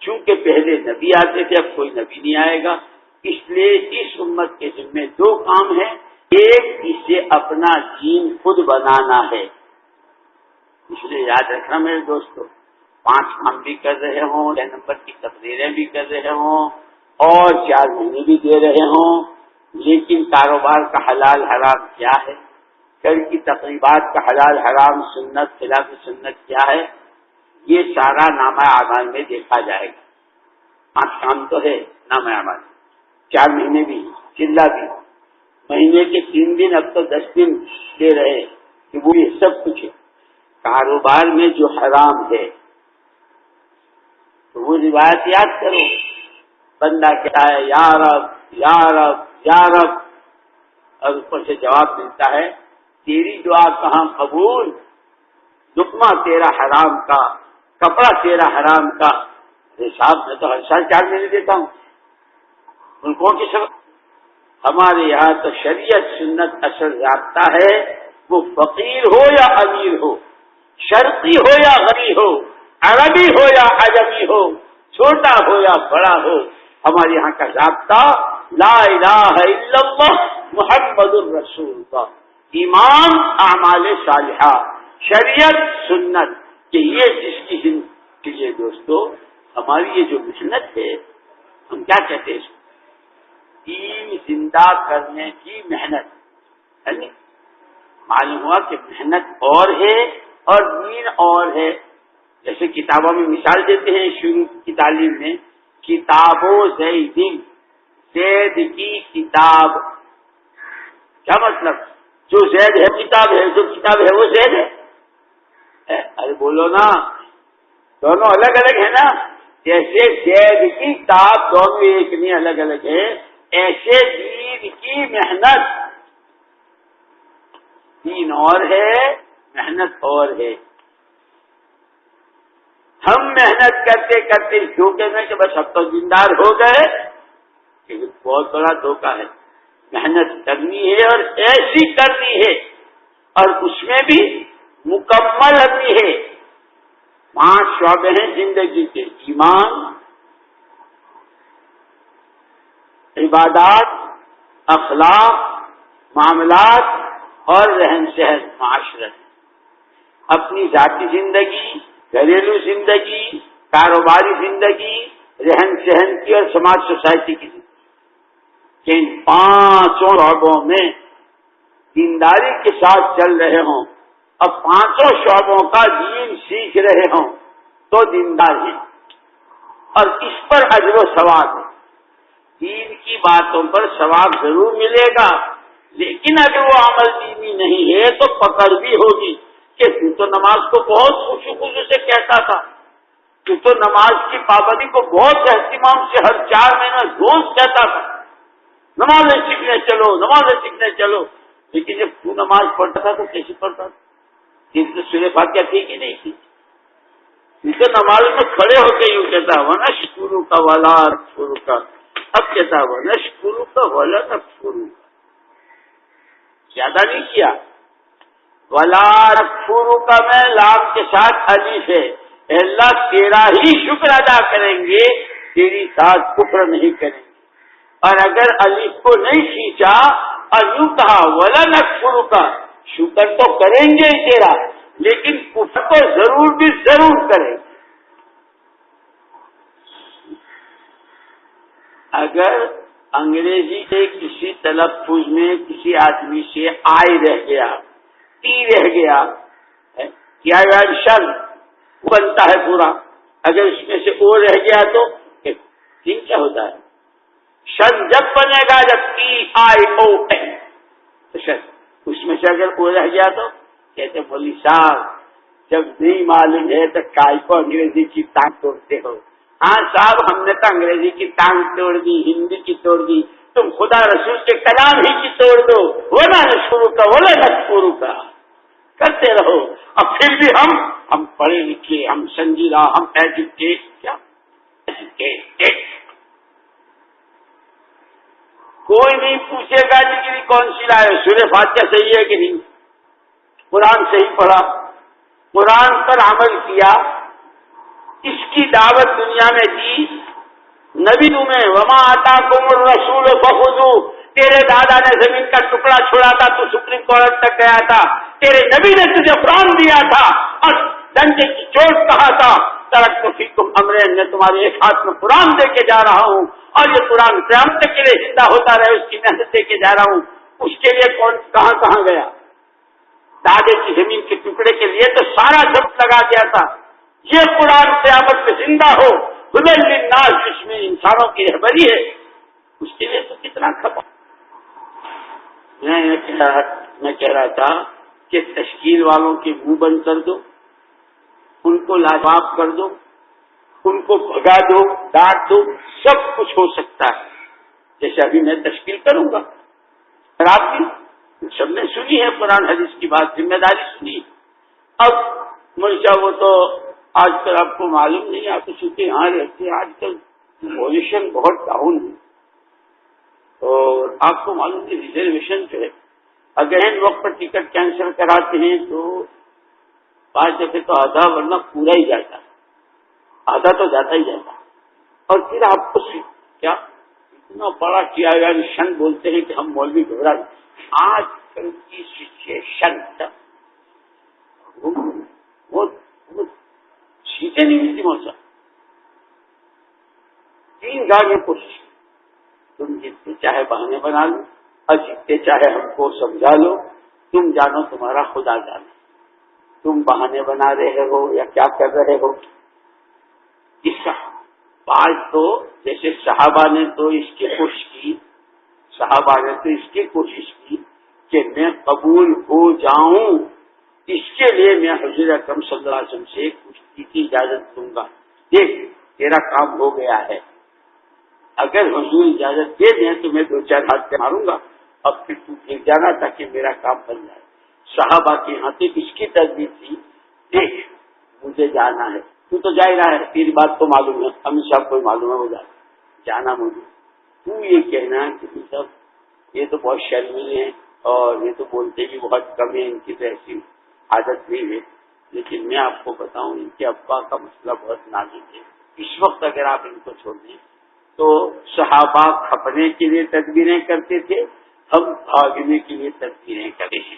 چونکہ پہلے نبی آتے تھے اب کوئی نبی نہیں آئے گا، اس لیے اس امت کے ذمہ دو کام ہیں، ایک اسے اپنا دین خود بنانا ہے، اس لیے یاد رکھنا میرے دوستو، 5 کام بھی کر رہے ہوں، 6 نمبر کی تقریریں بھی کر رہے ہوں اور 4 مہینے بھی دے رہے ہوں، لیکن کاروبار کا حلال حرام کیا ہے، کل کی تقریبات کا حلال حرام، سنت خلاف سنت کیا ہے، یہ سارا نامہ اعمال میں دیکھا جائے گا۔ 5 کام تو ہے نامہ اعمال، 4 مہینے بھی، چلہ بھی، مہینے کے 3 دن، اب تو 10 دن دے رہے کہ وہ یہ سب کچھ ہے۔ کاروبار میں جو حرام ہے تو وہ روایت یاد کرو، بندہ کہتا ہے یا رب یا رب یا رب، اور اوپر سے جواب ملتا ہے تیری دعا کہاں قبول، لقمہ تیرا حرام کا، کپڑا تیرا حرام کا، صاحب میں تو ہر سال 4 مہینے دیتا ہوں، ملکوں کی سبب ہمارے یہاں تو شریعت سنت اصل ضابطہ ہے، وہ فقیر ہو یا امیر ہو، شرقی ہو یا غربی ہو، عربی ہو یا عجمی ہو، چھوٹا ہو یا بڑا ہو، ہمارے یہاں کا ضابطہ لا الہ الا اللہ محمد الرسول اللہ، ایمان اعمال صالحہ، شریعت سنت، کہ یہ جس کی زندگی کے لیے دوستو ہماری یہ جو محنت ہے، ہم کیا کہتے ہیں اس کو، دین زندہ کرنے کی محنت ہے نہیں؟ معلوم ہوا کہ محنت اور ہے اور دین اور ہے۔ جیسے کتابوں میں مثال دیتے ہیں شروع کی تعلیم میں، کتاب و زیدین، زید کی کتاب، کیا مطلب، جو زید ہے کتاب ہے، جو کتاب ہے وہ زید ہے، ارے بولو نا، دونوں الگ الگ ہیں نا، جیسے زید کی کتاب دونوں ایک نہیں الگ الگ ہے، ایسے دین کی محنت، دین اور ہے محنت اور ہے۔ ہم محنت کرتے کرتے دھوکے میں کہ بس اب تو دیندار ہو گئے، یہ بہت بڑا دھوکہ ہے۔ محنت کرنی ہے اور ایسی کرنی ہے، اور اس میں بھی مکمل کرنی ہے۔ 5 شعبے ہیں زندگی کے، ایمان، عبادات، اخلاق، معاملات اور رہن سہن معاشرت، اپنی ذاتی زندگی، گھریلو زندگی، کاروباری زندگی، رہن سہن کی اور سماج سوسائٹی کی زندگی، کہ ان 5 شعبوں میں دینداری کے ساتھ چل رہے ہوں، اب 5 شعبوں کا دین سیکھ رہے ہوں تو دیندار ہیں، اور اس پر اجر و ثواب ہے۔ دین کی باتوں پر ثواب ضرور ملے گا، لیکن اگر وہ عمل دینی نہیں ہے تو پکڑ بھی ہوگی کہ تو نماز کو بہت خوشی خوشی سے کہتا تھا، تو نماز کی پابندی کو بہت اہتمام سے ہر 4 مہینہ روز کہتا تھا، نماز سیکھنے چلو، نماز سیکھنے چلو، لیکن جب تو نماز پڑھتا تھا تو کیسے پڑھتا تھا؟ اس سورہ فاتحہ تھی کہ نہیں تھی؟ تو نماز میں کھڑے ہو کے یوں کہتا ونشکرو کا ولا نکفرو کا، اب کہتا ونشکرو کا ولا نکفرو کا، زیادہ نہیں کیا۔ ولا نکفرو کا میں لام کے ساتھ الف ہے، اے اللہ تیرا ہی شکر ادا کریں گے، تیری ساتھ کفر نہیں کریں گے۔ اور اگر الف کو نہیں کھینچا اور یوں کہا ولا نکفرو کا، شکر تو کریں گے تیرا، لیکن کفر کو ضرور بھی ضرور کریں۔ اگر انگریزی کے کسی تلفظ میں کسی آدمی سے آئی رہ گیا، ٹی رہ گیا، کیا شن بنتا ہے پورا، اگر اس میں سے او رہ گیا تو ٹھیک کیا ہوتا ہے؟ شن جب بنے گا جب ٹی آئی او این، تو شن اس میں سے اگر او رہ گیا تو کہتے بولی صاحب جب نہیں معلوم ہے تو کائی کو انگریزی کی ٹانگ توڑتے ہو؟ ہاں صاحب ہم نے تو انگریزی کی ٹانگ توڑ دی، ہندی کی توڑ دی، تم خدا رسول کے کلام ہی کی توڑ دو، ولا نشکرو کا ولا نکفرو کا کرتے رہو۔ اب پھر بھی ہم پڑھے لکھے، ہم سنجیدہ، ہم ایجوکیٹ، کیا ایجوکیٹ، کوئی نہیں پوچھے گا ڈگری کون سی لائے، سورہ فاتحہ صحیح ہے کہ نہیں، قرآن صحیح پڑھا، قرآن پر عمل کیا، اس کی دعوت دنیا میں دی، نبی تمہیں وما آتاکم الرسول فخذوہ، تیرے دادا نے زمین کا ٹکڑا چھوڑا تھا تو سپریم کورٹ تک گیا تھا، تیرے نبی نے تجھے قرآن دیا تھا اور ڈنڈے کی چوٹ کہا تھا ترکت فیکم امرین، میں تمہارے ایک ہاتھ میں قرآن دے کے جا رہا ہوں اور یہ قرآن قیامت کے لیے زندہ ہوتا رہے، اس کی محنت دے کے جا رہا ہوں۔ اس کے لیے کون کہاں کہاں گیا؟ دادے کی زمین کے ٹکڑے کے لیے تو سارا ضبط لگا دیا تھا، یہ قرآن قیامت میں زندہ ہو، ہدی للناس، جس میں انسانوں کی رہبری ہے، اس کے لیے تو کتنا کھپا۔ میں کہہ رہا تھا کہ تشکیل والوں کے منہ بند کر دو، ان کو لاجواب کر دو، ان کو بھگا دو، ڈانٹ دو، سب کچھ ہو سکتا ہے، جیسے ابھی میں تشکیل کروں گا، اور آپ بھی سب نے سنی ہے قرآن حدیث کی بات، ذمہ داری سنی۔ اب ملشا وہ تو آج کل آپ کو معلوم نہیں، آپ چونکہ یہاں رہتے ہیں، آج کل پوزیشن بہت ڈاؤن ہے، اور آپ کو معلوم ہے ریزرویشن جو ہے اگر ان وقت پر ٹکٹ کینسل کراتے ہیں تو 5 دفعے تو آدھا ورنہ پورا ہی جاتا ہے، آدھا تو جاتا ہی جاتا ہے، اور پھر آپ کو کیا اتنا بڑا کیا گیا شن بولتے ہیں کہ ہم مولوی گھبرا۔ آج کل کی سچویشن وہ سیٹیں نہیں ملتی، موسم 3 گاڑیاں کوشش، تم جتنے چاہے بہانے بنا لو اور جتنے چاہے ہم کو سمجھا لو، تم جانو تمہارا خدا جانے، تم بہانے بنا رہے ہو یا کیا کر رہے ہو۔ اس کا بعض تو جیسے صحابہ نے تو اس کی کوشش کی، صحابہ نے تو اس کی کوشش کی کہ میں قبول ہو جاؤں، اس کے لیے میں حضور اکرم صلی اللہ علیہ وسلم سے کشتی کی اجازت دوں گا، دیکھ تیرا کام ہو گیا ہے، اگر حضور اجازت دے دیں تو میں 2-4 ہاتھ ماروں گا اور پھر تو گر جانا تاکہ میرا کام بن جائے۔ صحابہ کے یہاں پہ اس کی تربیت تھی، دیکھ مجھے جانا ہے، تو جا ہی رہا ہے، تیری بات تو معلوم ہے، امیر صاحب کو معلوم ہے وہ جانا مجھے، تو یہ کہنا کہ سب یہ تو بہت شرمیل ہیں اور یہ تو بولتے بھی بہت کم ہے، ان کی تو ایسی عادت نہیں ہے، لیکن میں آپ کو بتاؤں ان کے ابا کا مسئلہ بہت نازک ہے، اس وقت اگر آپ ان کو چھوڑ دیں تو صحابہ کھپنے کے لیے تدبیریں کرتے تھے، ہم بھاگنے کے لیے تدبیریں کریں ہیں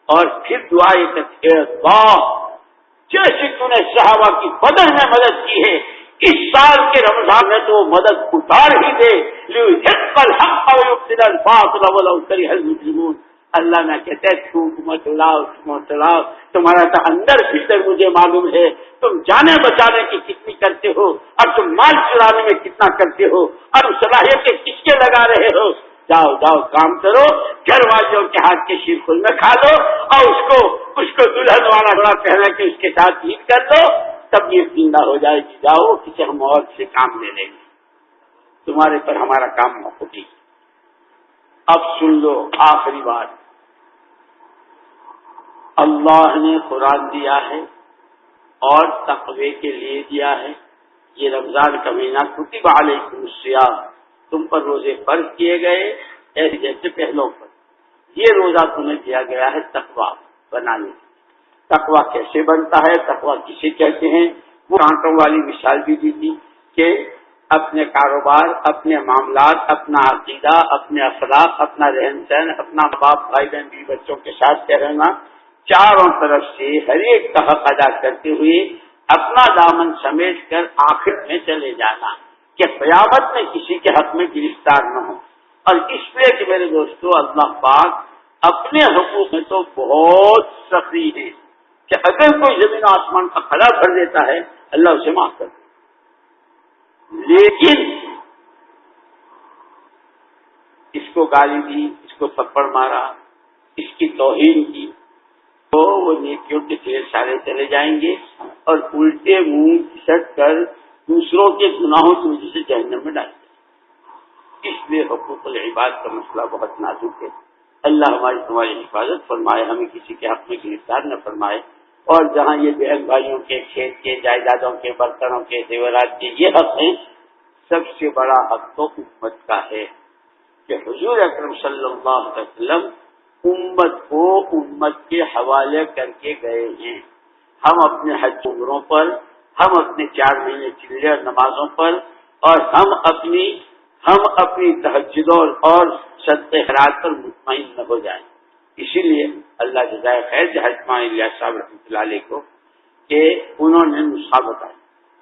اور پھر دعا یہ کرتے ہیں اللہ جیسے تو نے صحابہ کی بدر میں مدد کی ہے اس سال کے رمضان میں تو مدد اتار ہی دے لیحق الحق ویبطل الباطل ولو کرہ المجرمون. اللہ نہ کہتے تھوک مت لاؤ تمہارا تو اندر بھیتر مجھے معلوم ہے تم جانے بچانے کی کتنی کرتے ہو اور تم مال چرانے میں کتنا کرتے ہو اور صلاحیتیں کس کے لگا رہے ہو. جاؤ کام کرو گھر والوں کے ہاتھ کے شیر خل میں کھا لو اور اس کو دلہن والا بڑا پہنا کے اس کے ساتھ عید کر دو تب یہ زندہ ہو جائے گی. جاؤ کسی ہم اور سے کام لے لیں گے تمہارے پر ہمارا کام نہ ہوگی. اب سن لو آخری بات اللہ نے قرآن دیا ہے اور تقوی کے لیے دیا ہے. یہ رمضان کا مہینہ کتب علیکم الصیام تم پر روزے فرض کیے گئے ایسے جیسے پہلوں پر. یہ روزہ تمہیں دیا گیا ہے تقوی بنانے. تقوی کیسے بنتا ہے تقوی کسے کہتے ہیں وہ کانٹوں والی مثال بھی دی تھی کہ اپنے کاروبار اپنے معاملات اپنا عقیدہ اپنے اخلاق اپنا رہن سہن اپنا باپ بھائی بہن بیوی بچوں کے ساتھ رہنا چاروں طرف سے ہر ایک کا حق ادا کرتے ہوئے اپنا دامن سمیٹ کر آخر میں چلے جانا کہ قیامت میں کسی کے حق میں گرفتار نہ ہو. اور اس لیے کہ میرے دوستو اللہ پاک اپنے حقوق میں تو بہت سخی ہے کہ اگر کوئی زمین و آسمان کا خلا بھر دیتا ہے اللہ اسے معاف کر دے. لیکن اس کو گالی دی اس کو تھپڑ مارا اس کی توہین کی تو وہ نیکیوں کے ڈھیر سارے چلے جائیں گے اور الٹے منہ کھسٹ کر دوسروں کے گناہوں کی وجہ سے جہنم میں ڈال دیں. اس لیے حقوق العباد کا مسئلہ بہت نازک ہے. اللہ ہماری تمہاری حفاظت فرمائے ہمیں کسی کے حق میں گرفتار نہ فرمائے. اور جہاں یہ بہن بھائیوں کے کھیت کے جائیدادوں کے برتنوں کے زیورات کے یہ حق ہیں سب سے بڑا حق تو امت کا ہے کہ حضور اکرم صلی اللہ علیہ وسلم امت کو امت کے حوالے کر کے گئے ہیں. ہم اپنے حج عمروں پر ہم اپنے 4 مہینے چلے اور نمازوں پر اور ہم اپنی تہجدوں اور صدقہ خیرات پر مطمئن نہ ہو جائیں. اسی لیے اللہ جزائے خیر حضرت الیاس صاحب رحمۃ اللہ علیہ کو کہ انہوں نے نسخہ بتایا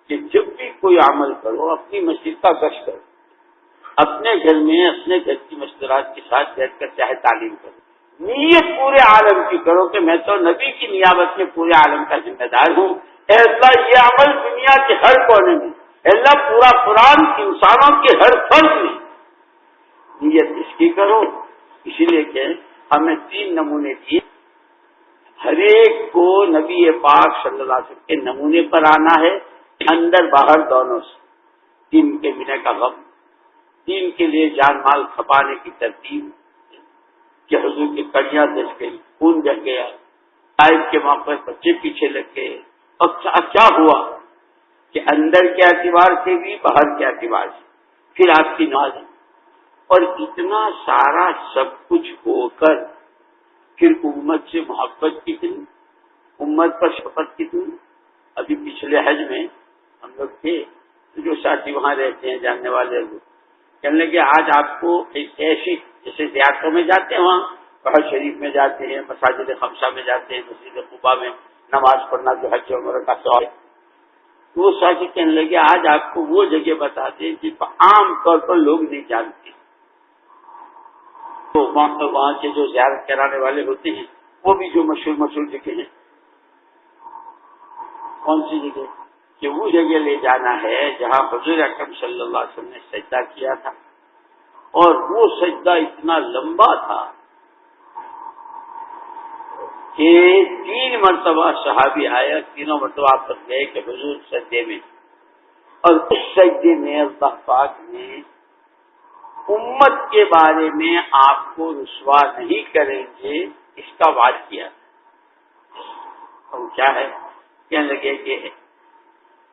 کہ جب بھی کوئی عمل کرو اپنی مسجد کا گشت کرو اپنے گھر میں اپنے گھر کی مشورات کے ساتھ بیٹھ کر چاہے تعلیم کرو نیت پورے عالم کی کرو کہ میں تو نبی کی نیابت میں پورے عالم کا ذمہ دار ہوں. اے اللہ یہ عمل دنیا کے ہر کونے میں اے اللہ پورا قرآن انسانوں کے ہر فرد میں نیت اس کی کرو. اسی لیے کہ ہمیں 3 نمونے دیے ہر ایک کو نبی پاک صلی اللہ علیہ وسلم کے نمونے پر آنا ہے اندر باہر دونوں سے. 3 کے ملنے کا غم 3 کے لیے جان مال کھپانے کی ترتیب کہ حضور کی کڑیاں دس گئی خون بہ گیا عید کے موقع پر بچے پیچھے لگ گئے اور کیا ہوا کہ اندر کے اعتبار سے بھی باہر کے اعتبار سے پھر آپ کی نماز اور اتنا سارا سب کچھ ہو کر پھر امت سے محبت کتنی امت پر شفقت کتنی. ابھی پچھلے حج میں ہم لوگ تھے جو ساتھی وہاں رہتے ہیں جاننے والے لوگ کہنے لگے آج آپ کو ایک ایسی جیسے زیارتوں میں جاتے ہیں وہاں بہت شریف میں جاتے ہیں مساجد خمسہ میں جاتے ہیں مسجد قباء میں نماز پڑھنا جو حج عمرہ کا ثواب ہے. وہ ساتھی کہنے لگے آج آپ کو وہ جگہ بتاتے ہیں جن پر عام طور پر لوگ نہیں جانتے. تو وہاں کے جو زیارت کرانے والے ہوتے ہیں وہ بھی جو مشہور جگہ ہیں کون سی جگہ کہ وہ جگہ لے جانا ہے جہاں حضور اکرم صلی اللہ علیہ وسلم نے سجدہ کیا تھا اور وہ سجدہ اتنا لمبا تھا کہ 3 مرتبہ صحابی آیا 3 مرتبہ آپ بت گئے کہ حضور سجدے میں اور اس سجدے میں اللہ پاک نے امت کے بارے میں آپ کو رسوا نہیں کریں گے اس کا وعدہ کیا. اور کیا ہے کہنے لگے کہ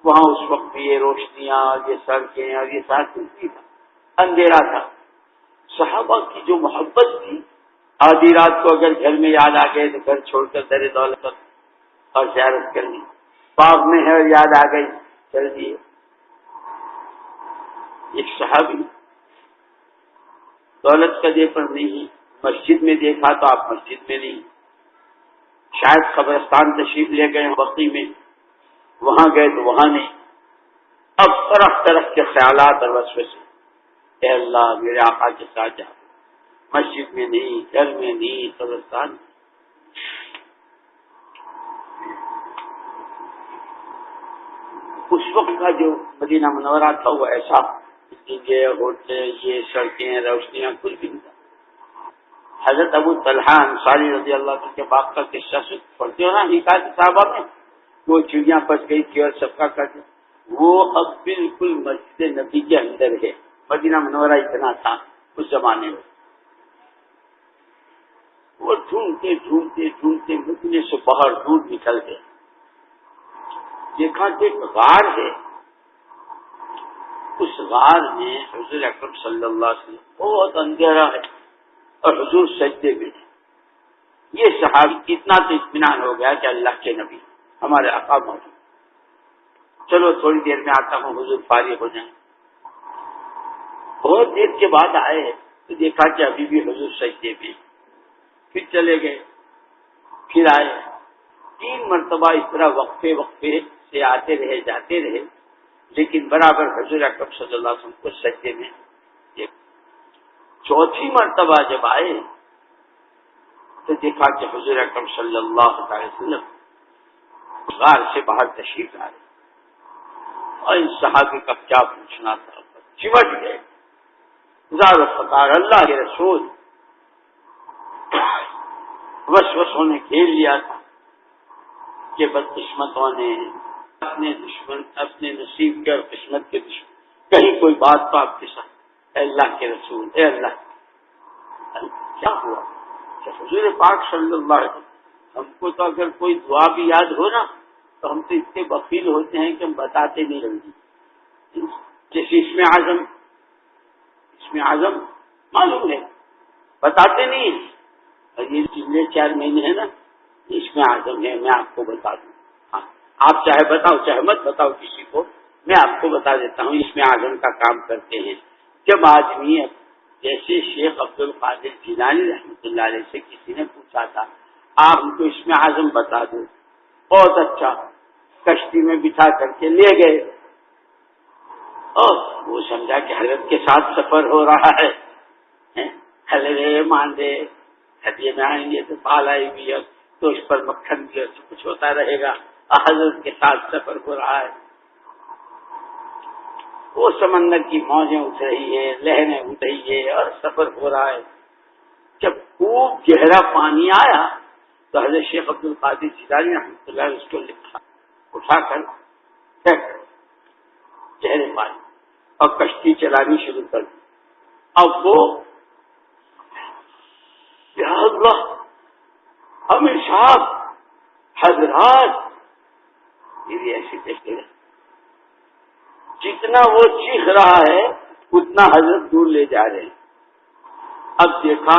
وہاں اس وقت بھی یہ روشنیاں اور یہ سڑکیں اور یہ سارا کچھ نہیں تھا اندھیرا تھا. صحابہ کی جو محبت تھی آدھی رات کو اگر گھر میں یاد آ گئے تو گھر چھوڑ کر در دولت اور زیارت کر لی. باغ میں ہے اور یاد آ گئی چل دیے. ایک صحابی دولت کا دے پر نہیں مسجد میں دیکھا تو آپ مسجد میں نہیں، شاید قبرستان تشریف لے گئے بقی میں، وہاں گئے تو وہاں نہیں۔ اب طرح طرح کے خیالات اور وسوسے، اے اللہ میرے آقا کے ساتھ جا، مسجد میں نہیں، گھر میں نہیں، قبرستان میں۔ اس وقت کا جو مدینہ منورہ تھا وہ ایسا، یہ ہوٹل، یہ سڑکیں، روشنیاں، کچھ بھی نہیں تھا۔ حضرت ابو طلحہ انصاری رضی اللہ عنہ کے باپ کا قصہ پڑھتے ہو نا حکایت صحابہ میں، وہ چڑیاں پھنس گئی تھی اور سب کا کر دیا، وہ اب بالکل مسجد نبی کے اندر ہے۔ مدینہ منورہ اتنا تھا اس زمانے میں، وہ ڈھونڈتے ڈھونڈتے ڈھونڈتے مدینے سے باہر دور نکل گئے، دیکھا کہ ایک غار ہے، اس غار میں حضور اکرم صلی اللہ علیہ وسلم، بہت اندھیرا ہے اور حضور سجدے میں ہیں۔ یہ صحابی اتنا تو اطمینان ہو گیا کہ اللہ کے نبی ہمارے آقا موجود، چلو تھوڑی دیر میں آتا ہوں، حضور فارغ ہو جائیں۔ بہت دیر کے بعد آئے تو دیکھا کہ ابھی بھی حضور سجدے میں، پھر چلے گئے، پھر آئے، 3 مرتبہ اس طرح وقفے وقفے سے آتے رہے جاتے رہے، لیکن برابر حضور اکرم صلی اللہ علیہ وسلم کو سجدے میں۔ 4تھی مرتبہ جب آئے تو دیکھا کہ حضور اکرم صلی اللہ علیہ وسلم غار سے باہر تشریف لا رہے، اور ان صحابی کا کیا پوچھنا تھا، چمٹ گئے، زار و فقار، اللہ کے رسول، وسوسوں نے گھیر لیا تھا کہ بدقسمتوں نے اپنے دشمن، اپنے نصیب کے اور قسمت کے دشمن، کہیں کوئی بات تو آپ کے ساتھ، اے اللہ کے رسول، اے اللہ، کیا ہوا کہ حضور پاک صلی اللہ علیہ وسلم، ہم کو تو اگر کوئی دعا بھی یاد ہو نا تو ہم تو اتنے بخیل ہوتے ہیں کہ ہم بتاتے نہیں جلدی، جیسے اس میں اعظم معلوم ہے، بتاتے نہیں، اور یہ پچھلے 4 مہینے ہیں نا، اس میں اعظم ہے، میں آپ کو بتا دوں، ہاں آپ چاہے بتاؤ چاہے مت بتاؤ کسی کو، میں آپ کو بتا دیتا ہوں، اس میں اعظم کا کام کرتے ہیں۔ جب آدمی جیسے شیخ عبد القادر جیلانی رحمۃ اللہ علیہ سے کسی نے پوچھا تھا، آپ ان کو اس میں اعظم بتا دو، بہت اچھا، کشتی میں بٹھا کر کے لے گئے، اور وہ سمجھا کہ حضرت کے ساتھ سفر ہو رہا ہے، حلوے ماندے ہدیے میں آئیں گے تو پالائی بھی، تو اس پر مکھن بھی سب کچھ ہوتا رہے گا، حضرت کے ساتھ سفر ہو رہا ہے۔ وہ سمندر کی موجیں اٹھ رہی ہے، لہریں اٹھ رہی ہے، اور سفر ہو رہا ہے۔ جب خوب گہرا پانی آیا تو حضرت شیخ عبد القادر جیلانی رحمۃ اللہ علیہ اس کو لکھا، اٹھا کر پھینک گہرے پانی، اور کشتی چلانی شروع کر دی۔ اب وہ یا اللہ ہمیشہ حضرات یہ ایسے دیکھتے رہے، جتنا وہ چیخ رہا ہے اتنا حضرت دور لے جا رہے ہیں۔ اب دیکھا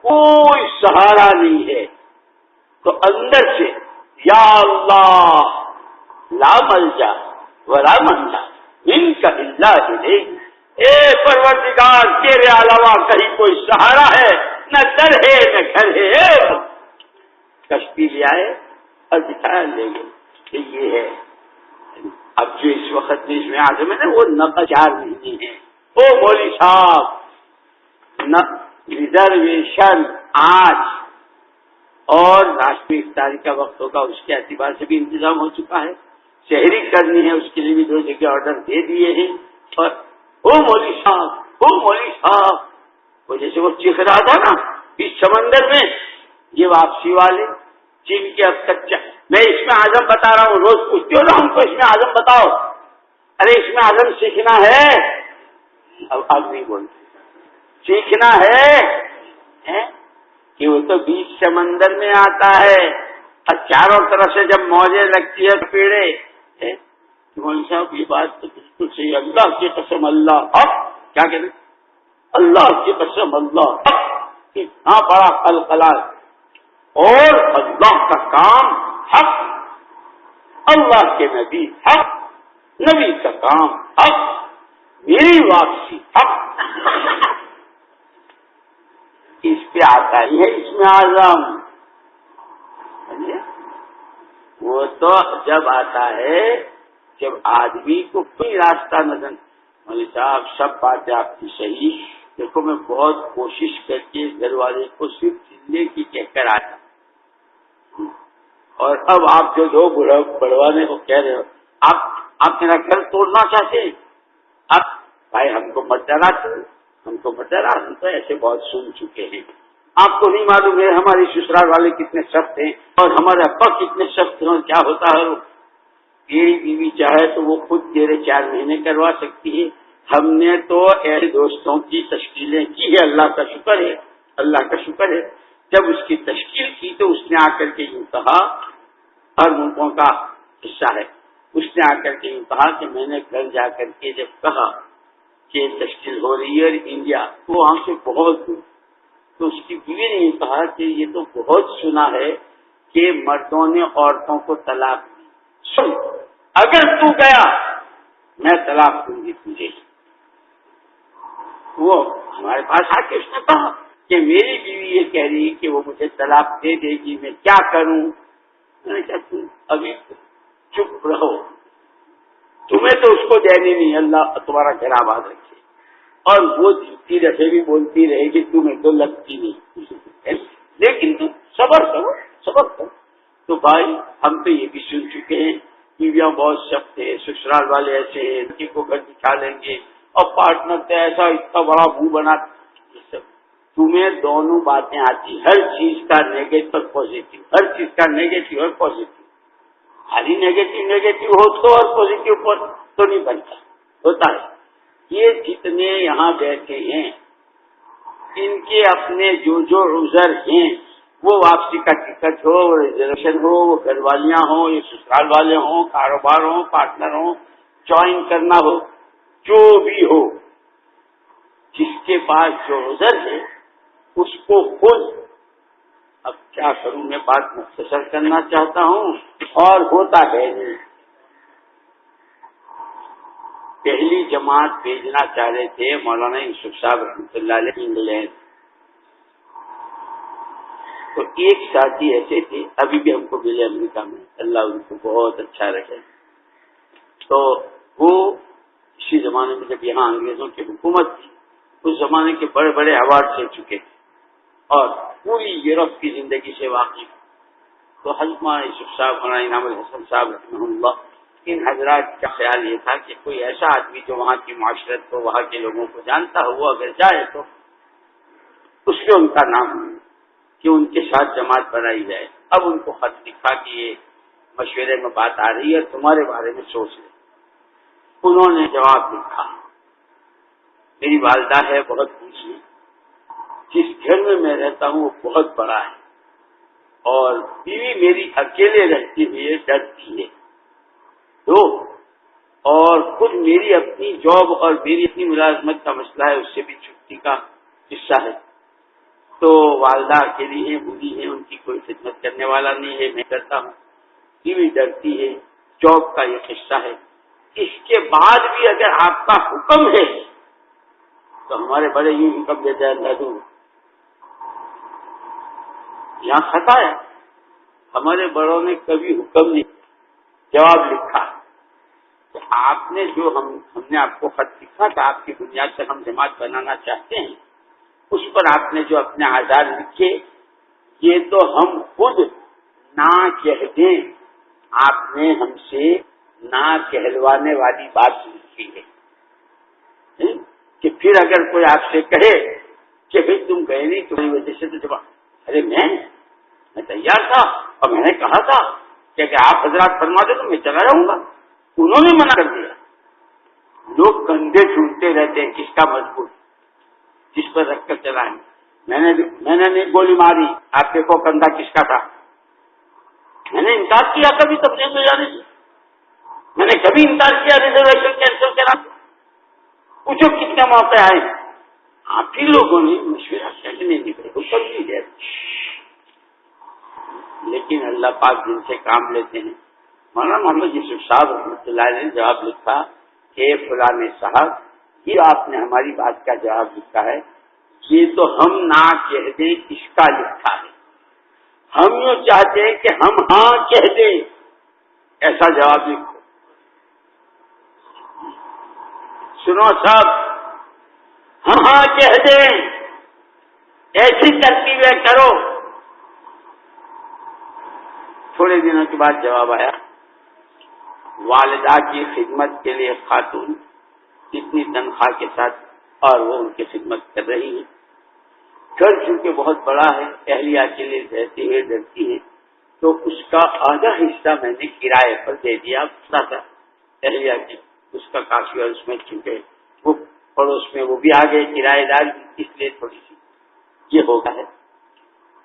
کوئی سہارا نہیں ہے تو اندر سے یا اللہ لا ملجا ولا منجا منک الا الیک، اے پروردگار تیرے علاوہ کہیں کوئی سہارا ہے نہ، در ہے نہ گھر ہے۔ کشتی لے آئے اور بٹھایا لے گئے کہ یہ ہے۔ اب جو اس وقت میں اس میں اعظم ہے نا، وہ نقد 4 مہینے ہیں، او مولوی صاحب، ریزرویشن آج اور راشٹری افطاری کا وقت ہوگا، اس کے اعتبار سے بھی انتظام ہو چکا ہے، شہری کرنی ہے اس کے لیے بھی 2 جگہ آرڈر دے دیے ہیں، اور او مولوی صاحب، او مولوی صاحب، وہ جیسے وہ چیخ رہا تھا نا اس سمندر میں، یہ واپسی والے چین کے اب تک میں اس میں اعظم بتا رہا ہوں، روز پوچھتے ہو نا ہم کو اس میں اعظم بتاؤ، ارے اس میں اعظم سیکھنا ہے، اب نہیں بولتے، سیکھنا ہے کہ وہ تو بیچ سمندر میں آتا ہے، اور چاروں طرف سے جب موجیں لگتی ہے پیڑے، مولوی صاحب یہ بات تو بالکل صحیح، اللہ کی قسم، اللہ اب کیا کہتے اللہ کی قسم، اللہ اتنا بڑا قلقلہ، اور اللہ کا کام حق، اللہ کے نبی حق، نبی کا کام حق، میری واپسی حق، اس پہ آتا ہی ہے اس میں اعظم. وہ تو جب آتا ہے جب آدمی کو کوئی راستہ نظر. مولوی صاحب سب باتیں آپ کی صحیح. دیکھو میں بہت کوشش کر کے گھر والے کو صرف چلنے کی کہہ کر آیا, اور اب آپ جو دو بڑھوانے کو کہہ رہے ہو, آپ میرا گھر توڑنا چاہتے ہیں. اب بھائی ہم کو مت ڈرا, ہم تو ایسے بہت سن چکے ہیں. آپ کو نہیں معلوم ہے ہماری سسرال والے کتنے سخت ہیں اور ہمارے ابا کتنے سخت ہیں, اور کیا ہوتا ہے میری بیوی چاہے تو وہ خود تیرے 4 مہینے کروا سکتی ہے. ہم نے تو ایسے دوستوں کی تشکیلیں کی ہے, اللہ کا شکر ہے, اللہ کا شکر ہے. جب اس کی تشکیل کی تو اس نے آ کر کے یوں کہا, ہر ملکوں کا حصہ ہے, اس نے آ کر کے یوں کہا کہ میں نے گھر جا کر کے جب کہا کہ تشکیل ہو رہی ہے انڈیا, تو وہاں سے بہت دور, تو اس کی بیوی نے یہ کہا کہ یہ تو بہت سنا ہے کہ مردوں نے عورتوں کو طلاق دی. سن, اگر تو گیا میں طلاق دوں گی تجھے. وہ ہمارے پاس آ کے اس نے کہا کہ میری بیوی یہ کہہ رہی کہ وہ مجھے طلاق دے دے گی, میں کیا کروں. میں نے کہا تم ابھی چپ رہو, تمہیں تو اس کو دینی نہیں, اللہ تمہارا گھر آباد رکھے. اور وہ جتنی دفعے بھی بولتی رہے گی تمہیں تو لگتی نہیں, لیکن تم صبر کرو. تو بھائی ہم تو یہ بھی سن چکے ہیں بیویاں بہت سخت ہیں, سسرال والے ایسے ہیں لڑکی کو گھر دکھا لیں گے, اور پارٹنر تو ایسا اتنا بڑا منہ بنا. تمہیں دونوں باتیں آتی, ہر چیز کا نیگیٹو پازیٹو, ہر چیز کا نیگیٹو اور پازیٹو. خالی نیگیٹو ہو تو اور پازیٹو تو نہیں بنتا, ہوتا ہے. یہ جتنے یہاں بیٹھے ہیں ان کے اپنے جو عذر ہیں, وہ واپسی کا ٹکٹ ہو, ریزرویشن ہو, وہ گھر والیاں ہوں, یہ سسرال والے ہوں, کاروبار ہوں, پارٹنر ہوں, جوائن کرنا ہو, جو بھی ہو, جس کے پاس جو عذر ہے اس کو خود. اب کیا کروں, میں بات مختصر کرنا چاہتا ہوں اور ہوتا ہے نہیں. پہلی جماعت بھیجنا چاہ رہے تھے مولانا یوسف صاحب رحمۃ اللہ علیہ انگلینڈ. تو ایک ساتھی ایسے تھے, ابھی بھی ہم کو ملے امریکہ میں, اللہ ان کو بہت اچھا رکھے. تو وہ اسی زمانے میں جب یہاں انگریزوں کی حکومت تھی, اس زمانے کے بڑے بڑے ایوارڈ لے چکے تھے اور پوری یورپ کی زندگی سے واقف. تو حضرت مولانا یوسف صاحب, مولانا انعام الحسن صاحب رحمہ اللہ, ان حضرات کا خیال یہ تھا کہ کوئی ایسا آدمی جو وہاں کی معاشرت کو, وہاں کے لوگوں کو جانتا ہو, وہ اگر جائے تو اس میں ان کا نام ہو کہ ان کے ساتھ جماعت بنائی جائے. اب ان کو خط لکھا کہ یہ مشورے میں بات آ رہی ہے, تمہارے بارے میں سوچ لیں. انہوں نے جواب لکھا, میری والدہ ہے بہت پوچھی, جس گھر میں میں رہتا ہوں وہ بہت بڑا ہے, اور بیوی میری اکیلے رہتی ہوئی ڈرتی ہے. دو, اور خود میری اپنی جاب اور میری اپنی ملازمت کا مسئلہ ہے, اس سے بھی چھٹی کا حصہ ہے. تو والدہ اکیلی ہیں, بوڑھی ہیں, ان کی کوئی خدمت کرنے والا نہیں ہے, میں کرتا ہوں. بیوی ڈرتی ہے, جاب کا یہ قصہ ہے. اس کے بعد بھی اگر آپ کا حکم ہے تو ہمارے بڑے یوں حکم دیتے ہیں, اللہ دوں یہاں خطا ہے. ہمارے بڑوں نے کبھی حکم نہیں, جواب لکھا کہ آپ نے جو ہم نے آپ کو خط لکھا تھا, آپ کی بنیاد پر ہم جماعت بنانا چاہتے ہیں, اس پر آپ نے جو اپنے آزار لکھے, یہ تو ہم خود نہ کہہ دیں, آپ نے ہم سے نہ کہلوانے والی بات لکھی ہے کہ پھر اگر کوئی آپ سے کہے کہ بھائی تم گئے نہیں, تمہاری وجہ سے تو جواب. ارے میں تیار تھا, اور میں نے کہا تھا کہ اگر آپ حضرات فرما دے تو میں چلا جاؤں گا. انہوں نے منع کر دیا. لوگ کندھے ڈھونڈتے رہتے ہیں کس کا مضبوط, جس پر رکھ کر چلائیں. میں نے نہیں گولی ماری, آپ دیکھو کندھا کس کا تھا. میں نے انکار کیا کبھی تبلیغ میں جانے سے, میں نے کبھی انکار کیا ریزرویشن کینسل کرا. پوچھو کتنے موقع آئے, آپ ہی لوگوں نے مشورہ کرنے نہیں پڑے, حکم نہیں دے. لیکن اللہ پاک جن سے کام لیتے ہیں, مولانا محمد یوسف صاحب رحمۃ اللہ علیہ نے جواب لکھا کہ فلاں صاحب, یہ آپ نے ہماری بات کا جواب لکھا ہے, یہ تو ہم نہ کہہ دیں اس کا لکھا ہے، ہم یوں چاہتے ہیں کہ ہم ہاں کہہ دیں، ایسا جواب لکھو۔ سنو سب، ہم ہاں کہہ دیں، ایسی ترتیبیں کرو۔ تھوڑے دنوں کے بعد جواب آیا، والدہ کی خدمت کے لیے خاتون اتنی تنخواہ کے ساتھ، اور وہ ان کی خدمت کر رہی ہے۔ گھر چونکہ بہت بڑا ہے، اہلیہ کے لیے ڈرتی ہے، تو اس کا آدھا حصہ میں نے کرائے پر دے دیا تھا اہلیہ کی، اس کا کافی، اور اس میں چونکہ وہ پڑوس میں وہ بھی آ گئے کرایہ دار، اس لیے تھوڑی سی یہ ہوگا ہے۔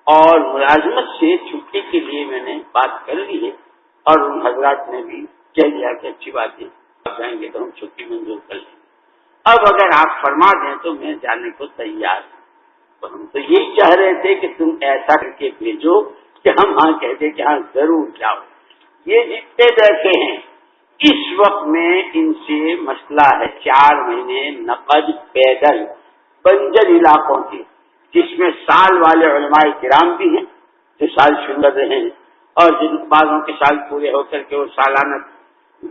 اور ملازمت سے چھٹی کے لیے میں نے بات کر لی ہے، اور ان حضرات نے بھی کہہ دیا کہ اچھی بات ہے، آپ جائیں گے تو ہم چھٹی منظور کر لیں گے۔ اب اگر آپ فرما دیں تو میں جانے کو تیار ہوں۔ تو ہم تو یہی چاہ رہے تھے کہ تم ایسا کر کے بھیجو کہ ہم ہاں کہہ دیں کہ ہاں ضرور جاؤ۔ یہ جتنے بیٹھے ہیں اس وقت میں ان سے مسئلہ ہے 4 مہینے نقد پیدل بنجر علاقوں کے، جس میں سال والے علماء کرام بھی ہیں جو سال شروع کر رہے ہیں، اور جن بعضوں کے سال پورے ہو کر کے وہ سالانہ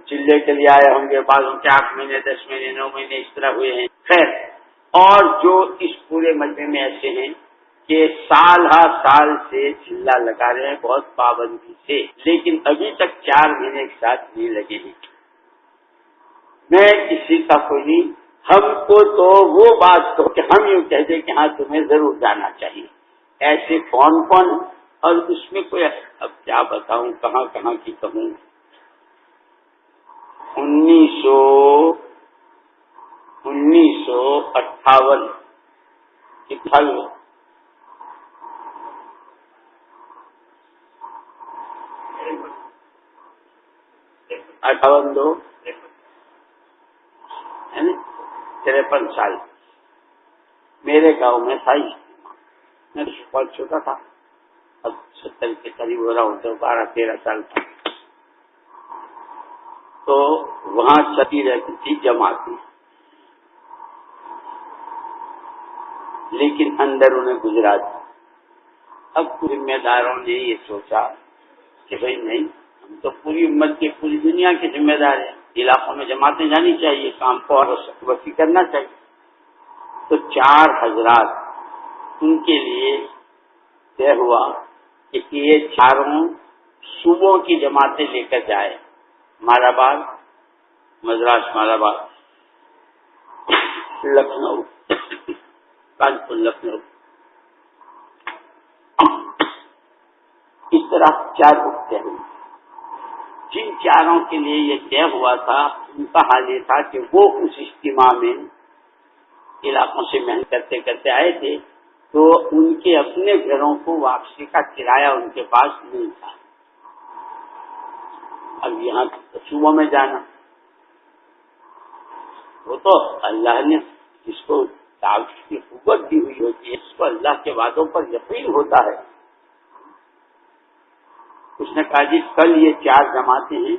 چلے کے لیے آئے ہوں گے، بعضوں کے 8 مہینے 10 مہینے 9 مہینے اس طرح ہوئے ہیں، خیر۔ اور جو اس پورے مجمع میں ایسے ہیں کہ سال ہر سال سے چلا لگا رہے ہیں بہت پابندی سے، لیکن ابھی تک 4 مہینے ایک ساتھ نہیں لگے ہیں۔ میں کسی کا کوئی نہیں، ہم کو تو وہ بات تو کہ ہم یوں کہہ دیں کہ ہاں تمہیں ضرور جانا چاہیے، ایسے کون کون، اور اس میں کوئی اب کیا بتاؤں، کہاں کہاں کی کہوں۔ 1958 53 سال میرے گاؤں میں تھا، میں بہت چھوٹا تھا، اب 70 کے قریب ہو رہا ہوں، تو 12-13 سال تھا۔ تو وہاں چلی رہتی تھی جماعت میں، لیکن اندر انہیں گجرات۔ اب ذمہ داروں نے یہ سوچا کہ بھائی نہیں، ہم تو پوری امت کی، پوری دنیا کے ذمہ دار ہیں، علاقوں میں جماعتیں جانی چاہیے، کام کو اور وسیع کرنا چاہیے۔ تو 4 حضرات ان کے لیے طے ہوا کہ یہ 4 صوبوں کی جماعتیں لے کر جائے، مالابار، مدراس مالابار، لکھنؤ، کانپور لکھنؤ، اس طرح 4 طے ہوئے۔ جن 4 کے لیے یہ طے ہوا تھا، ان کا حال یہ تھا کہ وہ اس اجتماع میں علاقوں سے محنت کرتے کرتے آئے تھے، تو ان کے اپنے گھروں کو واپسی کا کرایہ ان کے پاس نہیں تھا۔ اب یہاں صوبوں میں جانا، وہ تو اللہ نے جس کو دعوت کی قوت دی ہوئی ہوتی ہے، اس کو اللہ کے وعدوں پر یقین ہوتا ہے۔ اس نے کہا جی کل یہ 4 جماعتیں ہیں،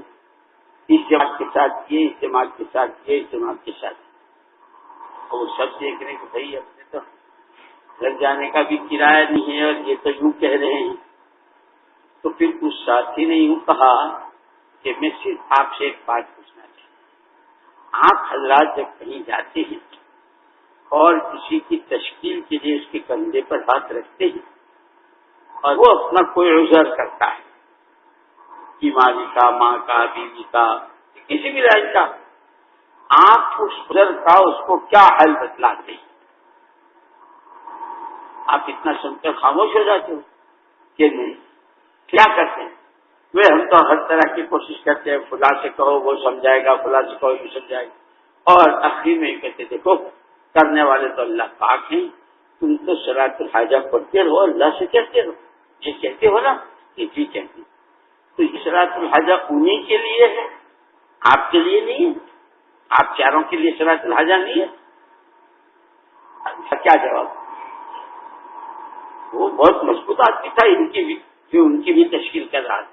اس جماعت کے ساتھ یہ، اس جماعت کے ساتھ یہ، اس جماعت کے ساتھ، اور وہ سب دیکھ رہے کہ بھائی اپنے تو گھر جانے کا بھی کرایہ نہیں ہے، اور یہ تو یوں کہہ رہے ہیں۔ تو پھر اس ساتھی نے یوں کہا کہ میں صرف آپ سے ایک بات پوچھنا چاہتا ہوں، آپ حضرات جب کہیں جاتے ہیں اور کسی کی تشکیل کے لیے اس کے کندھے پر ہاتھ رکھتے ہیں، اور وہ اپنا کوئی عذر کرتا ہے، بیماری کا، ماں کا، بیوی کا، کسی بھی رائے کا، آپ اس عذر کا اس کو کیا حل بتلاتے ہیں؟ آپ اتنا سن کر خاموش ہو جاتے ہو کہ نہیں؟ کیا کرتے ہیں؟ وہ ہم تو ہر طرح کی کوشش کرتے ہیں، فلاں سے کہو وہ سمجھائے گا، فلاں سے کہو یہ سمجھائے گا، اور آخری میں کہتے دیکھو کرنے والے تو اللہ پاک ہیں، تم تو صلاۃ الحاجہ پڑھتے رہو، اللہ سے کہتے رہو، یہ کہتے ہو نا، یہ جی کہتے ہیں۔ تو یہ صلاۃ الحاجہ انہی کے لیے ہے، آپ کے لیے نہیں ہے، آپ 4 کے لیے صلاۃ الحاجہ نہیں ہے۔ کیا جواب؟ وہ بہت مضبوط آدمی تھا، ان کی بھی تشکیل کر رہا تھا۔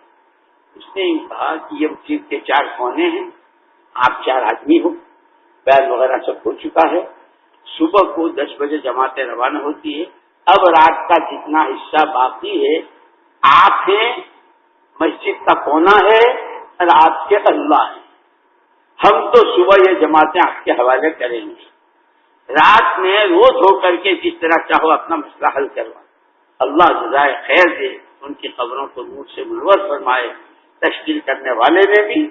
اس نے کہا کہ یہ مسجد کے 4 کونے ہیں، آپ 4 آدمی ہو، بیان وغیرہ سب ہو چکا ہے، صبح کو 10 بجے جماعتیں روانہ ہوتی ہے. اب رات کا جتنا حصہ باقی ہے، آپ ہیں، مسجد کا کونا ہے اور آپ کے اللہ ہیں. ہم تو صبح یہ جماعتیں آپ کے حوالے کریں گے. رات میں روز ہو کر کے جس طرح چاہو اپنا مسئلہ حل کروا. اللہ جزائے خیر دے، ان کی قبروں کو نور سے منور فرمائے، تشکیل کرنے والے نے بھی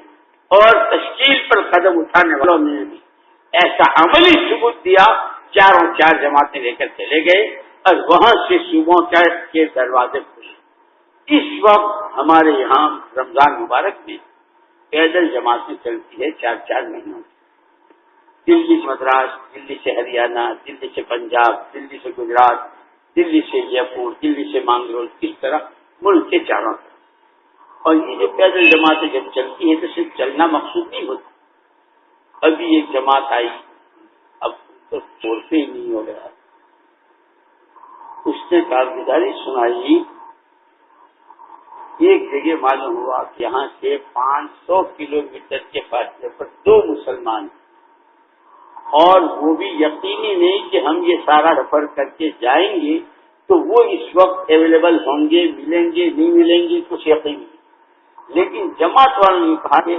اور تشکیل پر قدم اٹھانے والوں نے بھی ایسا عملی ثبوت دیا. چاروں چار جماعتیں لے کر چلے گئے اور وہاں سے صوبوں کے دروازے کھلے. اس وقت ہمارے یہاں رمضان مبارک میں پیدل جماعتیں چلتی ہے 4 مہینوں. دلی سے مدراس، دلی سے ہریانہ، دلی سے پنجاب، دلی سے گجرات، دلی سے جے پور، دلی سے مانگرول، اس طرح ملک کے چاروں طرف. اور یہ جو پیدل جماعتیں جب چلتی ہے تو صرف چلنا مقصود نہیں ہوتا. ابھی ایک جماعت آئی، اب تو چھوڑتے ہی نہیں ہو گیا. اس نے کارگزاری سنائی. ایک جگہ معلوم ہوا کہ یہاں سے 500 کلومیٹر کے فاصلے پر 2 مسلمان ہیں، اور وہ بھی یقینی نہیں کہ ہم یہ سارا سفر کر کے جائیں گے تو وہ اس وقت اویلیبل ہوں گے، ملیں گے نہیں ملیں گے کچھ یقین نہیں. لیکن جماعت والوں نے کہا کہ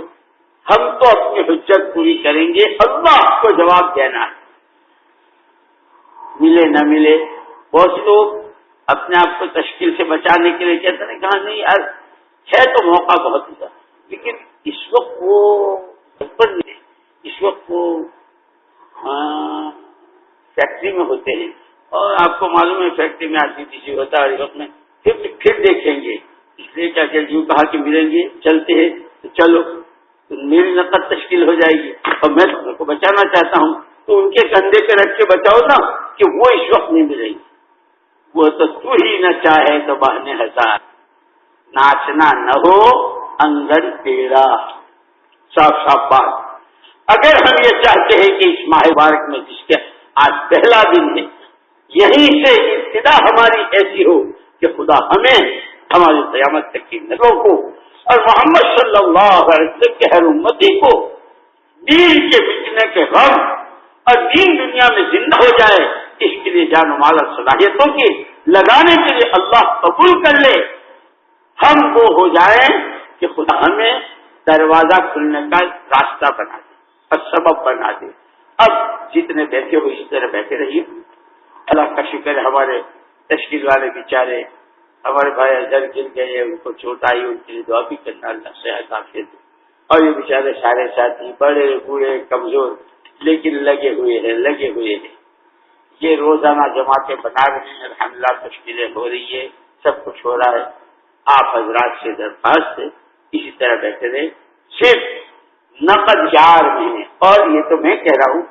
ہم تو اپنی حجت پوری کریں گے، اللہ کو جواب دینا ہے، ملے نہ ملے. بہت لوگ اپنے آپ کو تشکیل سے بچانے کے لیے کہتے ہیں، کہا نہیں یار ہے تو موقع بہت ہوتا، لیکن اس وقت وہ اس وقت وہ فیکٹری میں ہوتے ہیں، اور آپ کو معلوم ہے فیکٹری میں RTPC ہوتا ہے. اس وقت میں پھر دیکھیں گے. اس لیے کیا کہ یوں کہا کہ ملیں گے، چلتے ہیں تو چلو، تو میری نقد تشکیل ہو جائے گی اور میں تم کو بچانا چاہتا ہوں، تو ان کے کندھے پہ رکھ کے بچاؤ نا کہ وہ اس وقت نہیں ملیں گی. وہ تو ہی نہ چاہے تو بہنے ہزار، ناچنا نہ ہو انگن تیرا. صاف صاف بات. اگر ہم یہ چاہتے ہیں کہ اس ماہ مبارک میں جس کے آج پہلا دن ہے، یہیں سے ابتدا ہماری ایسی ہو کہ خدا ہمیں ہماری قیامت تک کی نسلوں کو اور محمد صلی اللہ علیہ وسلم کے ہر امتی کو دین کے بچنے کے غم اور دین دنیا میں زندہ ہو جائے، اس کے لیے جان و مال اور صلاحیتوں کی لگانے کے لیے اللہ قبول کر لے. ہم وہ ہو جائیں کہ خدا ہمیں دروازہ کھلنے کا راستہ بنا دے اور سبب بنا دے. اب جتنے بیٹھے ہو اس طرح بیٹھے رہیے. اللہ کا شکر ہے، ہمارے تشکیل والے بیچارے ہمارے بھائی اجر گر گئے، ان کو چوٹ آئی، ان کے لیے دعا بھی کرنا، اللہ صحت عافیت دے. اور یہ بیچارے سارے ساتھی بڑے بوڑھے کمزور لیکن لگے ہوئے ہیں. یہ روزانہ جماعتیں بنا رہے ہیں، الحمدللہ تشکیلیں ہو رہی ہے، سب کچھ ہو رہا ہے. آپ حضرات سے درخواست ہے اسی طرح بیٹھے رہے. صرف نقد 4 مہینے، اور یہ تو میں کہہ رہا ہوں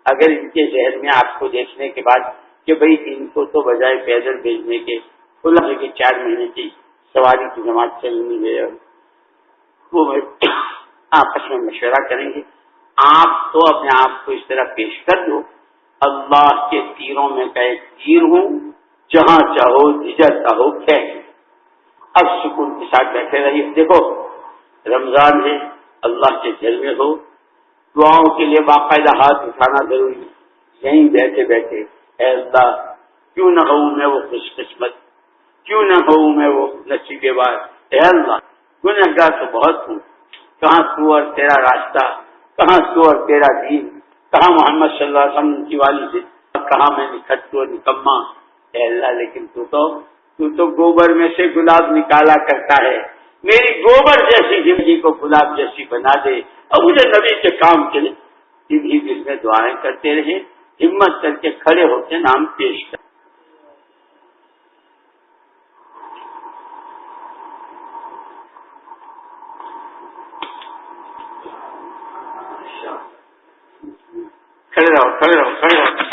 اگر ان کے ذہن میں آپ کو دیکھنے کے بعد کہ بھئی ان کو تو بجائے پیدل بھیجنے کے کھلا ہے کہ 4 مہینے کی سواری کی جماعت چلنی ہے، وہ آپس میں مشورہ کریں گے. آپ تو اپنے آپ کو اس طرح پیش کر دو، اللہ کے تیروں میں کا ایک تیر ہوں، جہاں چاہو جدھر چاہو پھینک. اب سکون کے ساتھ بیٹھے رہیے. دیکھو رمضان ہے، اللہ کے جلوے ہو، دعاؤں کے لیے باقاعدہ ہاتھ اٹھانا ضروری ہے. یہیں بیٹھے بیٹھے اے اللہ کیوں نہ ہوں میں وہ خوش قسمت، کیوں نہ ہوں میں وہ نصیبے باز. اے اللہ گنہگار تو بہت ہوں، کہاں تو اور تیرا راستہ، کہاں تو اور تیرا دین، کہاں محمد صلی اللہ علیہ وسلم کی والی سے، کہاں میں نکھٹو نکما. اے اللہ لیکن تو گوبر میں سے گلاب نکالا کرتا ہے. میری گوبر جیسی زندگی کو گلاب جیسی بنا دے اور مجھے نبی کے کام کے لیے انہی دل میں دعائیں کرتے رہے. ہمت کر کے کھڑے ہو کے نام پیش کر. کھڑے رہو.